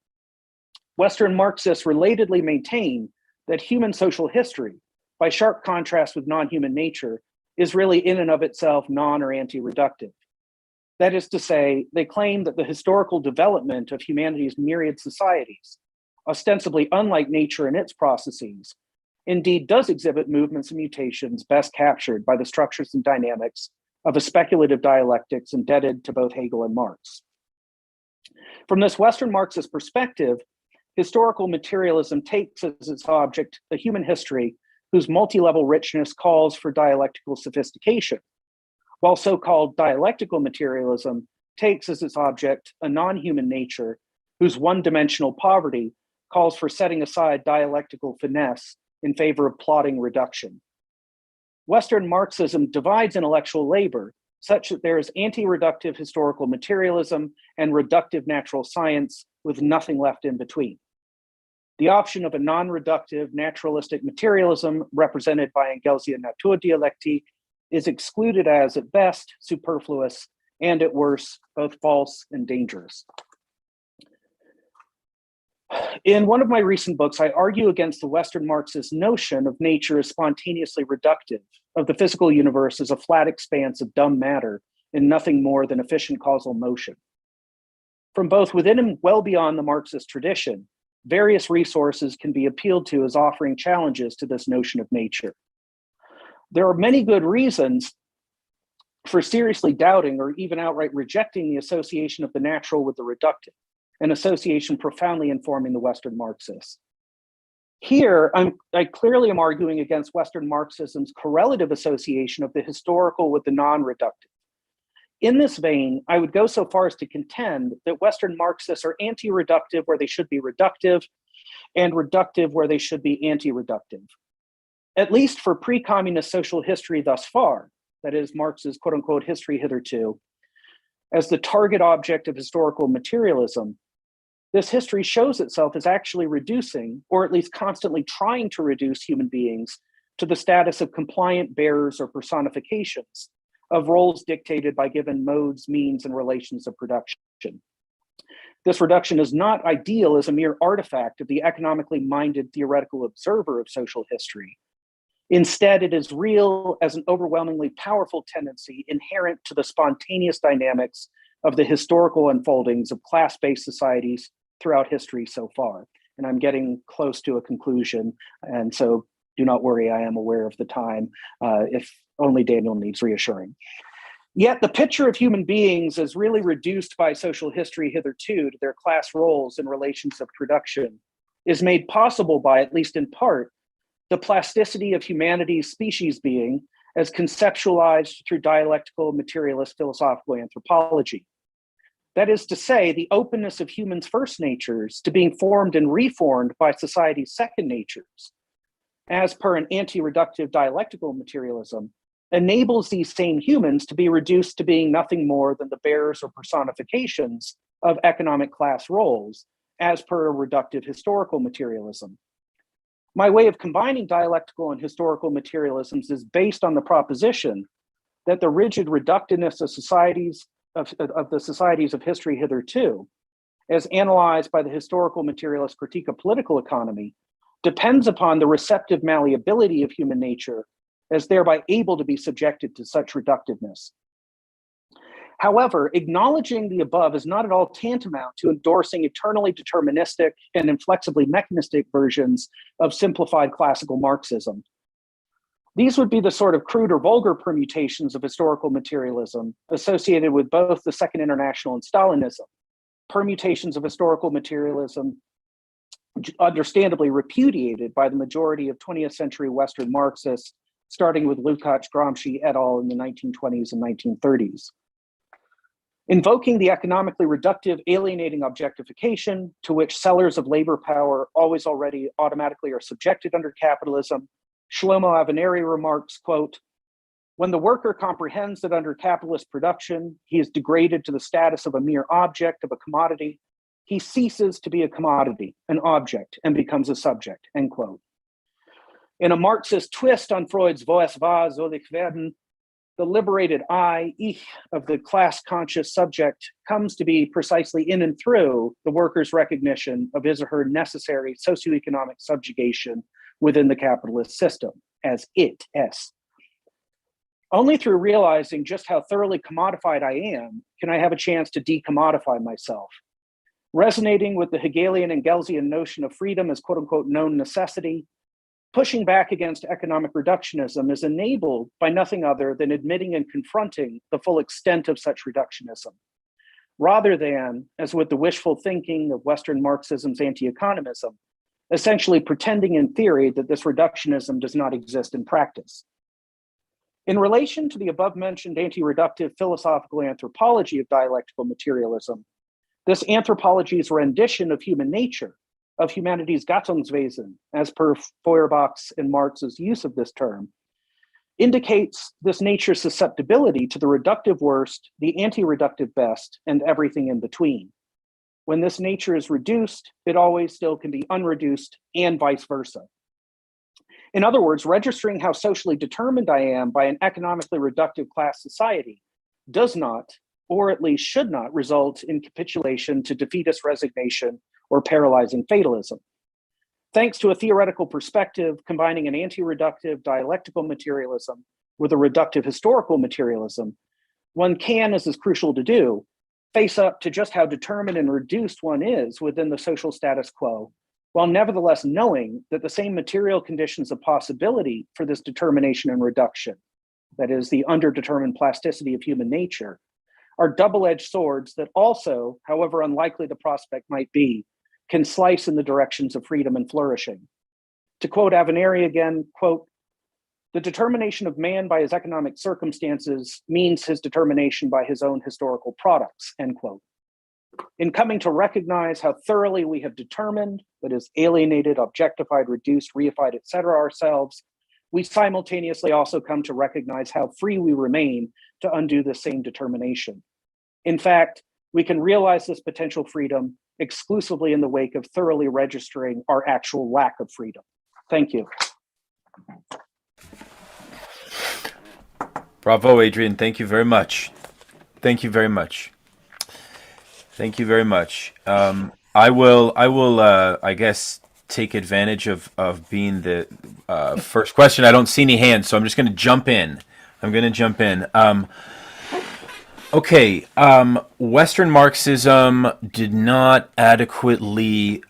Western Marxists relatedly maintain that human social history, by sharp contrast with non-human nature, is really in and of itself non or anti-reductive. That is to say, they claim that the historical development of humanity's myriad societies, ostensibly unlike nature and its processes, indeed does exhibit movements and mutations best captured by the structures and dynamics of a speculative dialectics indebted to both Hegel and Marx. From this Western Marxist perspective, historical materialism takes as its object a human history whose multi-level richness calls for dialectical sophistication, while so-called dialectical materialism takes as its object a non-human nature whose one-dimensional poverty calls for setting aside dialectical finesse in favor of plotting reduction. Western Marxism divides intellectual labor such that there is anti-reductive historical materialism and reductive natural science with nothing left in between. The option of a non-reductive naturalistic materialism represented by Engelsian Naturdialektik is excluded as, at best, superfluous and at worst, both false and dangerous. In one of my recent books, I argue against the Western Marxist notion of nature as spontaneously reductive, of the physical universe as a flat expanse of dumb matter and nothing more than efficient causal motion. From both within and well beyond the Marxist tradition, various resources can be appealed to as offering challenges to this notion of nature. There are many good reasons for seriously doubting or even outright rejecting the association of the natural with the reductive, an association profoundly informing the Western Marxists. Here, I clearly am arguing against Western Marxism's correlative association of the historical with the non-reductive. In this vein, I would go so far as to contend that Western Marxists are anti-reductive where they should be reductive, and reductive where they should be anti-reductive. At least for pre-communist social history thus far, that is Marx's quote-unquote history hitherto, as the target object of historical materialism, this history shows itself as actually reducing, or at least constantly trying to reduce human beings to the status of compliant bearers or personifications of roles dictated by given modes, means, and relations of production. This reduction is not ideal as a mere artifact of the economically minded theoretical observer of social history. Instead, it is real as an overwhelmingly powerful tendency inherent to the spontaneous dynamics of the historical unfoldings of class-based societies throughout history so far. And I'm getting close to a conclusion, and so do not worry, I am aware of the time, if only Daniel needs reassuring. Yet the picture of human beings is really reduced by social history hitherto to their class roles and relations of production is made possible by, at least in part, the plasticity of humanity's species being as conceptualized through dialectical materialist philosophical anthropology. That is to say, the openness of humans' first natures to being formed and reformed by society's second natures, as per an anti-reductive dialectical materialism, enables these same humans to be reduced to being nothing more than the bearers or personifications of economic class roles, as per a reductive historical materialism. My way of combining dialectical and historical materialisms is based on the proposition that the rigid reductiveness of societies of the societies of history hitherto, as analyzed by the historical materialist critique of political economy, depends upon the receptive malleability of human nature as thereby able to be subjected to such reductiveness. However, acknowledging the above is not at all tantamount to endorsing eternally deterministic and inflexibly mechanistic versions of simplified classical Marxism. These would be the sort of crude or vulgar permutations of historical materialism associated with both the Second International and Stalinism, permutations of historical materialism understandably repudiated by the majority of 20th century Western Marxists, starting with Lukács, Gramsci et al. In the 1920s and 1930s. Invoking the economically reductive, alienating objectification to which sellers of labor power always already automatically are subjected under capitalism, Shlomo Avineri remarks, quote, "When the worker comprehends that under capitalist production, he is degraded to the status of a mere object of a commodity, he ceases to be a commodity, an object, and becomes a subject," end quote. In a Marxist twist on Freud's "Wo es war, soll ich werden," the liberated I, ich, of the class-conscious subject comes to be precisely in and through the worker's recognition of his or her necessary socioeconomic subjugation within the capitalist system, as it, es. Only through realizing just how thoroughly commodified I am can I have a chance to decommodify myself. Resonating with the Hegelian and Engelsian notion of freedom as quote-unquote known necessity, pushing back against economic reductionism is enabled by nothing other than admitting and confronting the full extent of such reductionism. rather than, as with the wishful thinking of Western Marxism's anti-economism, essentially pretending in theory that this reductionism does not exist in practice. In relation to the above-mentioned anti-reductive philosophical anthropology of dialectical materialism, this anthropology's rendition of human nature, of humanity's Gattungswesen, as per Feuerbach's and Marx's use of this term, indicates this nature's susceptibility to the reductive worst, the anti-reductive best, and everything in between. When this nature is reduced, it always still can be unreduced, and vice versa. In other words, registering how socially determined I am by an economically reductive class society does not, or at least should not, result in capitulation to defeatist resignation or paralyzing fatalism. Thanks to a theoretical perspective combining an anti-reductive dialectical materialism with a reductive historical materialism, one can, as is crucial to do, face up to just how determined and reduced one is within the social status quo, while nevertheless knowing that the same material conditions of possibility for this determination and reduction, that is, the underdetermined plasticity of human nature, are double-edged swords that also, however unlikely the prospect might be, can slice in the directions of freedom and flourishing. To quote Avenari again, quote, "The determination of man by his economic circumstances means his determination by his own historical products," end quote. In coming to recognize how thoroughly we have determined, that is, alienated, objectified, reduced, reified, etc., ourselves, we simultaneously also come to recognize how free we remain to undo the same determination. In fact, we can realize this potential freedom exclusively in the wake of thoroughly registering our actual lack of freedom. Thank you. Bravo, Adrian. Thank you very much. Thank you very much. Thank you very much. I will, I guess, take advantage of being the first question. I don't see any hands, so I'm just going to jump in. Okay, Western Marxism did not adequately take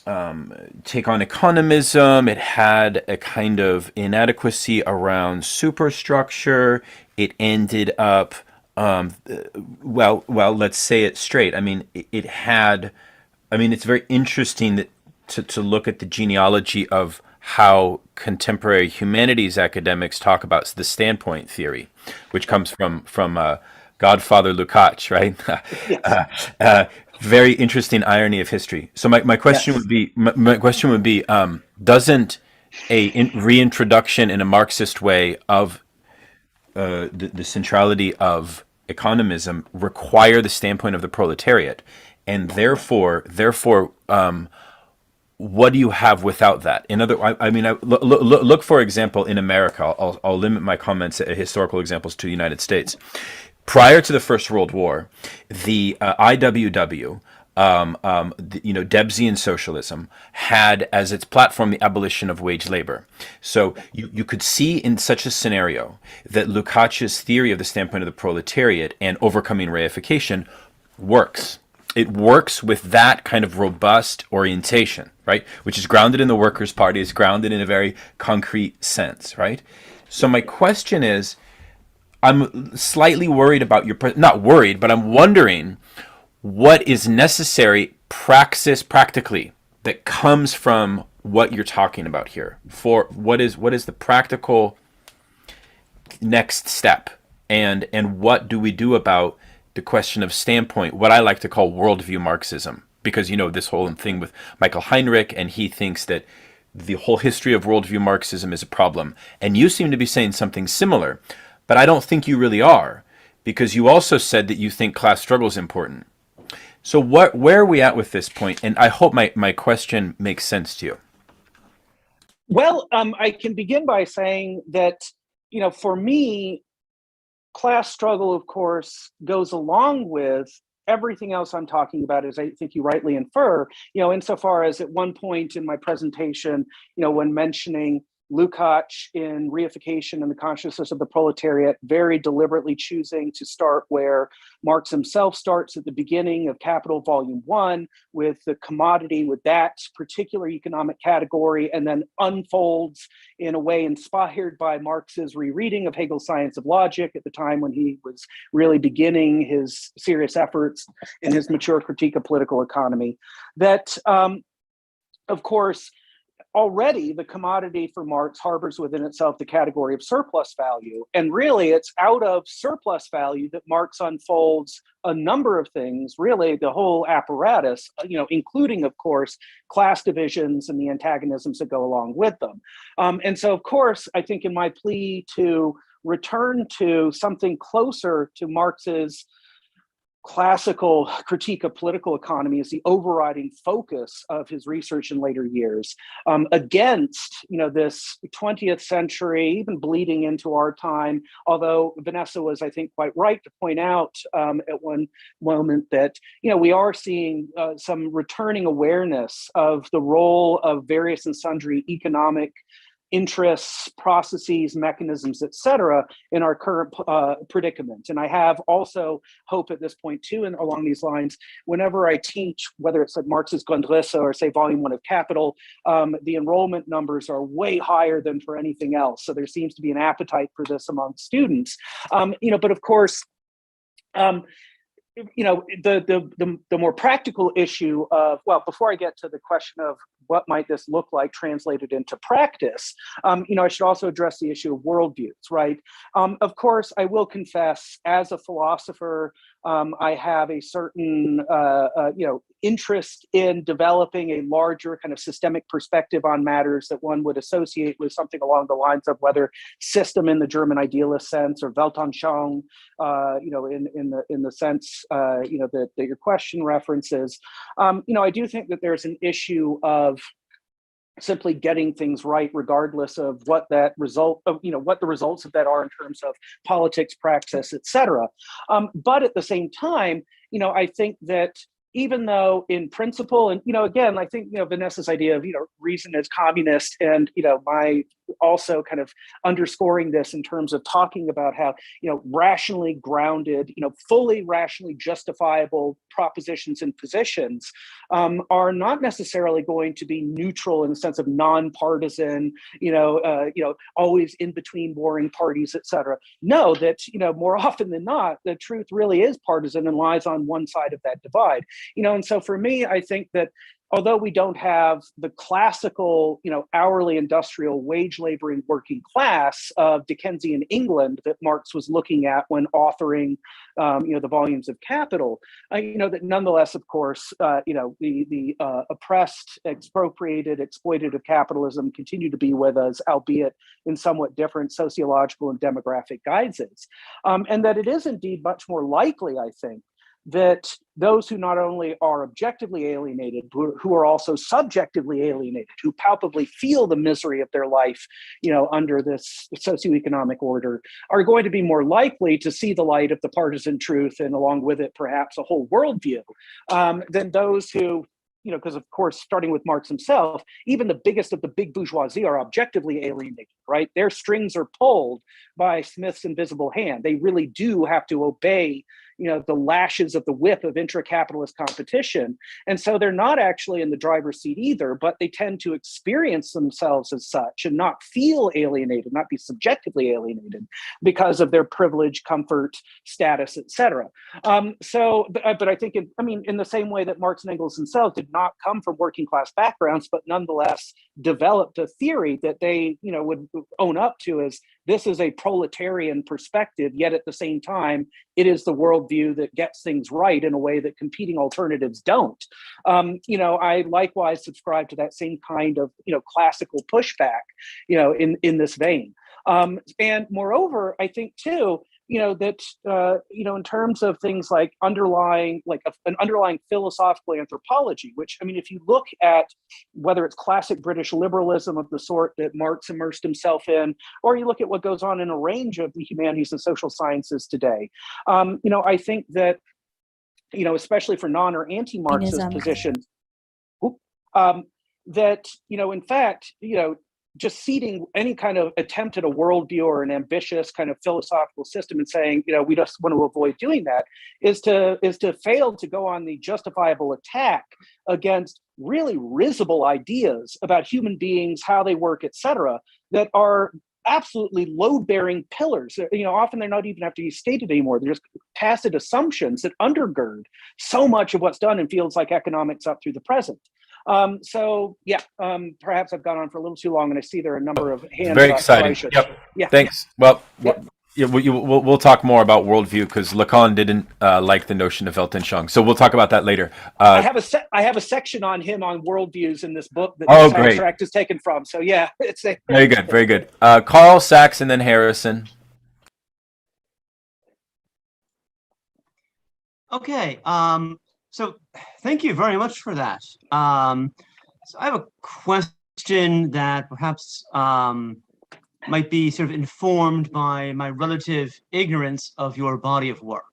on economism. It had a kind of inadequacy around superstructure. It ended up, well, let's say it straight. I mean, it's very interesting that to look at the genealogy of how contemporary humanities academics talk about the standpoint theory, which comes from Godfather Lukács, right? Very interesting irony of history. So my question would be, doesn't a reintroduction in a Marxist way of the centrality of economism require the standpoint of the proletariat, and therefore, what do you have without that? In other, look for example in America. I'll limit my comments at historical examples to the United States. Prior to the First World War, the IWW, Debsian socialism, had as its platform the abolition of wage labor. So you could see in such a scenario that Lukács' theory of the standpoint of the proletariat and overcoming reification works. It works with that kind of robust orientation, right? Which is grounded in the Workers' Party, is grounded in a very concrete sense, right? So my question is, I'm slightly worried about not worried, but I'm wondering what is necessary practically that comes from what you're talking about here. For what is the practical next step, and what do we do about the question of standpoint, what I like to call worldview Marxism, because this whole thing with Michael Heinrich, and he thinks that the whole history of worldview Marxism is a problem, and you seem to be saying something similar, but I don't think you really are, because you also said that you think class struggle is important. So where are we at with this point? And I hope my question makes sense to you. Well, I can begin by saying that, for me, class struggle, of course, goes along with everything else I'm talking about, as I think you rightly infer, insofar as at one point in my presentation, when mentioning Lukács in Reification and the Consciousness of the Proletariat, very deliberately choosing to start where Marx himself starts at the beginning of Capital Volume 1 with the commodity, with that particular economic category, and then unfolds in a way inspired by Marx's rereading of Hegel's Science of Logic at the time when he was really beginning his serious efforts in his mature critique of political economy. That, of course, already the commodity for Marx harbors within itself the category of surplus value. And really it's out of surplus value that Marx unfolds a number of things, really the whole apparatus, including, of course, class divisions and the antagonisms that go along with them. And so, of course, I think in my plea to return to something closer to Marx's classical critique of political economy is the overriding focus of his research in later years, against this 20th century, even bleeding into our time. Although Vanessa was, I think, quite right to point out at one moment that we are seeing some returning awareness of the role of various and sundry economic interests, processes, mechanisms, et cetera, in our current predicament. And I have also hope at this point too, and along these lines, whenever I teach, whether it's at Marx's Grundrisse or say Volume 1 of Capital, the enrollment numbers are way higher than for anything else. So there seems to be an appetite for this among students. But of course, the more practical issue of, well, before I get to the question of what might this look like translated into practice, I should also address the issue of worldviews, right? Of course, I will confess, as a philosopher, I have a certain, interest in developing a larger kind of systemic perspective on matters that one would associate with something along the lines of whether system in the German idealist sense or Weltanschauung, in the sense, that your question references. I do think that there's an issue of simply getting things right, regardless of what that result of, what the results of that are in terms of politics, praxis, et cetera. But at the same time, I think that even though in principle, and, again, I think, Vanessa's idea of, reason as communist and, my also kind of underscoring this in terms of talking about how, rationally grounded, fully rationally justifiable propositions and positions are not necessarily going to be neutral in the sense of nonpartisan, always in between warring parties, et cetera. No, that, more often than not, the truth really is partisan and lies on one side of that divide. And so for me, I think that although we don't have the classical, hourly industrial wage laboring working class of Dickensian England that Marx was looking at when authoring, the volumes of Capital, that nonetheless, of course, the oppressed, expropriated, exploitative capitalism continue to be with us, albeit in somewhat different sociological and demographic guises, and that it is indeed much more likely, I think, that those who not only are objectively alienated, who are also subjectively alienated, who palpably feel the misery of their life, under this socioeconomic order, are going to be more likely to see the light of the partisan truth and along with it, perhaps a whole worldview, than those who, because of course, starting with Marx himself, even the biggest of the big bourgeoisie are objectively alienated, right? Their strings are pulled by Smith's invisible hand. They really do have to obey the lashes of the whip of intra-capitalist competition. And so they're not actually in the driver's seat either, but they tend to experience themselves as such and not feel alienated, not be subjectively alienated because of their privilege, comfort, status, et cetera. But I think, in the same way that Marx and Engels themselves did not come from working class backgrounds, but nonetheless developed a theory that they, would own up to as this is a proletarian perspective, yet at the same time, it is the worldview that gets things right in a way that competing alternatives don't. I likewise subscribe to that same kind of, classical pushback, in this vein. And moreover, I think too, that, in terms of things like underlying philosophical anthropology, which, if you look at whether it's classic British liberalism of the sort that Marx immersed himself in, or you look at what goes on in a range of the humanities and social sciences today, I think that, especially for non or anti-Marxist positions, that, in fact, just seeding any kind of attempt at a worldview or an ambitious kind of philosophical system and saying, we just want to avoid doing that, is to fail to go on the justifiable attack against really risible ideas about human beings, how they work, etc., that are absolutely load-bearing pillars. Often they're not even have to be stated anymore. They're just tacit assumptions that undergird so much of what's done in fields like economics up through the present. Perhaps I've gone on for a little too long, and I see there are a number of hands. Very exciting. Yep. Yeah. Thanks. Well, we'll talk more about worldview because Lacan didn't like the notion of Weltanschauung. So we'll talk about that later. I have a section on him on worldviews in this book that this great. Abstract is taken from. So yeah, it's very good. Very good. Carl, Sachs, and then Harrison. Okay. So thank you very much for that. So I have a question that perhaps might be sort of informed by my relative ignorance of your body of work.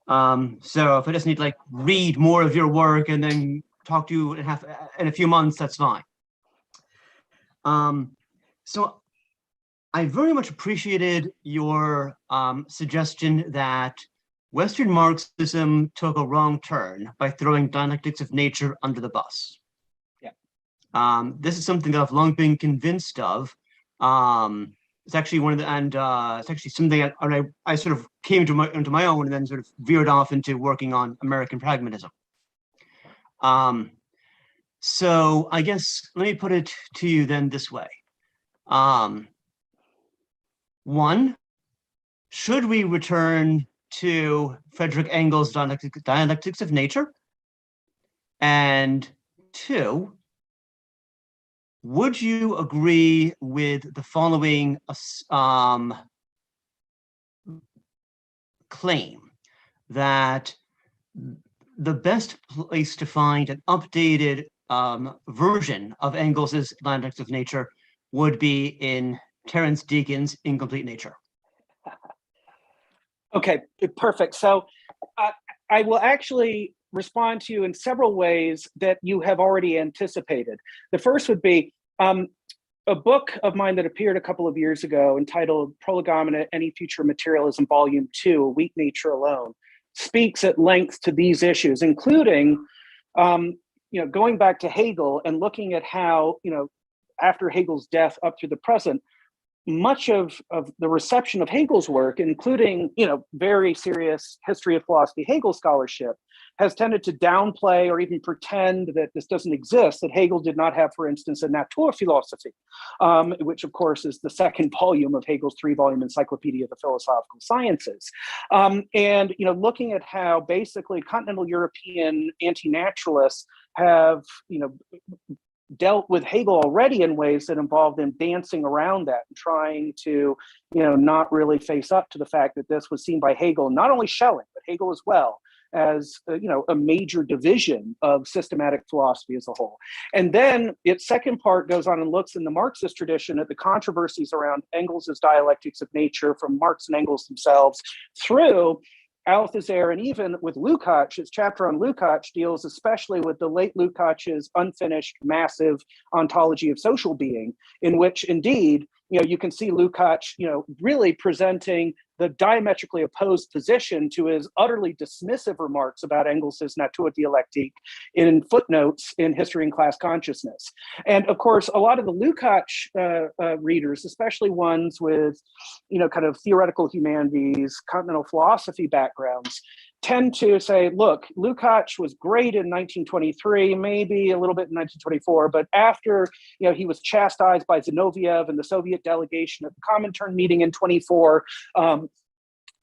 So if I just need to read more of your work and then talk to you in a few months, that's fine. So I very much appreciated your suggestion that Western Marxism took a wrong turn by throwing dialectics of nature under the bus. Yeah. This is something that I've long been convinced of. It's actually it's actually something I sort of came into my own and then sort of veered off into working on American pragmatism. So I guess let me put it to you then this way. One, should we return to Frederick Engels' dialectics of nature? And two, would you agree with the following claim that the best place to find an updated version of Engels' dialectics of nature would be in Terence Deakin's Incomplete Nature? Okay, perfect. So I will actually respond to you in several ways that you have already anticipated. The first would be a book of mine that appeared a couple of years ago entitled Prolegomena, Any Future Materialism, Volume 2, A Weak Nature Alone, speaks at length to these issues, including going back to Hegel and looking at how, after Hegel's death up to the present, much of the reception of Hegel's work, including, very serious history of philosophy Hegel scholarship, has tended to downplay or even pretend that this doesn't exist, that Hegel did not have, for instance, a Naturphilosophie, which of course is the second volume of Hegel's 3-volume Encyclopedia of the Philosophical Sciences. And, looking at how basically continental European anti-naturalists have, dealt with Hegel already in ways that involved them dancing around that and trying to, not really face up to the fact that this was seen by Hegel, not only Schelling, but Hegel as well, as a major division of systematic philosophy as a whole. And then its second part goes on and looks in the Marxist tradition at the controversies around Engels' dialectics of nature from Marx and Engels themselves through Althusser, and even with Lukács. Its chapter on Lukács deals especially with the late Lukács's unfinished massive ontology of social being, in which indeed, you can see Lukács, really presenting the diametrically opposed position to his utterly dismissive remarks about Engels' Naturdialektik in footnotes in History and Class Consciousness. And of course, a lot of the Lukács readers, especially ones with, kind of theoretical humanities, continental philosophy backgrounds, tend to say, look, Lukács was great in 1923, maybe a little bit in 1924, but after he was chastised by Zinoviev and the Soviet delegation at the Comintern meeting in 24,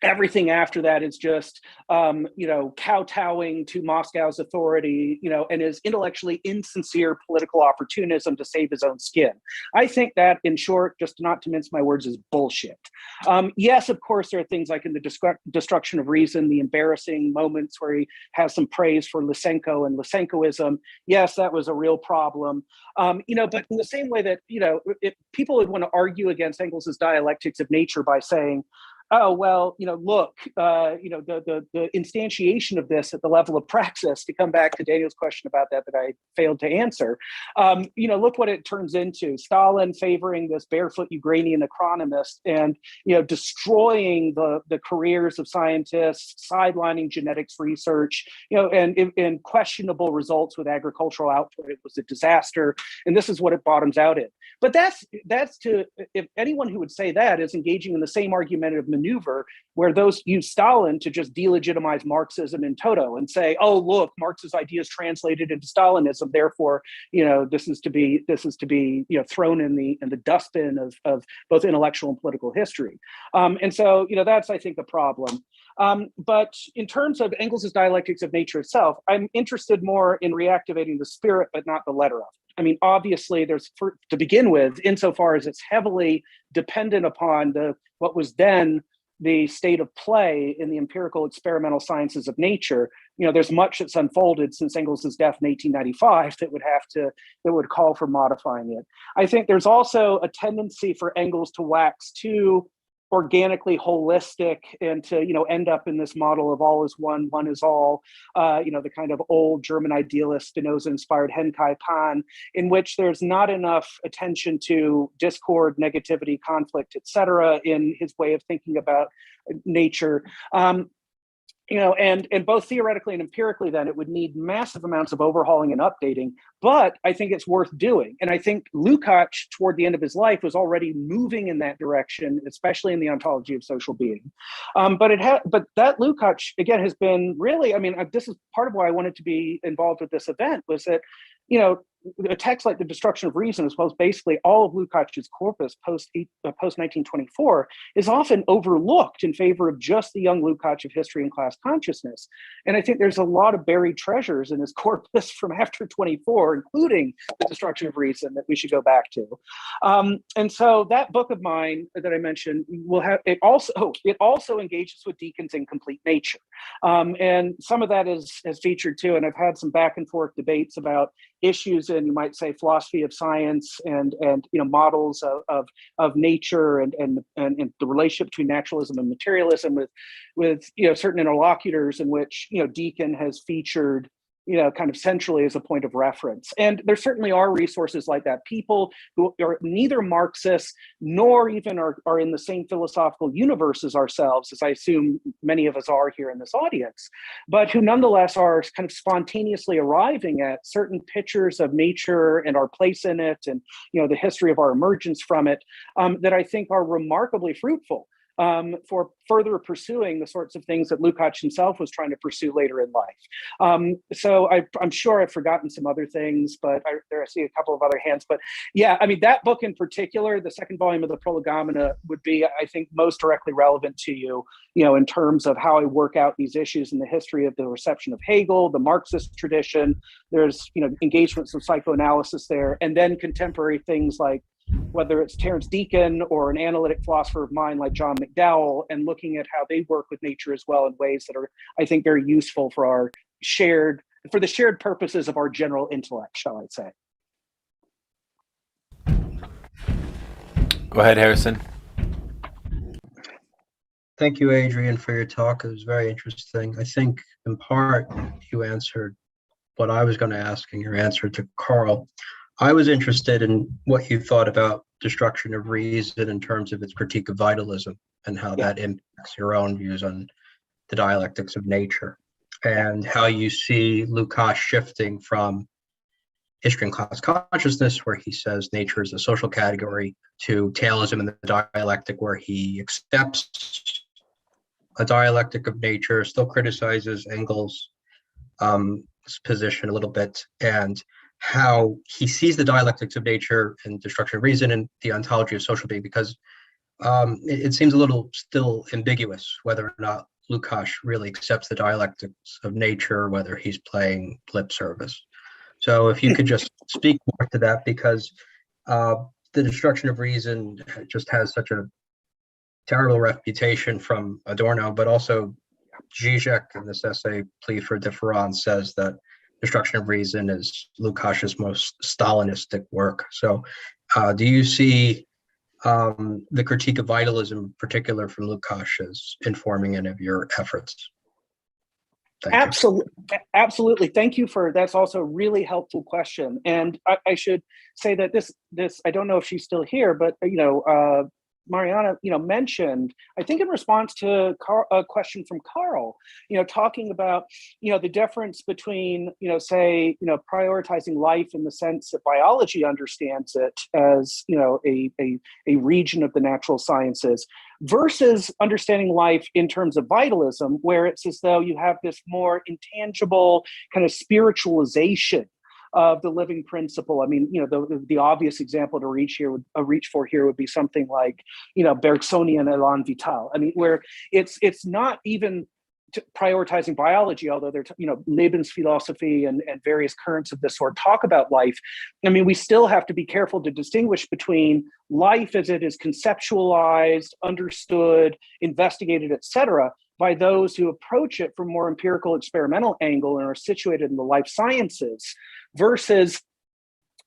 everything after that is just, kowtowing to Moscow's authority, and is intellectually insincere political opportunism to save his own skin. I think that, in short, just not to mince my words, is bullshit. Yes, of course, there are things like in the Destruction of Reason, the embarrassing moments where he has some praise for Lysenko and Lysenkoism. Yes, that was a real problem. But in the same way that, if people would want to argue against Engels' dialectics of nature by saying, oh, well, look, the instantiation of this at the level of praxis, to come back to Daniel's question about that I failed to answer, look what it turns into. Stalin favoring this barefoot Ukrainian economist and, destroying the careers of scientists, sidelining genetics research, and questionable results with agricultural output. It was a disaster. And this is what it bottoms out in. But that's if anyone who would say that is engaging in the same argumentative maneuver where those use Stalin to just delegitimize Marxism in toto and say, oh, look, Marx's ideas translated into Stalinism, therefore, this is to be thrown in the dustbin of both intellectual and political history. And so, that's, I think, the problem. But in terms of Engels's dialectics of nature itself, I'm interested more in reactivating the spirit, but not the letter of it. I mean, obviously, to begin with, insofar as it's heavily dependent upon what was then the state of play in the empirical experimental sciences of nature, there's much that's unfolded since Engels's death in 1895 that would call for modifying it. I think there's also a tendency for Engels to wax too organically holistic and to end up in this model of all is one, one is all, the kind of old German idealist Spinoza-inspired Henkai Pan, in which there's not enough attention to discord, negativity, conflict, etc. in his way of thinking about nature. And both theoretically and empirically, then it would need massive amounts of overhauling and updating, but I think it's worth doing. And I think Lukács, toward the end of his life, was already moving in that direction, especially in the ontology of social being. But that Lukács, again, has been really, this is part of why I wanted to be involved with this event, was that, a text like The Destruction of Reason, as well as basically all of Lukács's corpus post 1924, is often overlooked in favor of just the young Lukács of history and class consciousness. And I think there's a lot of buried treasures in his corpus from after 24, including The Destruction of Reason, that we should go back to. And so that book of mine that I mentioned will have it also engages with Deakin's incomplete nature, and some of that is featured too. And I've had some back and forth debates about issues in, you might say, philosophy of science and models of nature and the relationship between naturalism and materialism with certain interlocutors in which Deakin has featured kind of centrally as a point of reference. And there certainly are resources like that. People who are neither Marxists nor even are in the same philosophical universe as ourselves, as I assume many of us are here in this audience, but who nonetheless are kind of spontaneously arriving at certain pictures of nature and our place in it and the history of our emergence from it, that I think are remarkably fruitful for further pursuing the sorts of things that Lukács himself was trying to pursue later in life. So I'm sure I've forgotten some other things, but I see a couple of other hands. But yeah, that book in particular, the second volume of the Prolegomena, would be, I think, most directly relevant to you, in terms of how I work out these issues in the history of the reception of Hegel, the Marxist tradition. There's, engagements of psychoanalysis there, and then contemporary things like whether it's Terence Deakin or an analytic philosopher of mind like John McDowell, and looking at how they work with nature as well in ways that are, I think, very useful for the shared purposes of our general intellect, shall I say. Go ahead, Harrison. Thank you, Adrian, for your talk. It was very interesting. I think in part you answered what I was going to ask in your answer to Carl. I was interested in what you thought about Destruction of Reason in terms of its critique of vitalism and how that impacts your own views on the dialectics of nature, and how you see Lukács shifting from history and class consciousness, where he says nature is a social category, to Taylism in the dialectic, where he accepts a dialectic of nature, still criticizes Engels' position a little bit, and how he sees the dialectics of nature and Destruction of Reason and the ontology of social being, because it seems a little still ambiguous whether or not Lukács really accepts the dialectics of nature, whether he's playing lip service. So if you could just speak more to that, because the Destruction of Reason just has such a terrible reputation from Adorno, but also Zizek in this essay, Plea for Difference, says that Destruction of Reason is Lukács' most Stalinistic work. So do you see the critique of vitalism, in particular from Lukács, is informing any of your efforts. Absolutely. Thank you for that's also a really helpful question. And I should say that this I don't know if she's still here, but Mariana, mentioned, I think in response to a question from Carl, talking about, the difference between, say, prioritizing life in the sense that biology understands it as, a region of the natural sciences versus understanding life in terms of vitalism, where it's as though you have this more intangible kind of spiritualization of the living principle. I mean, the obvious example to reach for here would be something like, Bergsonian élan vital. I mean, where it's not even prioritizing biology, although they're, Lebensphilosophy and various currents of this sort talk about life. I mean, we still have to be careful to distinguish between life as it is conceptualized, understood, investigated, etc., by those who approach it from more empirical experimental angle and are situated in the life sciences versus,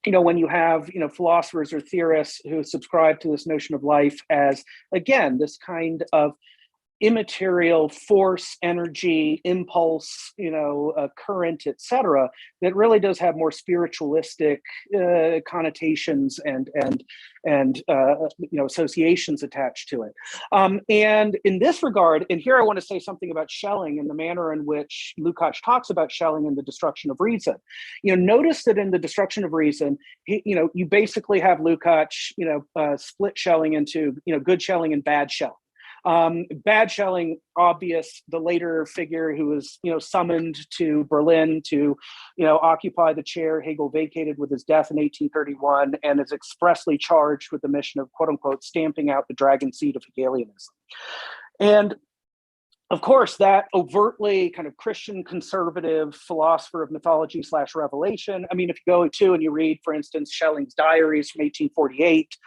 when you have, philosophers or theorists who subscribe to this notion of life as, again, this kind of immaterial force, energy, impulse, current, etc., that really does have more spiritualistic connotations and associations attached to it. And in this regard, and here I want to say something about Schelling and the manner in which Lukács talks about Schelling in The Destruction of Reason. Notice that in The Destruction of Reason, you basically have Lukács, split Schelling into, good Schelling and bad Schelling. Bad Schelling, obvious, the later figure who was, summoned to Berlin to, occupy the chair Hegel vacated with his death in 1831 and is expressly charged with the mission of, quote unquote, stamping out the dragon seed of Hegelianism. And of course, that overtly kind of Christian conservative philosopher of mythology / revelation. I mean, if you go to and you read, for instance, Schelling's diaries from 1848,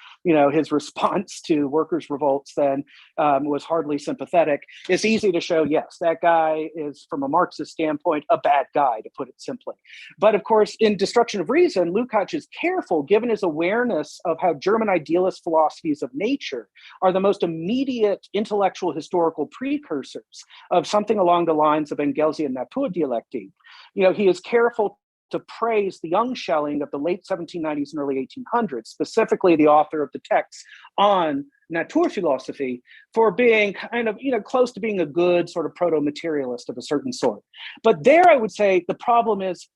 his response to workers' revolts then was hardly sympathetic. It's easy to show, yes, that guy is, from a Marxist standpoint, a bad guy, to put it simply. But of course, in Destruction of Reason, Lukács is careful, given his awareness of how German idealist philosophies of nature are the most immediate intellectual historical precursors of something along the lines of Engelsian Naturdialektik. He is careful to praise the young Schelling of the late 1790s and early 1800s, specifically the author of the texts on Naturphilosophy, for being kind of, close to being a good sort of proto-materialist of a certain sort. But there I would say the problem is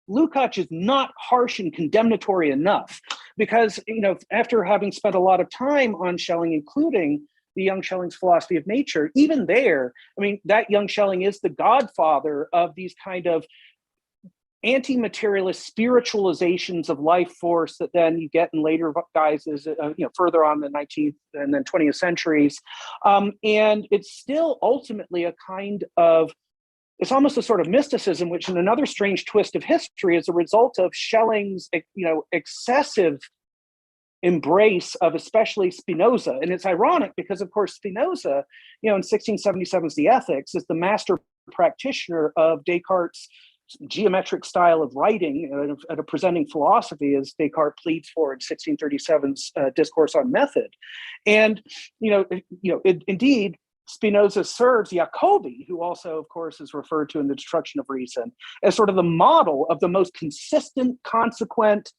Lukács is not harsh and condemnatory enough because, after having spent a lot of time on Schelling, including the young Schelling's philosophy of nature, even there, I mean, that young Schelling is the godfather of these kind of anti-materialist spiritualizations of life force that then you get in later guises, further on in the 19th and then 20th centuries. And it's still ultimately a kind of, it's almost a sort of mysticism, which in another strange twist of history is a result of Schelling's, excessive embrace of especially Spinoza. And it's ironic because, of course, Spinoza, in 1677's The Ethics, is the master practitioner of Descartes' geometric style of writing and of presenting philosophy, as Descartes pleads for in 1637's Discourse on Method. And, indeed, Spinoza serves Jacobi, who also, of course, is referred to in The Destruction of Reason, as sort of the model of the most consistent, consequent,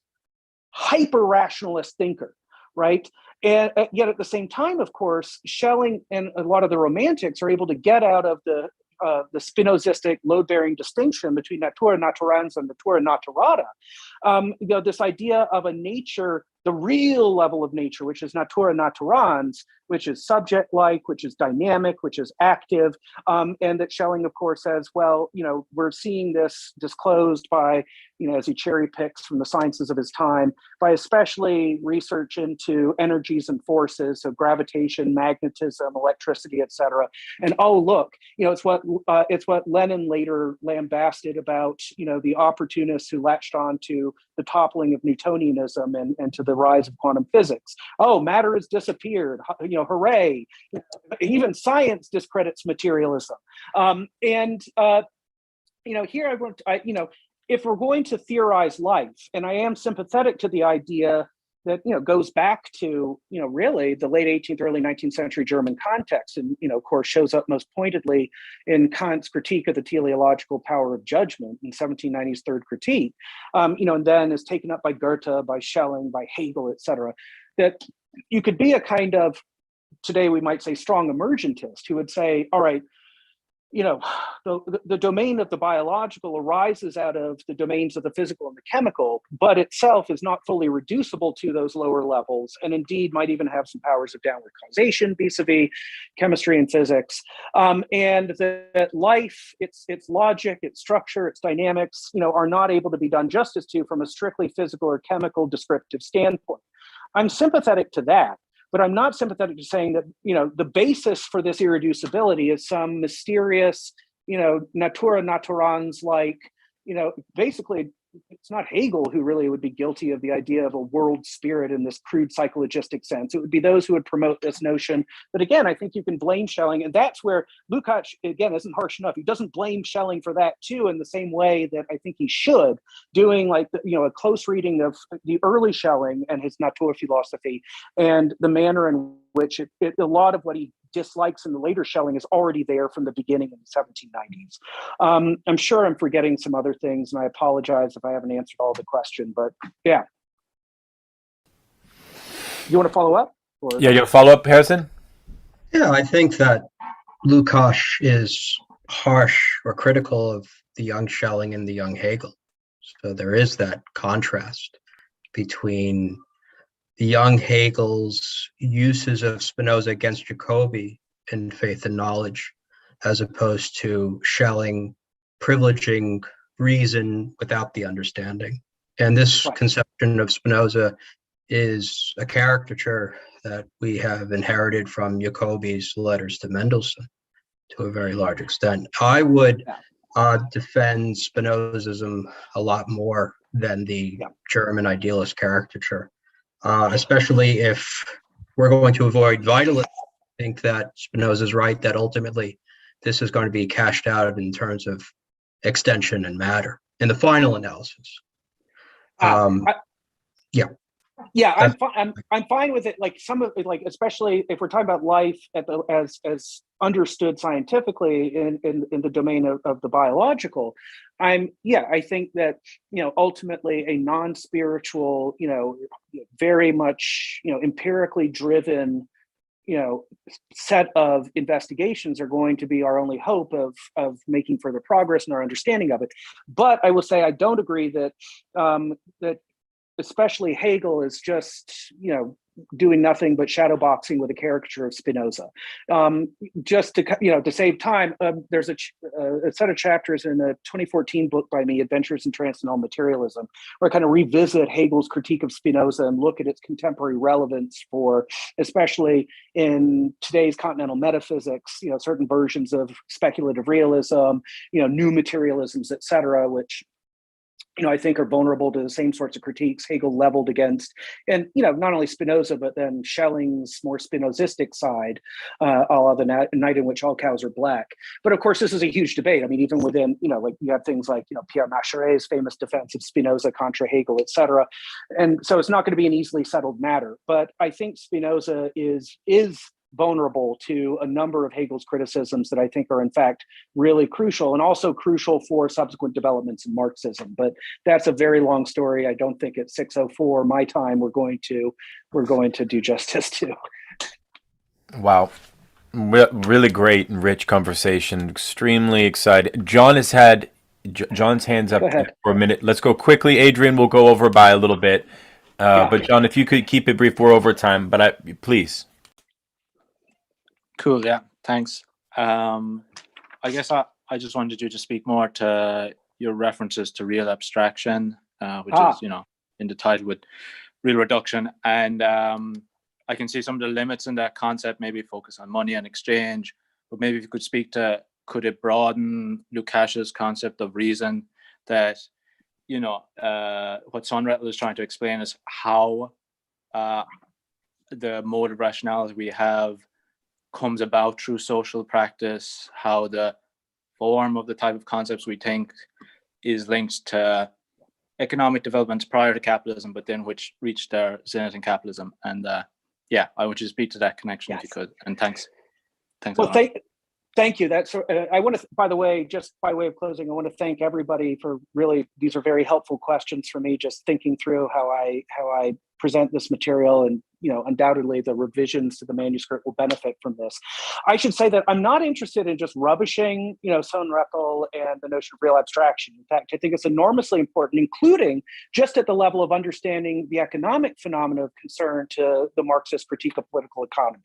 hyper-rationalist thinker, right? And yet at the same time, of course, Schelling and a lot of the Romantics are able to get out of the Spinozistic load-bearing distinction between Natura naturans and Natura naturata. This idea of a nature, the real level of nature, which is Natura naturans, which is subject-like, which is dynamic, which is active, and that Schelling, of course, says, well, we're seeing this disclosed by, as he cherry picks from the sciences of his time, by especially research into energies and forces, so gravitation, magnetism, electricity, etc. And oh, look, it's what Lenin later lambasted about, the opportunists who latched on to the toppling of Newtonianism and to the rise of quantum physics. Oh, matter has disappeared. Hooray! Even science discredits materialism. Here I want, if we're going to theorize life, and I am sympathetic to the idea that goes back to really the late 18th, early 19th century German context, and of course shows up most pointedly in Kant's critique of the teleological power of judgment in 1790's Third Critique, and then is taken up by Goethe, by Schelling, by Hegel, etc. That you could be a kind of, today we might say, strong emergentist who would say, all right, the domain of the biological arises out of the domains of the physical and the chemical, but itself is not fully reducible to those lower levels, and indeed might even have some powers of downward causation vis-a-vis chemistry and physics. And that life, its logic, its structure, its dynamics, are not able to be done justice to from a strictly physical or chemical descriptive standpoint. I'm sympathetic to that. But I'm not sympathetic to saying that, the basis for this irreducibility is some mysterious, natura naturans, like, basically it's not Hegel who really would be guilty of the idea of a world spirit in this crude psychologistic sense. It would be those who would promote this notion. But again, I think you can blame Schelling, and that's where Lukács, again, isn't harsh enough. He doesn't blame Schelling for that too, in the same way that I think he should, doing like a close reading of the early Schelling and his Naturphilosophie, and the manner in which a lot of what he dislikes in the later Schelling is already there from the beginning in the 1790s. I'm sure I'm forgetting some other things, and I apologize if I haven't answered all the question, but yeah. You want to follow up? Or? Yeah, you follow up, Harrison? Yeah, I think that Lukács is harsh or critical of the young Schelling and the young Hegel. So there is that contrast between the young Hegel's uses of Spinoza against Jacobi in Faith and Knowledge, as opposed to Schelling privileging reason without the understanding. And this conception of Spinoza is a caricature that we have inherited from Jacobi's letters to Mendelssohn to a very large extent. I would defend Spinozism a lot more than the German idealist caricature. Especially if we're going to avoid vitalism. I think that Spinoza is right that ultimately this is going to be cashed out in terms of extension and matter in the final analysis. I'm fine with it. Like some of it, like especially if we're talking about life as understood scientifically in the domain of the biological. I think that ultimately a non-spiritual, very much empirically driven set of investigations are going to be our only hope of making further progress in our understanding of it. But I will say I don't agree that that especially Hegel is just doing nothing but shadowboxing with a caricature of Spinoza. Just to save time, there's a set of chapters in a 2014 book by me, Adventures in Transcendental Materialism, where I kind of revisit Hegel's critique of Spinoza and look at its contemporary relevance for, especially in today's continental metaphysics, certain versions of speculative realism, new materialisms, et cetera, which I think are vulnerable to the same sorts of critiques Hegel leveled against, and not only Spinoza, but then Schelling's more Spinozistic side, a la the night in which all cows are black. But of course, this is a huge debate. I mean, even within, like you have things like, Pierre Macheret's famous defense of Spinoza contra Hegel, et cetera. And so it's not going to be an easily settled matter. But I think Spinoza is vulnerable to a number of Hegel's criticisms that I think are in fact really crucial, and also crucial for subsequent developments in Marxism. But that's a very long story. I don't think at 6:04 my time we're going to do justice to. Wow. Really great and rich conversation. Extremely excited. John's hands up for a minute. Let's go quickly. Adrian will go over by a little bit. But John, if you could keep it brief, we're over time, but please. Cool. Yeah. Thanks. I guess I just wanted you to speak more to your references to real abstraction, which is, in the title with real reduction. And I can see some of the limits in that concept, maybe focus on money and exchange, but maybe if you could speak to, could it broaden Lukács's concept of reason, that, what Sonrettel is trying to explain is how the mode of rationality we have comes about through social practice, how the form of the type of concepts we think is linked to economic developments prior to capitalism, but then which reached their zenith in capitalism. And yeah, I want you to speak to that connection if you could. And thanks. Well, thank you. That's I want to, by the way, just by way of closing, I want to thank everybody for really, these are very helpful questions for me, just thinking through how I present this material, and undoubtedly the revisions to the manuscript will benefit from this. I should say that I'm not interested in just rubbishing, Sohn-Rethel and the notion of real abstraction. In fact, I think it's enormously important, including just at the level of understanding the economic phenomena of concern to the Marxist critique of political economy.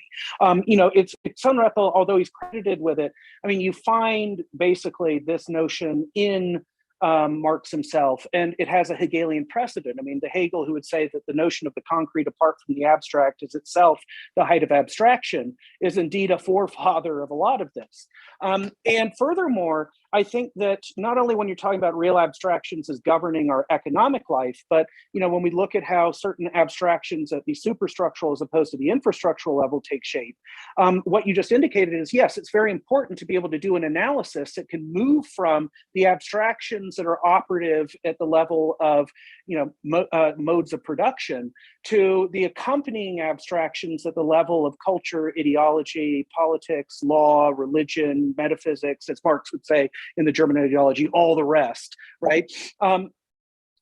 It's Sohn-Rethel, although he's credited with it, you find basically this notion in Marx himself, and it has a Hegelian precedent. The Hegel who would say that the notion of the concrete apart from the abstract is itself the height of abstraction is indeed a forefather of a lot of this. And furthermore, I think that not only when you're talking about real abstractions as governing our economic life, but when we look at how certain abstractions at the superstructural as opposed to the infrastructural level take shape, what you just indicated is, yes, it's very important to be able to do an analysis that can move from the abstractions that are operative at the level of modes of production to the accompanying abstractions at the level of culture, ideology, politics, law, religion, metaphysics, as Marx would say in the German ideology, all the rest, right?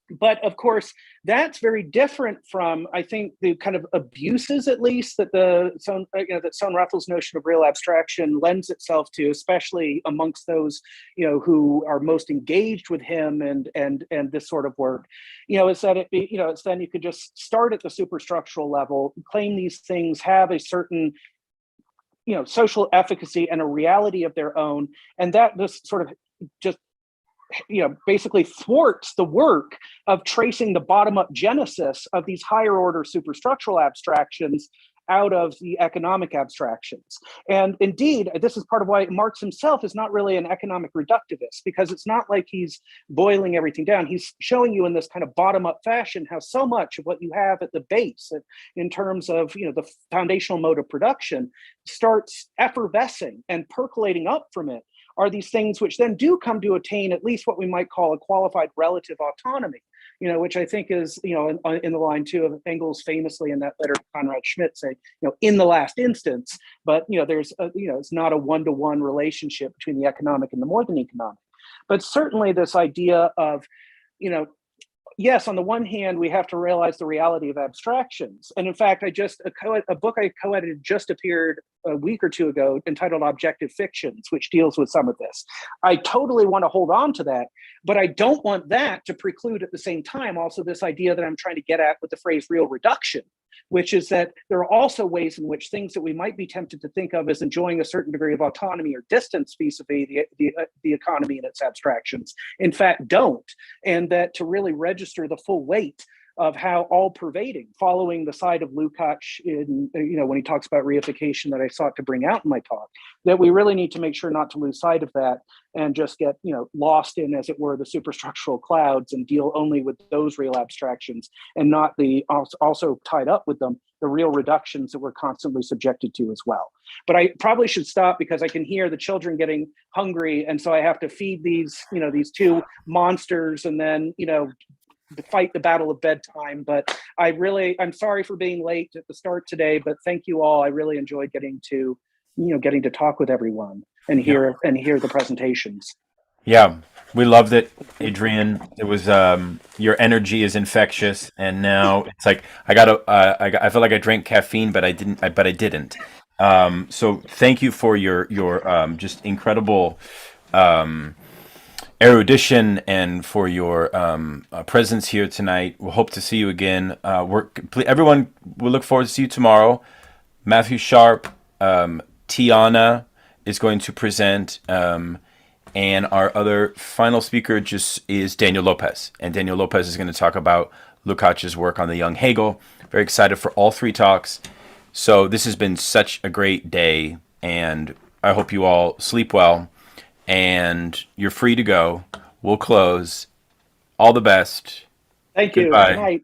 But of course, that's very different from, I think, the kind of abuses, at least, that that Sohn-Rethel's notion of real abstraction lends itself to, especially amongst those, who are most engaged with him and this sort of work. Is that it's then you could just start at the superstructural level, claim these things have a certain social efficacy and a reality of their own, and that this sort of just basically thwarts the work of tracing the bottom-up genesis of these higher order superstructural abstractions out of the economic abstractions. And indeed, this is part of why Marx himself is not really an economic reductivist, because it's not like he's boiling everything down. He's showing you in this kind of bottom-up fashion how so much of what you have at the base in terms of the foundational mode of production starts effervescing and percolating up from it are these things which then do come to attain at least what we might call a qualified relative autonomy, which I think is, in the line too of Engels famously in that letter to Conrad Schmidt saying, in the last instance, but, there's, it's not a one-to-one relationship between the economic and the more than economic. But certainly this idea of, yes, on the one hand, we have to realize the reality of abstractions. And in fact, a book I co-edited just appeared a week or two ago entitled Objective Fictions, which deals with some of this. I totally want to hold on to that, but I don't want that to preclude at the same time also this idea that I'm trying to get at with the phrase real reduction, which is that there are also ways in which things that we might be tempted to think of as enjoying a certain degree of autonomy or distance vis-a-vis the economy and its abstractions, in fact, don't. And that to really register the full weight of how all-pervading, following the side of Lukács in, when he talks about reification that I sought to bring out in my talk, that we really need to make sure not to lose sight of that and just get, lost in, as it were, the superstructural clouds and deal only with those real abstractions and not the, also tied up with them, the real reductions that we're constantly subjected to as well. But I probably should stop because I can hear the children getting hungry. And so I have to feed these, these two monsters and then, to fight the battle of bedtime. But I'm sorry for being late at the start today, but thank you all. I really enjoyed getting to talk with everyone and hear the presentations. Yeah, we loved it, Adrian. It was your energy is infectious, and now it's like I feel like I drank caffeine, but I didn't. So thank you for your just incredible erudition and for your presence here tonight. We'll hope to see you again. Everyone, we'll look forward to see you tomorrow. Matthew Sharp, Tiana is going to present, and our other final speaker is Daniel Lopez. And Daniel Lopez is going to talk about Lukács' work on the young Hegel. Very excited for all three talks. So this has been such a great day, and I hope you all sleep well. And you're free to go. We'll close. All the best. Thank you. Goodbye. Good night.